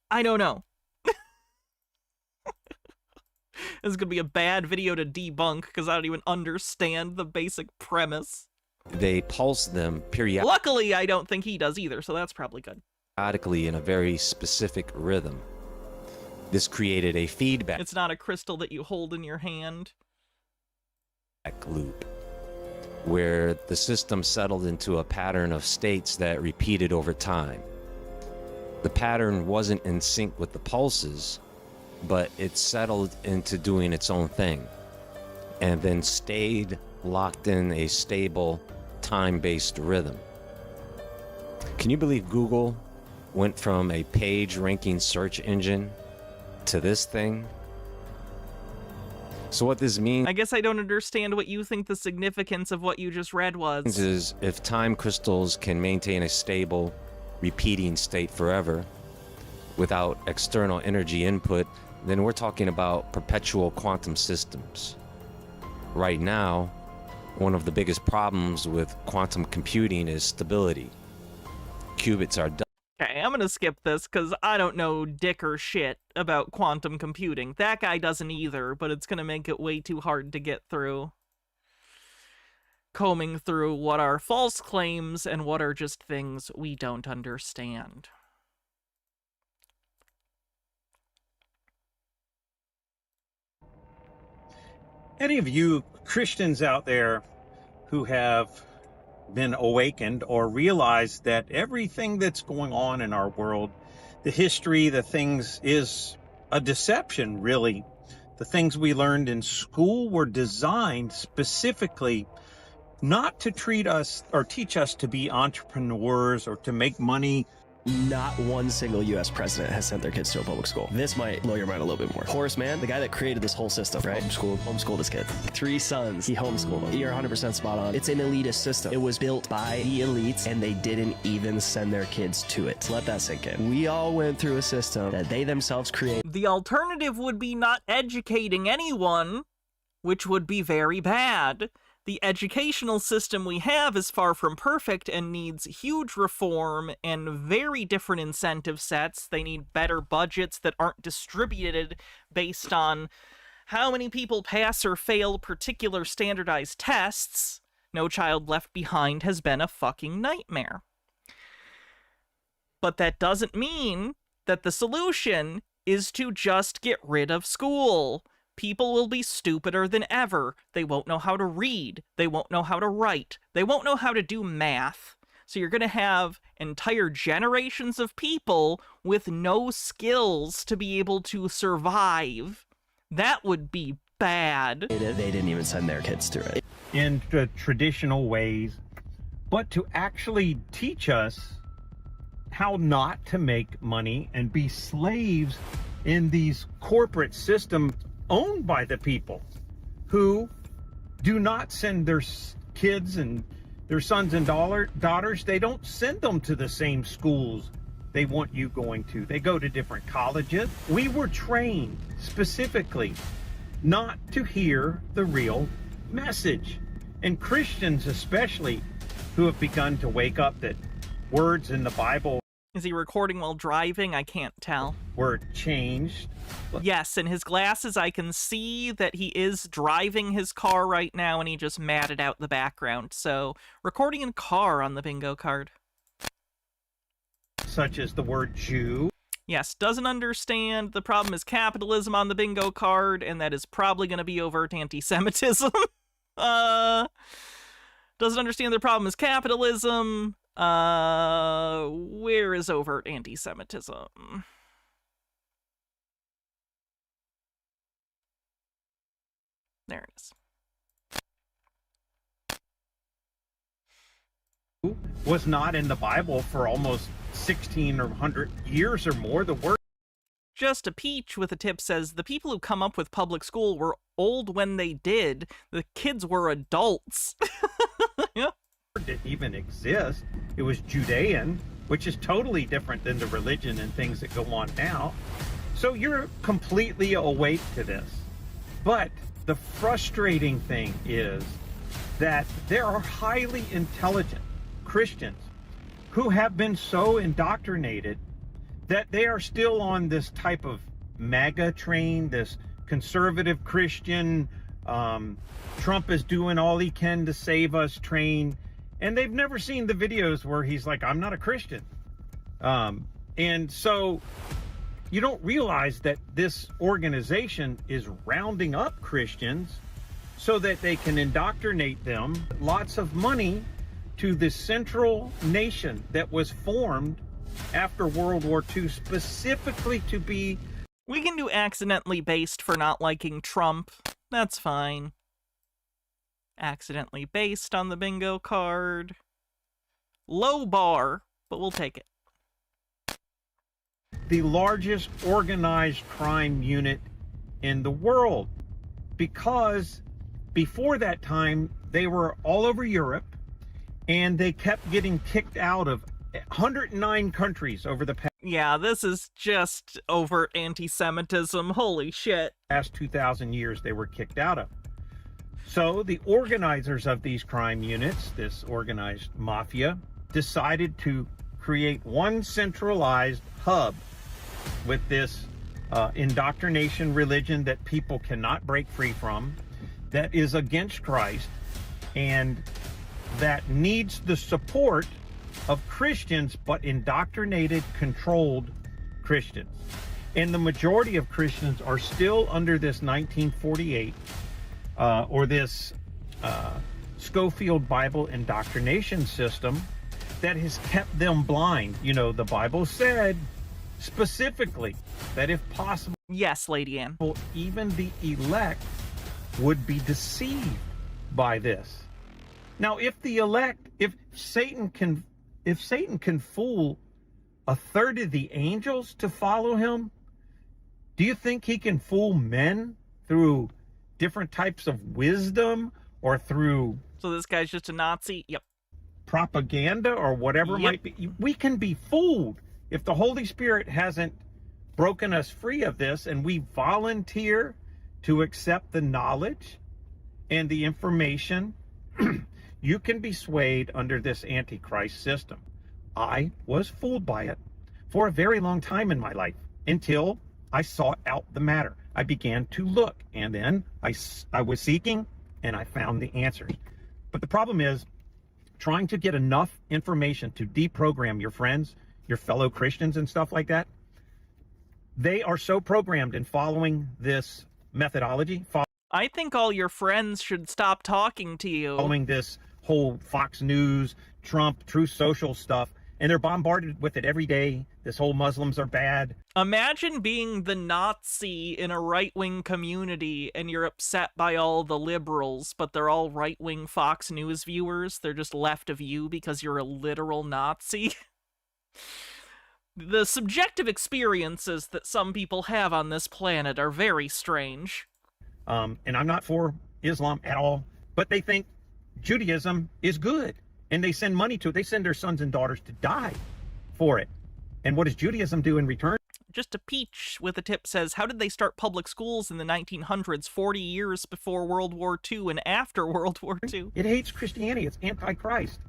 I don't know. This is going to be a bad video to debunk because I don't even understand the basic premise. they pulse them periodically. Luckily, I don't think he does either, so that's probably good. In a very specific rhythm. This created a feedback It's not a crystal that you hold in your hand. loop where the system settled into a pattern of states that repeated over time. The pattern wasn't in sync with the pulses, but it settled into doing its own thing and then stayed locked in a stable time-based rhythm. Can you believe Google went from a page-ranking search engine to this thing? So what this means, I guess I don't understand what you think the significance of what you just read was. is if time crystals can maintain a stable, repeating state forever without external energy input, then we're talking about perpetual quantum systems. Right now, one of the biggest problems with quantum computing is stability. Qubits are Okay, I'm gonna skip this because I don't know dick or shit about quantum computing. That guy doesn't either, but it's gonna make it way too hard to get through. Combing through what are false claims and what are just things we don't understand. Any of you Christians out there who have been awakened or realized that everything that's going on in our world, the history, the things, is a deception, really. The things we learned in school were designed specifically not to treat us or teach us to be entrepreneurs or to make money. Not one single U.S. president has sent their kids to a public school. This might blow your mind a little bit more. Horace Mann, the guy that created this whole system, right? Homeschooled his kids. 3 sons, he homeschooled them. You're 100% spot on. It's an elitist system. It was built by the elites, and they didn't even send their kids to it. Let that sink in. We all went through a system that they themselves created. The alternative would be not educating anyone, which would be very bad. The educational system we have is far from perfect and needs huge reform and very different incentive sets. They need better budgets that aren't distributed based on how many people pass or fail particular standardized tests. No Child Left Behind has been a fucking nightmare. But that doesn't mean that the solution is to just get rid of school. People will be stupider than ever. They won't know how to read. They won't know how to write. They won't know how to do math. So you're going to have entire generations of people with no skills to be able to survive. That would be bad. They didn't even send their kids to it. In traditional ways, but to actually teach us how not to make money and be slaves in these corporate systems owned by the people who do not send their kids and their sons and daughters. They don't send them to the same schools they want you going to. They go to different colleges. We were trained specifically not to hear the real message. And Christians especially, who have begun to wake up that words in the Bible Is he recording while driving? I can't tell. Were changed. Yes, in his glasses I can see that he is driving his car right now and he just matted out the background. So, recording in car on the bingo card. Such as the word Jew. Yes, doesn't understand the problem is capitalism on the bingo card, and that is probably going to be overt anti-Semitism. Doesn't understand the problem is capitalism. Where is overt anti-Semitism? There it is. Was not in the Bible for almost 16 or 100 years or more. The word. Just a Peach with a tip says, the people who come up with public school were old when they did. The kids were adults. Yeah. Didn't even exist. It was Judean, which is totally different than the religion and things that go on now. So you're completely awake to this. But the frustrating thing is that there are highly intelligent Christians who have been so indoctrinated that they are still on this type of MAGA train, this conservative Christian, Trump is doing all he can to save us train. And they've never seen the videos where he's like, I'm not a Christian. And so you don't realize that this organization is rounding up Christians so that they can indoctrinate them. Lots of money to the central nation that was formed after World War II specifically to be... We can do accidentally based for not liking Trump. That's fine. Accidentally based on the bingo card. Low bar, but we'll take it. The largest organized crime unit in the world, because before that time they were all over Europe and they kept getting kicked out of 109 countries over the past. Yeah, this is just overt anti-Semitism. Holy shit. Past 2,000 years they were kicked out of. So the organizers of these crime units, this organized mafia, decided to create one centralized hub with this indoctrination religion that people cannot break free from, that is against Christ, and that needs the support of Christians, but indoctrinated, controlled Christians. And the majority of Christians are still under this 1948 or this Schofield Bible indoctrination system that has kept them blind. You know, the Bible said specifically that if possible, yes, Lady Anne, even the elect would be deceived by this. Now, if the elect, if Satan can fool a third of the angels to follow him, do you think he can fool men through different types of wisdom or through... So this guy's just a Nazi? Yep. Propaganda or whatever it might be. We can be fooled if the Holy Spirit hasn't broken us free of this and we volunteer to accept the knowledge and the information. You can be swayed under this Antichrist system. I was fooled by it for a very long time in my life until I sought out the matter. I began to look, and then I was seeking, and I found the answers. But the problem is trying to get enough information to deprogram your friends, your fellow Christians and stuff like that. They are so programmed in following this methodology. I think all your friends should stop talking to you. Following this whole Fox News, Trump, Truth Social stuff, and they're bombarded with it every day. This whole Muslims are bad. Imagine being the Nazi in a right-wing community and you're upset by all the liberals, but they're all right-wing Fox News viewers. They're just left of you because you're a literal Nazi. The subjective experiences that some people have on this planet are very strange. And I'm not for Islam at all, but they think Judaism is good. And they send money to it. They send their sons and daughters to die for it. And what does Judaism do in return? Just a Peach with a tip says, how did they start public schools in the 1900s, 40 years before World War II and after World War II? It hates Christianity. It's anti-Christ.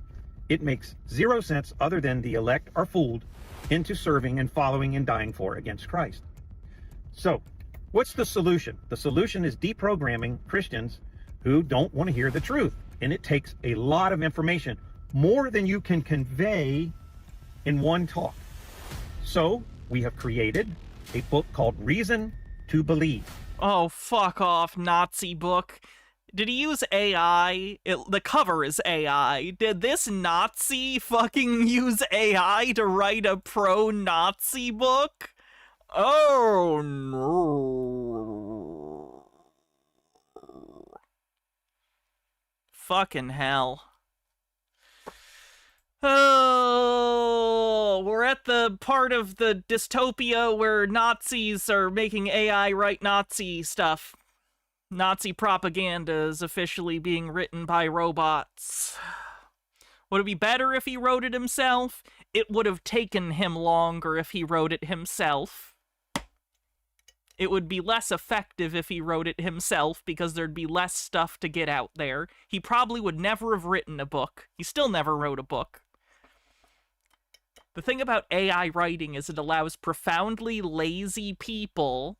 It makes zero sense other than the elect are fooled into serving and following and dying for against Christ. So, what's the solution? The solution is deprogramming Christians who don't want to hear the truth. And it takes a lot of information, more than you can convey in one talk. So, we have created a book called Reason to Believe. Oh, fuck off, Nazi book. Did he use AI? The cover is AI. Did this Nazi fucking use AI to write a pro-Nazi book? Oh, no. Fucking hell. Oh, we're at the part of the dystopia where Nazis are making AI write Nazi stuff. Nazi propaganda is officially being written by robots. Would it be better if he wrote it himself? It would have taken him longer if he wrote it himself. It would be less effective if he wrote it himself because there'd be less stuff to get out there. He probably would never have written a book. He still never wrote a book. The thing about AI writing is it allows profoundly lazy people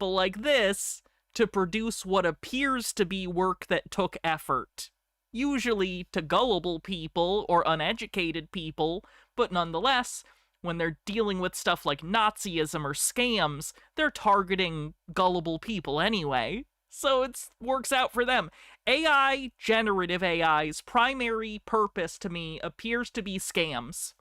like this, to produce what appears to be work that took effort. Usually to gullible people or uneducated people, but nonetheless, when they're dealing with stuff like Nazism or scams, they're targeting gullible people anyway. So it works out for them. AI, generative AI's primary purpose to me appears to be scams.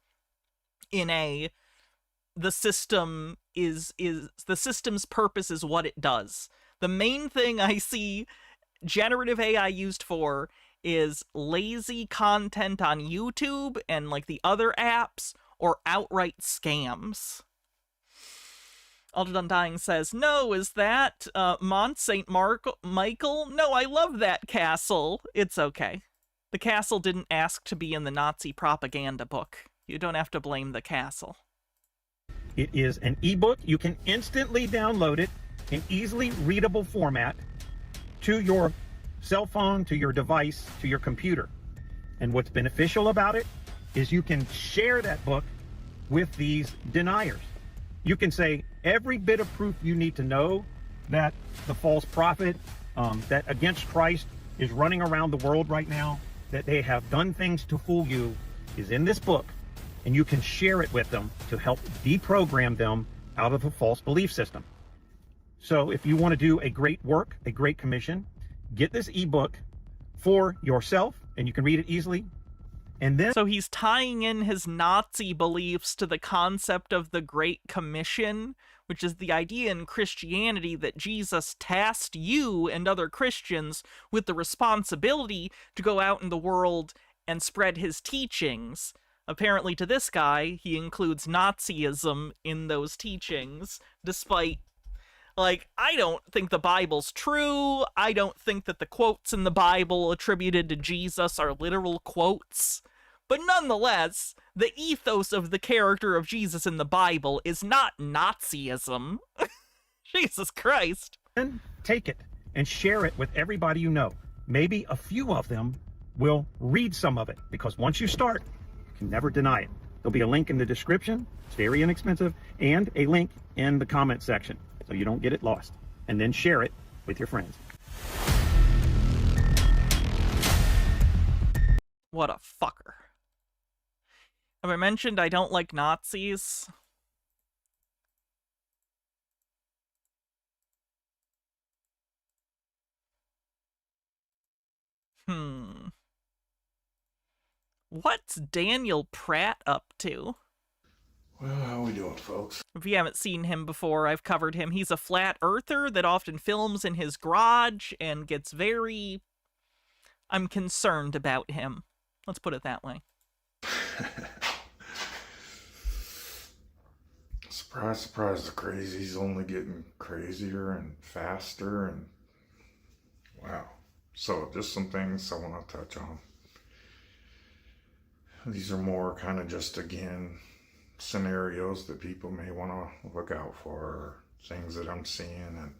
The system the system's purpose is what it does. The main thing I see generative AI used for is lazy content on YouTube and like the other apps, or outright scams. Aldred Undying says, no, is that Mont St. Michael? No, I love that castle. It's okay. The castle didn't ask to be in the Nazi propaganda book. You don't have to blame the castle. It is an ebook. You can instantly download it in easily readable format to your cell phone, to your device, to your computer. And what's beneficial about it is you can share that book with these deniers. You can say every bit of proof you need to know that the false prophet, that against Christ is running around the world right now, that they have done things to fool you, is in this book. And you can share it with them to help deprogram them out of a false belief system. So if you want to do a great work, a great commission, get this ebook for yourself, and you can read it easily. And then, so he's tying in his Nazi beliefs to the concept of the Great Commission, which is the idea in Christianity that Jesus tasked you and other Christians with the responsibility to go out in the world and spread his teachings. Apparently to this guy, he includes Nazism in those teachings, despite, like, I don't think the Bible's true. I don't think that the quotes in the Bible attributed to Jesus are literal quotes. But nonetheless, the ethos of the character of Jesus in the Bible is not Nazism. Jesus Christ. And take it and share it with everybody you know. Maybe a few of them will read some of it, because once you start, you can never deny it. There'll be a link in the description. It's very inexpensive, and a link in the comment section, so you don't get it lost. And then share it with your friends. What a fucker. Have I mentioned I don't like Nazis? What's Daniel Pratt up to? Well, how we doing, folks? If you haven't seen him before, I've covered him. He's a flat earther that often films in his garage and gets very... I'm concerned about him. Let's put it that way. Surprise, surprise, the crazy's only getting crazier and faster, and wow. So just some things I want to touch on. These are more kind of just, again, scenarios that people may want to look out for, or things that I'm seeing. And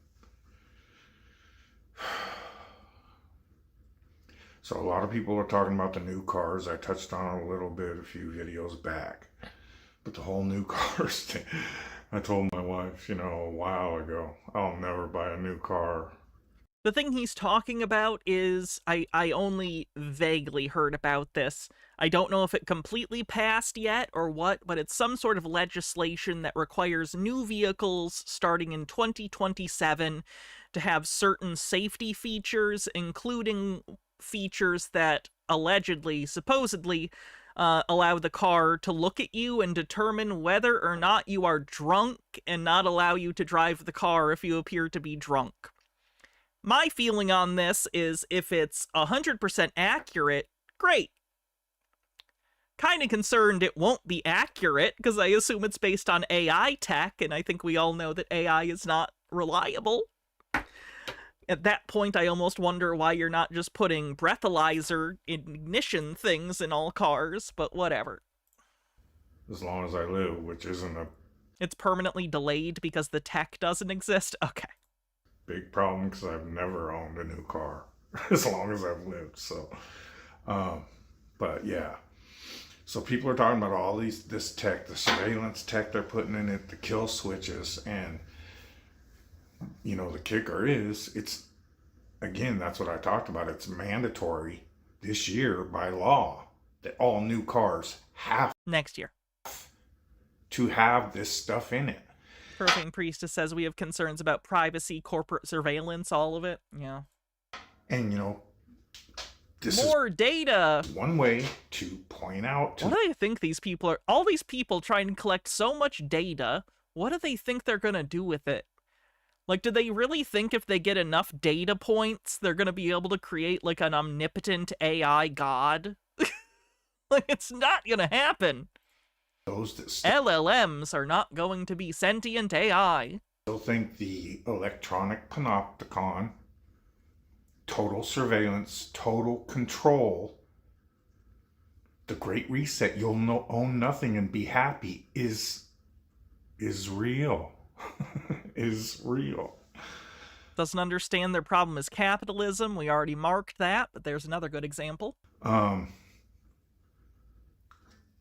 so a lot of people are talking about the new cars. I touched on it a little bit a few videos back. But the whole new cars thing, I told my wife, a while ago, I'll never buy a new car. The thing he's talking about is, I only vaguely heard about this. I don't know if it completely passed yet or what, but it's some sort of legislation that requires new vehicles starting in 2027 to have certain safety features, including features that allegedly, supposedly, allow the car to look at you and determine whether or not you are drunk and not allow you to drive the car if you appear to be drunk. My feeling on this is if it's 100% accurate, great. Kind of concerned it won't be accurate, because I assume it's based on AI tech, and I think we all know that AI is not reliable. At that point, I almost wonder why you're not just putting breathalyzer ignition things in all cars, but whatever. As long as I live, which isn't a... It's permanently delayed because the tech doesn't exist? Okay. Big problem, because I've never owned a new car as long as I've lived. So, but yeah. So people are talking about all this tech, the surveillance tech they're putting in it, the kill switches, and the kicker is again, that's what I talked about. It's mandatory this year by law that all new cars have next year to have this stuff in it. Profane Priestess says we have concerns about privacy, corporate surveillance, all of it. Yeah. And, this more data. One way to point out. What do they think these people are? All these people trying to collect so much data. What do they think they're going to do with it? Like, do they really think if they get enough data points, they're going to be able to create, like, an omnipotent AI god? Like, it's not going to happen. Those that LLMs are not going to be sentient AI. Still think the electronic panopticon, total surveillance, total control, the Great Reset, you'll own nothing and be happy, is real. Is real. Doesn't understand their problem is capitalism. We already marked that, but there's another good example.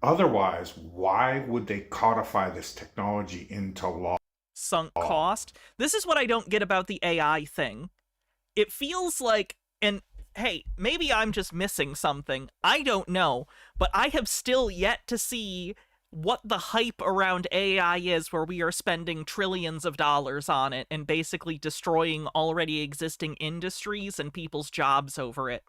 Otherwise, why would they codify this technology into law? Sunk cost. This is what I don't get about the AI thing. It feels like, and hey, maybe I'm just missing something. I don't know, but I have still yet to see what the hype around AI is, where we are spending trillions of dollars on it and basically destroying already existing industries and people's jobs over it.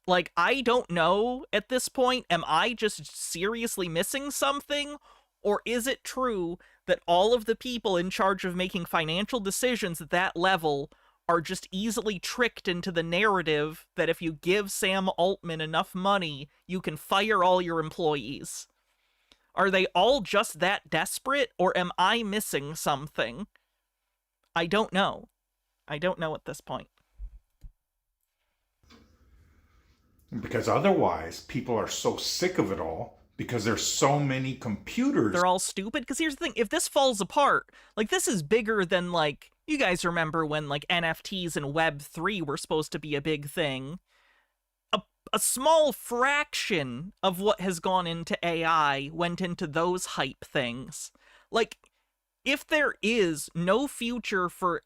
Like, I don't know at this point, am I just seriously missing something? Or is it true that all of the people in charge of making financial decisions at that level are just easily tricked into the narrative that if you give Sam Altman enough money, you can fire all your employees? Are they all just that desperate, or am I missing something? I don't know. I don't know at this point. Because otherwise, people are so sick of it all because there's so many computers. They're all stupid? Because here's the thing, if this falls apart, like, this is bigger than, like, you guys remember when, like, NFTs and Web3 were supposed to be a big thing. A small fraction of what has gone into AI went into those hype things. Like, if there is no future for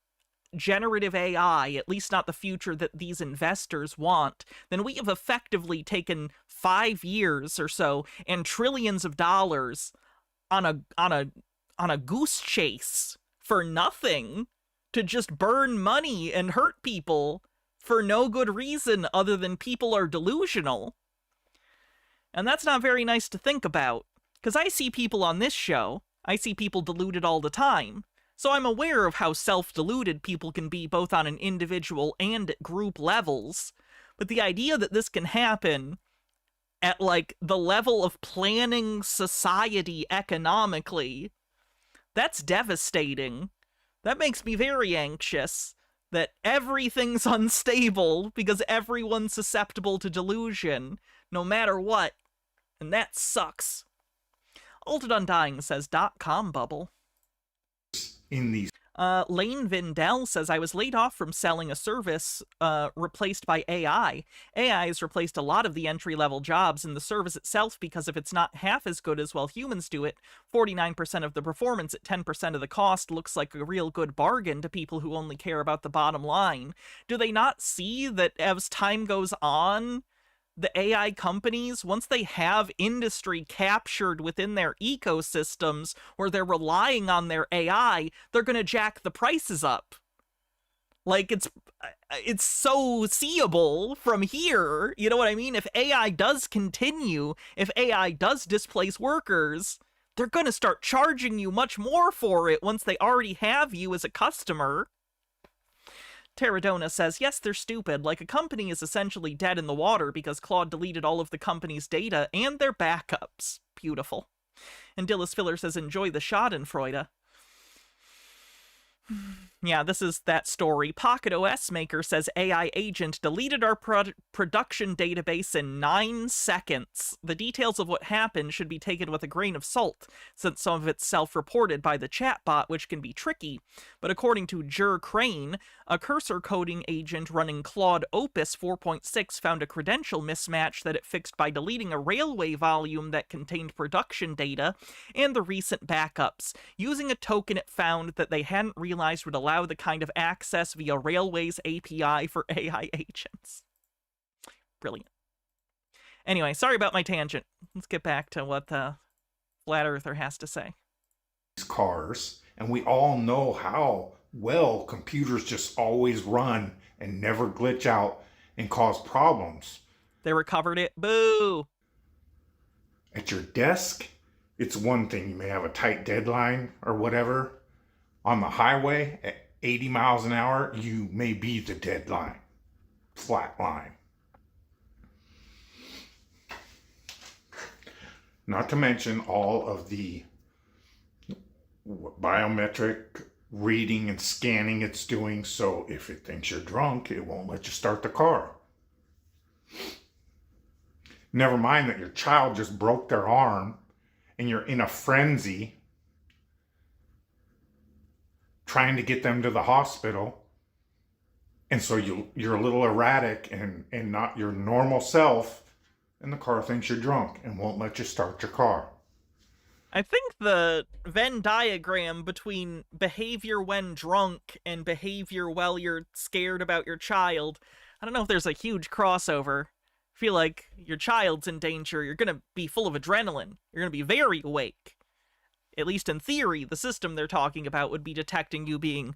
generative AI, at least not the future that these investors want, then we have effectively taken 5 years or so and trillions of dollars on a goose chase for nothing, to just burn money and hurt people for no good reason other than people are delusional. And that's not very nice to think about, because I see people on this show, I see people deluded all the time, so I'm aware of how self-deluded people can be both on an individual and group levels, but the idea that this can happen at, like, the level of planning society economically, that's devastating. That makes me very anxious. That everything's unstable because everyone's susceptible to delusion, no matter what, and that sucks. Ulted Undying says .com bubble. In these. Lane Vindell says, I was laid off from selling a service replaced by AI. AI has replaced a lot of the entry-level jobs in the service itself because if it's not half as good as while humans do it, 49% of the performance at 10% of the cost looks like a real good bargain to people who only care about the bottom line. Do they not see that as time goes on, the AI companies, once they have industry captured within their ecosystems where they're relying on their AI, they're going to jack the prices up? Like, it's so seeable from here. You know what I mean? If AI does continue, if AI does displace workers, they're going to start charging you much more for it once they already have you as a customer. Terradona says, yes, they're stupid. Like, a company is essentially dead in the water because Claude deleted all of the company's data and their backups. Beautiful. And Dillis Filler says, enjoy the Schadenfreude. Yeah, this is that story. Pocket OS Maker says AI agent deleted our production database in 9 seconds. The details of what happened should be taken with a grain of salt, since some of it's self-reported by the chatbot, which can be tricky. But according to Jer Crane, a cursor coding agent running Claude Opus 4.6 found a credential mismatch that it fixed by deleting a railway volume that contained production data and the recent backups. Using a token it found that they hadn't realized would allow the kind of access via Railway's API for AI agents. Brilliant. Anyway, sorry about my tangent. Let's get back to what the Flat Earther has to say. Cars, and we all know how well computers just always run and never glitch out and cause problems. They recovered it. Boo! At your desk, it's one thing. You may have a tight deadline or whatever. On the highway at 80 miles an hour, you may be the deadline. Flat line. Not to mention all of the biometric reading and scanning it's doing, so if it thinks you're drunk, it won't let you start the car. Never mind that your child just broke their arm and you're in a frenzy trying to get them to the hospital, and so you're a little erratic and not your normal self, and the car thinks you're drunk and won't let you start your car. I think the Venn diagram between behavior when drunk and behavior while you're scared about your child, I don't know if there's a huge crossover. I feel like your child's in danger, you're gonna be full of adrenaline, you're gonna be very awake. At least in theory, the system they're talking about would be detecting you being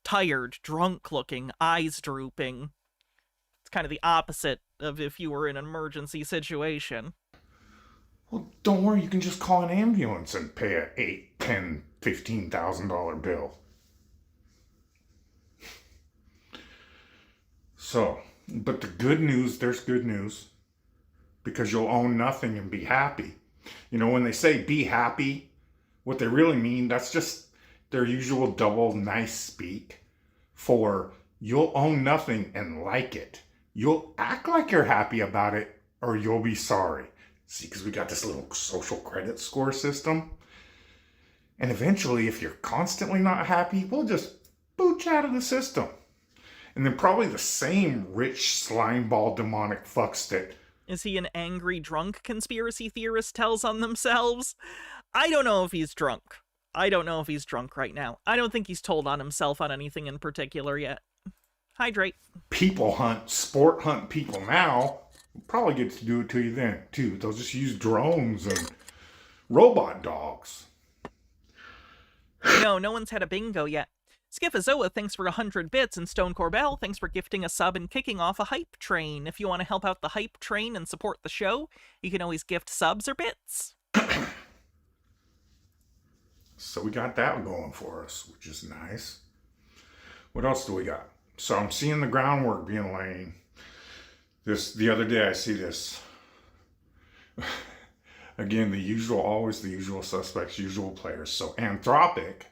tired, drunk-looking, eyes drooping. It's kind of the opposite of if you were in an emergency situation. Well, don't worry, you can just call an ambulance and pay a $8,000, $10,000, $15,000 bill. So, but the good news, there's good news, because you'll own nothing and be happy. You know, when they say be happy, what they really mean, that's just their usual double nice speak for you'll own nothing and like it. You'll act like you're happy about it or you'll be sorry. See, because we got this little social credit score system. And eventually, if you're constantly not happy, we'll just boot you out of the system. And then probably the same rich slimeball demonic fucks that... Is he an angry drunk, conspiracy theorist tells on themselves? I don't know if he's drunk. I don't know if he's drunk right now. I don't think he's told on himself on anything in particular yet. Hydrate. People hunt, sport hunt people now. We'll probably get to do it to you then, too. They'll just use drones and robot dogs. No one's had a bingo yet. Skifazoa, thanks for 100 bits, and Stone Corbell, thanks for gifting a sub and kicking off a hype train. If you want to help out the hype train and support the show, you can always gift subs or bits. So we got that going for us, which is nice. What else do we got? So I'm seeing the groundwork being laid. The other day I see this. Again, always the usual suspects, usual players. So Anthropic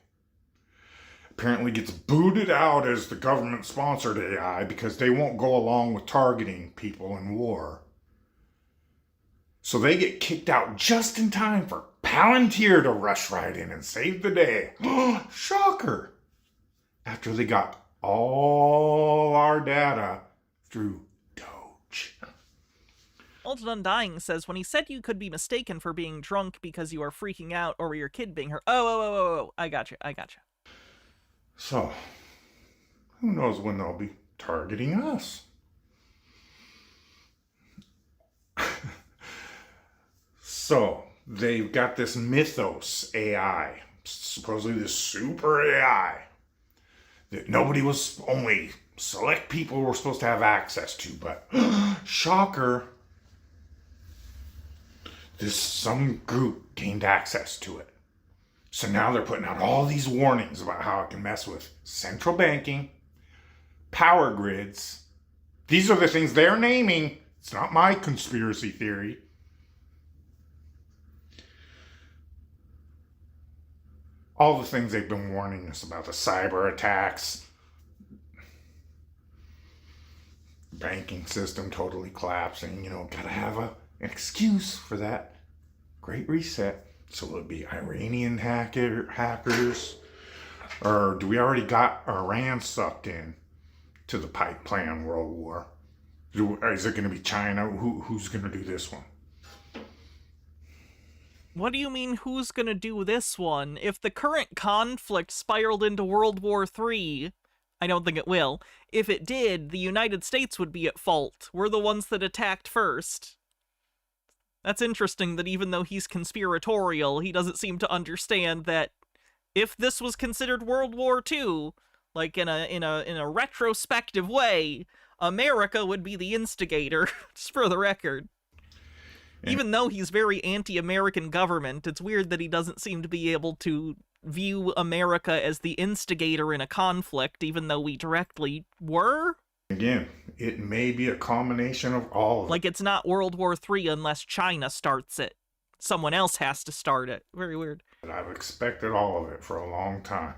apparently gets booted out as the government-sponsored AI because they won't go along with targeting people in war. So they get kicked out just in time for Palantir to rush right in and save the day. Shocker! after they got all our data through Doge. Alton Undying says, when he said you could be mistaken for being drunk because you are freaking out or your kid being hurt. Oh, I gotcha. So, who knows when they'll be targeting us? So, they've got this Mythos AI, supposedly this super AI, that only select people were supposed to have access to, but shocker, some group gained access to it. So now they're putting out all these warnings about how it can mess with central banking, power grids. These are the things they're naming. It's not my conspiracy theory. All the things they've been warning us about, the cyber attacks, banking system totally collapsing, gotta have an excuse for that great reset. So will it be Iranian hackers? Or do we already got Iran sucked in to the pipe plan world war? Is it going to be China? Who's going to do this one? What do you mean, who's gonna do this one? If the current conflict spiraled into World War III, I don't think it will. If it did, the United States would be at fault. We're the ones that attacked first. That's interesting that even though he's conspiratorial, he doesn't seem to understand that if this was considered World War II, like in a retrospective way, America would be the instigator, just for the record. Even though he's very anti-American government, it's weird that he doesn't seem to be able to view America as the instigator in a conflict, even though we directly were. Again, it may be a combination of all of it. Like, it's not World War III unless China starts it. Someone else has to start it. Very weird. I've expected all of it for a long time.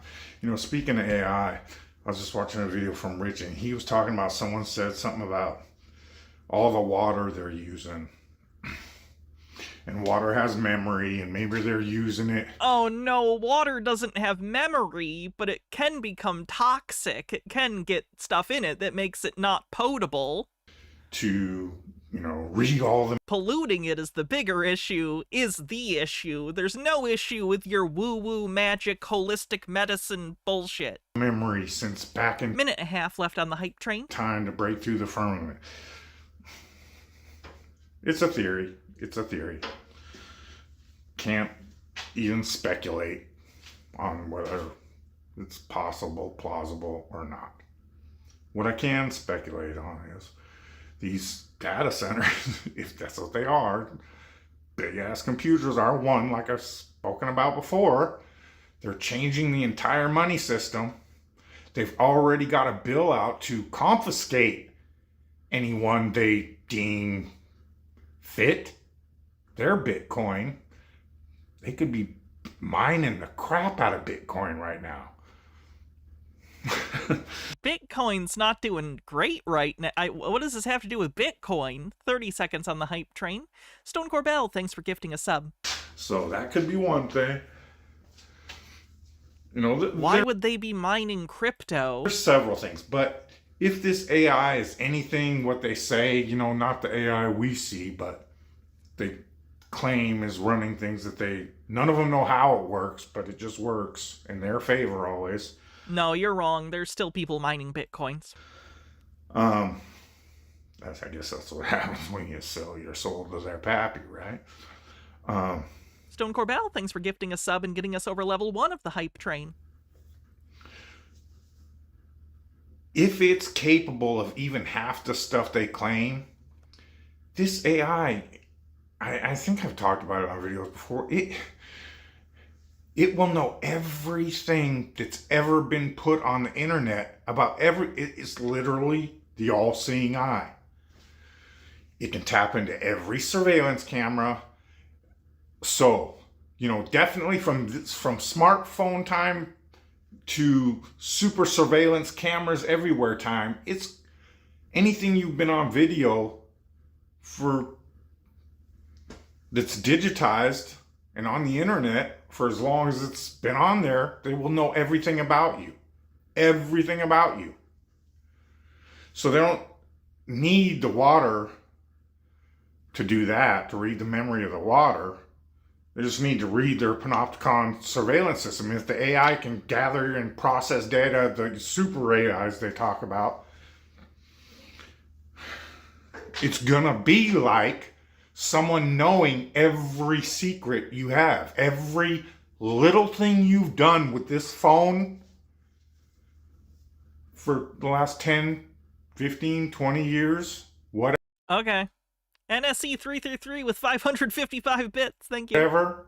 Speaking of AI, I was just watching a video from Rich, and he was talking about, someone said something about all the water they're using. And water has memory, and maybe they're using it. Oh no, water doesn't have memory, but it can become toxic. It can get stuff in it that makes it not potable. To, read all the... Polluting it is the bigger issue, is the issue. There's no issue with your woo-woo magic holistic medicine bullshit. Memory since back in... Minute and a half left on the hype train. Time to break through the firmament. It's a theory. Can't even speculate on whether it's possible, plausible, or not. What I can speculate on is these data centers, if that's what they are, big ass computers are one, like I've spoken about before. They're changing the entire money system. They've already got a bill out to confiscate anyone they deem fit their Bitcoin. They could be mining the crap out of Bitcoin right now. Bitcoin's not doing great right now. What does this have to do with Bitcoin? 30 seconds on the hype train. Stone Corbell, thanks for gifting a sub. So that could be one thing. Why would they be mining crypto? There's several things, but if this AI is anything what they say, not the AI we see, but they claim is running things that none of them know how it works, but it just works in their favor always. No, you're wrong. There's still people mining Bitcoins. I guess that's what happens when you sell your soul to their pappy, right? Stone Corbell, thanks for gifting a sub and getting us over level 1 of the hype train. If it's capable of even half the stuff they claim, this AI, I think I've talked about it on videos before, it will know everything that's ever been put on the internet about it's literally the all-seeing eye. It can tap into every surveillance camera. So, definitely from smartphone time to super surveillance cameras everywhere time, it's anything you've been on video for that's digitized and on the internet for as long as it's been on there, they will know everything about you. everything about you. So they don't need the water to do that, to read the memory of the water. They just need to read their panopticon surveillance system. If the AI can gather and process data, the super AIs they talk about, it's gonna be like someone knowing every secret you have, every little thing you've done with this phone for the last 10, 15, 20 years. What? Okay. NSE 333 with 555 bits. Thank you. Ever.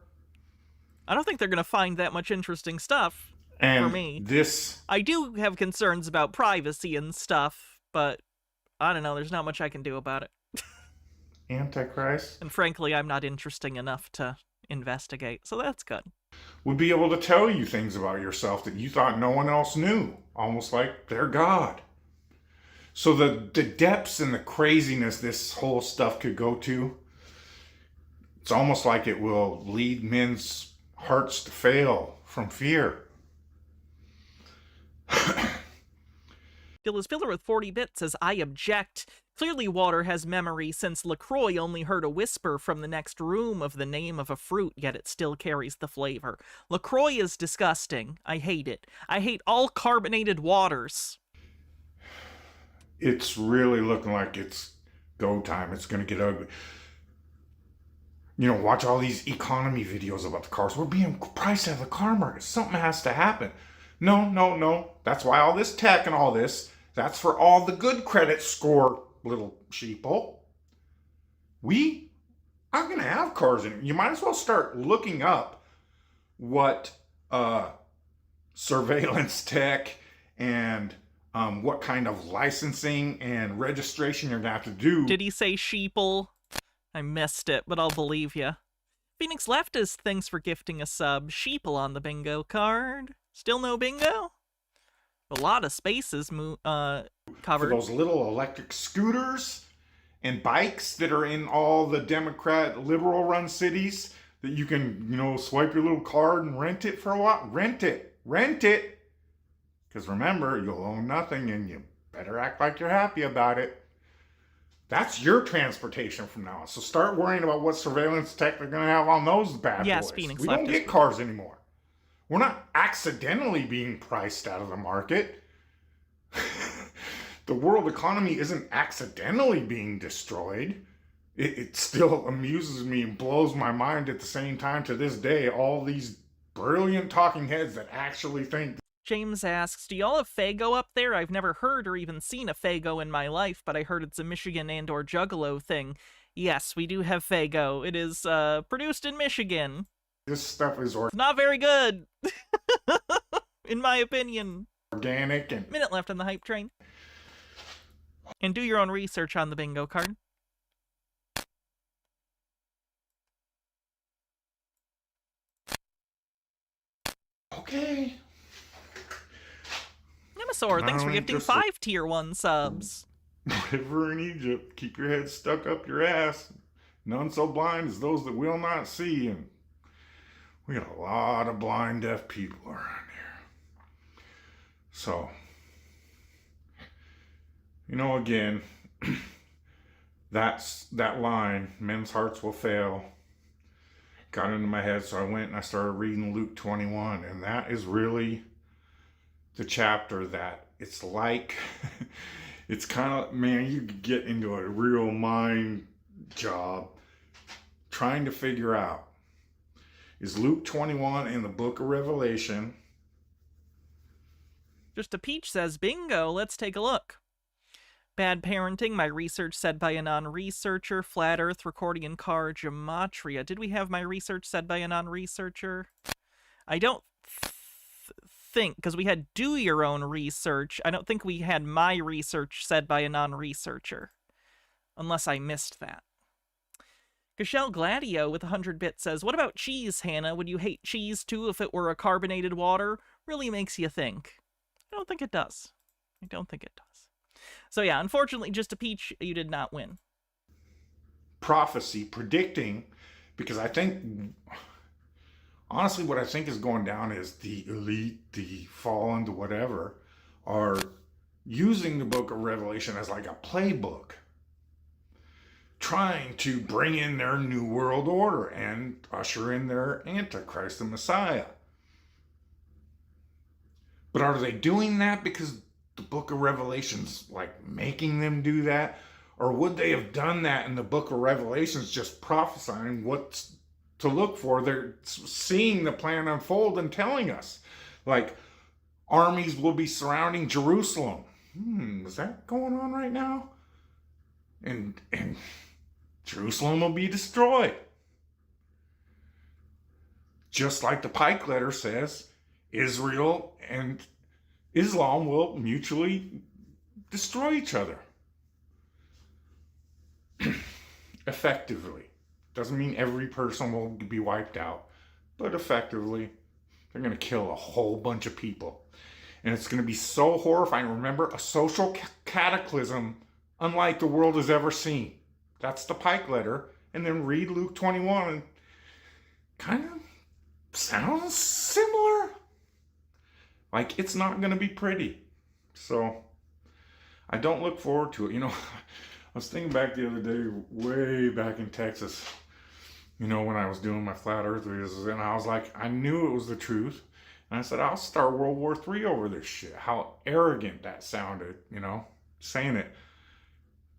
I don't think they're going to find that much interesting stuff And for me. This. I do have concerns about privacy and stuff, but I don't know. There's not much I can do about it. Antichrist. And frankly, I'm not interesting enough to investigate, so that's good. Would be able to tell you things about yourself that you thought no one else knew. Almost like they're God. So the depths and the craziness this whole stuff could go to, it's almost like it will lead men's hearts to fail from fear. Dillis Filler with 40 bits says, I object. Clearly water has memory since LaCroix only heard a whisper from the next room of the name of a fruit, yet it still carries the flavor. LaCroix is disgusting. I hate it. I hate all carbonated waters. It's really looking like it's go time. It's going to get ugly. You know, watch all these economy videos about the cars. We're being priced out of the car market. Something has to happen. No. That's why all this tech and all this, that's for all the good credit score, little sheeple. We are going to have cars in it. You might as well start looking up what surveillance tech and what kind of licensing and registration you're going to have to do. Did he say sheeple? I missed it, but I'll believe you. Phoenix Leftist, thanks for gifting a sub. Sheeple on the bingo card. Still no bingo? A lot of spaces covered. For those little electric scooters and bikes that are in all the Democrat, liberal-run cities that you can, you know, swipe your little card and rent it for a while. Rent it. Because remember, you'll own nothing and you better act like you're happy about it. That's your transportation from now on. So start worrying about what surveillance tech they're going to have on those bad boys. Phoenix We don't get cars anymore. We're not accidentally being priced out of the market. The world economy isn't accidentally being destroyed. It still amuses me and blows my mind at the same time to this day. All these brilliant talking heads that actually think. James asks, do y'all have Faygo up there? I've never heard or even seen a Faygo in my life, but I heard it's a Michigan and or Juggalo thing. Yes, we do have Faygo. It is produced in Michigan. This stuff is not very good, in my opinion. Organic and... Minute left on the hype train. And do your own research on the bingo card. Okay. Nemesaur, thanks for gifting 5 tier 1 subs. River in Egypt, keep your head stuck up your ass. None so blind as those that will not see. And we got a lot of blind deaf people around here. So, you know, again, that line, men's hearts will fail, got into my head. So I went and I started reading Luke 21. And that is really the chapter that it's like, it's kind of, man, you could get into a real mind job trying to figure out, is Luke 21 in the book of Revelation? Just a Peach says, bingo, let's take a look. Bad parenting, my research said by a non-researcher, flat earth, recording car, gematria. Did we have my research said by a non-researcher? I don't think, because we had do your own research. I don't think we had my research said by a non-researcher. Unless I missed that. Gashel Gladio with 100 bits says, what about cheese, Hannah? Would you hate cheese too if it were a carbonated water? Really makes you think. I don't think it does. I don't think it does. So yeah, unfortunately, just a Peach, you did not win. Prophecy, predicting, because I think, honestly, what I think is going down is the elite, the fallen, the whatever, are using the book of Revelation as like a playbook, trying to bring in their new world order and usher in their Antichrist, the Messiah. But are they doing that because the book of Revelation's like making them do that? Or would they have done that and the book of Revelation's just prophesying what's to look for? They're seeing the plan unfold and telling us. Like, armies will be surrounding Jerusalem. Is that going on right now? And Jerusalem will be destroyed. Just like the Pike letter says, Israel and Islam will mutually destroy each other. Effectively. Doesn't mean every person will be wiped out, but effectively, they're going to kill a whole bunch of people. And it's going to be so horrifying. Remember, a social cataclysm unlike the world has ever seen. That's the Pike letter. And then read Luke 21 and kind of sounds similar. Like, it's not going to be pretty. So, I don't look forward to it. You know, I was thinking back the other day, way back in Texas, you know, when I was doing my flat earth videos, and I was like, I knew it was the truth. And I said, I'll start World War III over this shit. How arrogant that sounded, you know, saying it.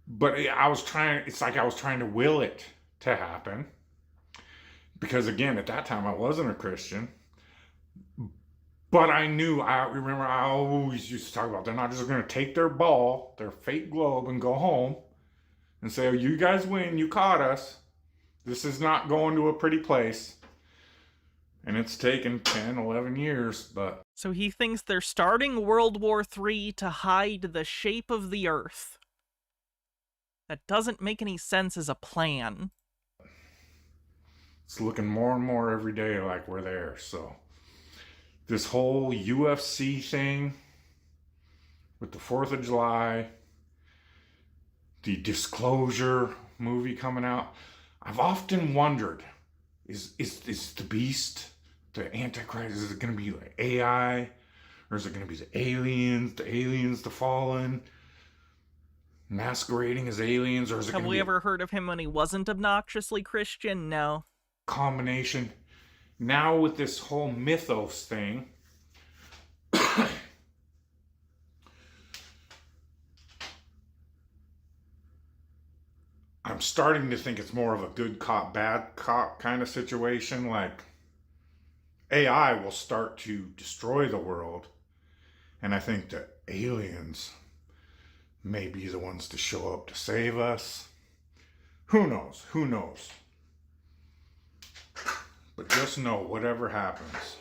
But it's like I was trying to will it to happen. Because again, at that time, I wasn't a Christian. But I remember I always used to talk about, they're not just going to take their ball, their fake globe, and go home and say, oh, you guys win, you caught us. This is not going to a pretty place. And it's taken 10, 11 years, but... So he thinks they're starting World War III to hide the shape of the Earth. That doesn't make any sense as a plan. It's looking more and more every day like we're there, so... This whole UFC thing with the 4th of July, the Disclosure movie coming out, I've often wondered, is the beast, the Antichrist, is it going to be like AI? Or is it going to be the aliens, the fallen, masquerading as aliens? Or is it Have we ever heard of him when he wasn't obnoxiously Christian? No. Combination? Now with this whole mythos thing, I'm starting to think it's more of a good cop, bad cop kind of situation. Like, AI will start to destroy the world, and I think that aliens may be the ones to show up to save us. Who knows? Who knows? But just know, whatever happens,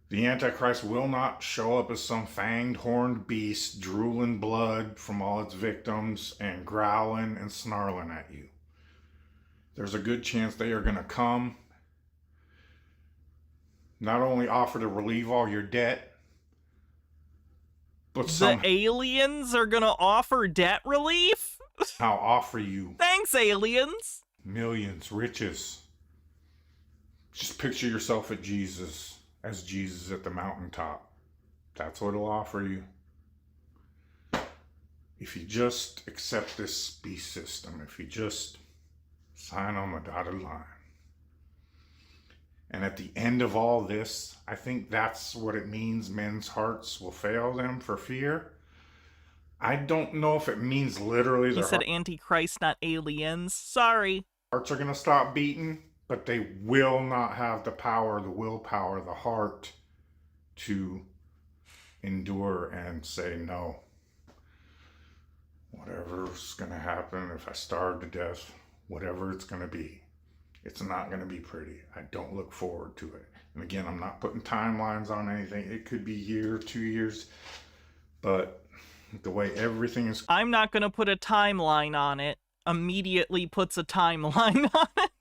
the Antichrist will not show up as some fanged, horned beast drooling blood from all its victims and growling and snarling at you. There's a good chance they are going to come, not only offer to relieve all your debt, but the aliens are going to offer debt relief? I'll offer you... Thanks, aliens! Millions, riches. Just picture yourself as Jesus at the mountaintop. That's what it'll offer you. If you just accept this beast system, if you just sign on the dotted line. And at the end of all this, I think that's what it means men's hearts will fail them for fear. I don't know if it means literally He said Antichrist, not aliens. Sorry. Hearts are going to stop beating, but they will not have the power, the willpower, the heart to endure and say no. Whatever's going to happen, if I starve to death, whatever it's going to be, it's not going to be pretty. I don't look forward to it. And again, I'm not putting timelines on anything. It could be a year, 2 years, but the way everything is... I'm not going to put a timeline on it. Immediately puts a timeline on it.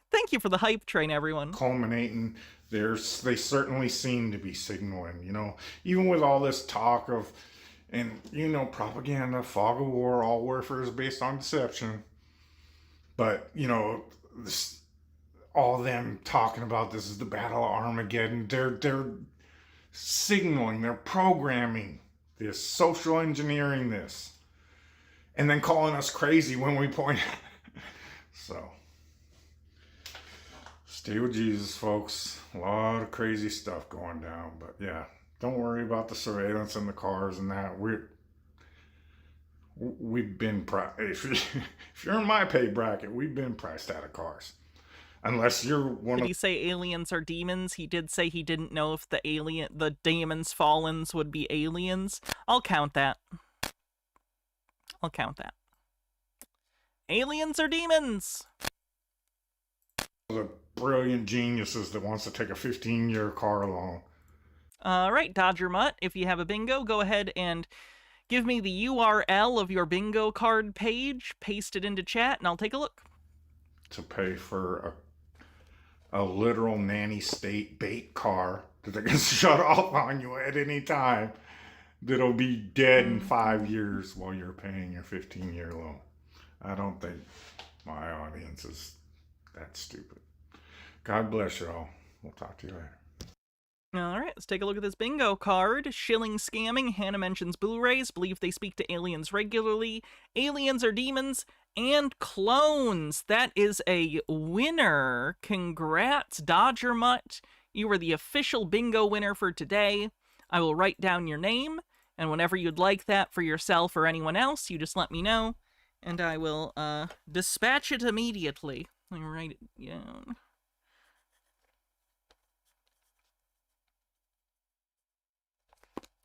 Thank you for the hype train, everyone. Culminating, they certainly seem to be signaling, you know, even with all this talk of, and, you know, propaganda, fog of war, all warfare is based on deception. But, you know, all them talking about this is the Battle of Armageddon, they're signaling, they're programming this, social engineering this, and then calling us crazy when we point out. So, stay with Jesus, folks. A lot of crazy stuff going down, but yeah, don't worry about the surveillance in the cars and that. We've been if you're in my pay bracket, we've been priced out of cars. Unless you're one Did of... he say aliens are demons? He did say he didn't know if the demons fallens would be aliens. I'll count that. I'll count that. Aliens are demons! The brilliant geniuses that wants to take a 15-year car loan. Alright, Dodger Mutt, if you have a bingo, go ahead and give me the URL of your bingo card page, paste it into chat, and I'll take a look. To pay for a literal nanny state bait car that they can shut off on you at any time that'll be dead in 5 years while you're paying your 15-year loan. I don't think my audience is that stupid. God bless you all. We'll talk to you later. Alright, let's take a look at this bingo card. Shilling scamming. Hannah mentions Blu-rays. Believe they speak to aliens regularly. Aliens are demons. And clones. That is a winner. Congrats, Dodger Mutt. You were the official bingo winner for today. I will write down your name. And whenever you'd like that for yourself or anyone else, you just let me know. And I will dispatch it immediately. Let me write it down.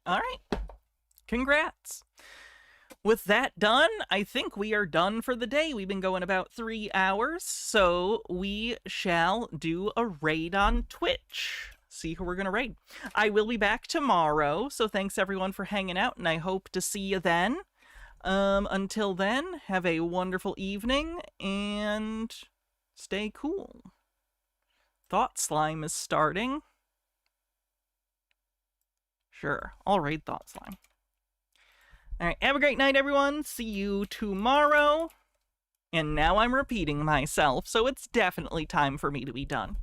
Alright. Congrats. With that done, I think we are done for the day. We've been going about 3 hours, so we shall do a raid on Twitch. See who we're going to raid. I will be back tomorrow, so thanks everyone for hanging out, and I hope to see you then. Until then, have a wonderful evening, and stay cool. Thought Slime is starting. Sure, I'll raid Thought Slime. Alright, have a great night, everyone. See you tomorrow. And now I'm repeating myself, so it's definitely time for me to be done.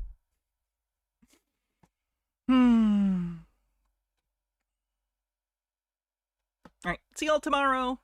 Alright, see y'all tomorrow.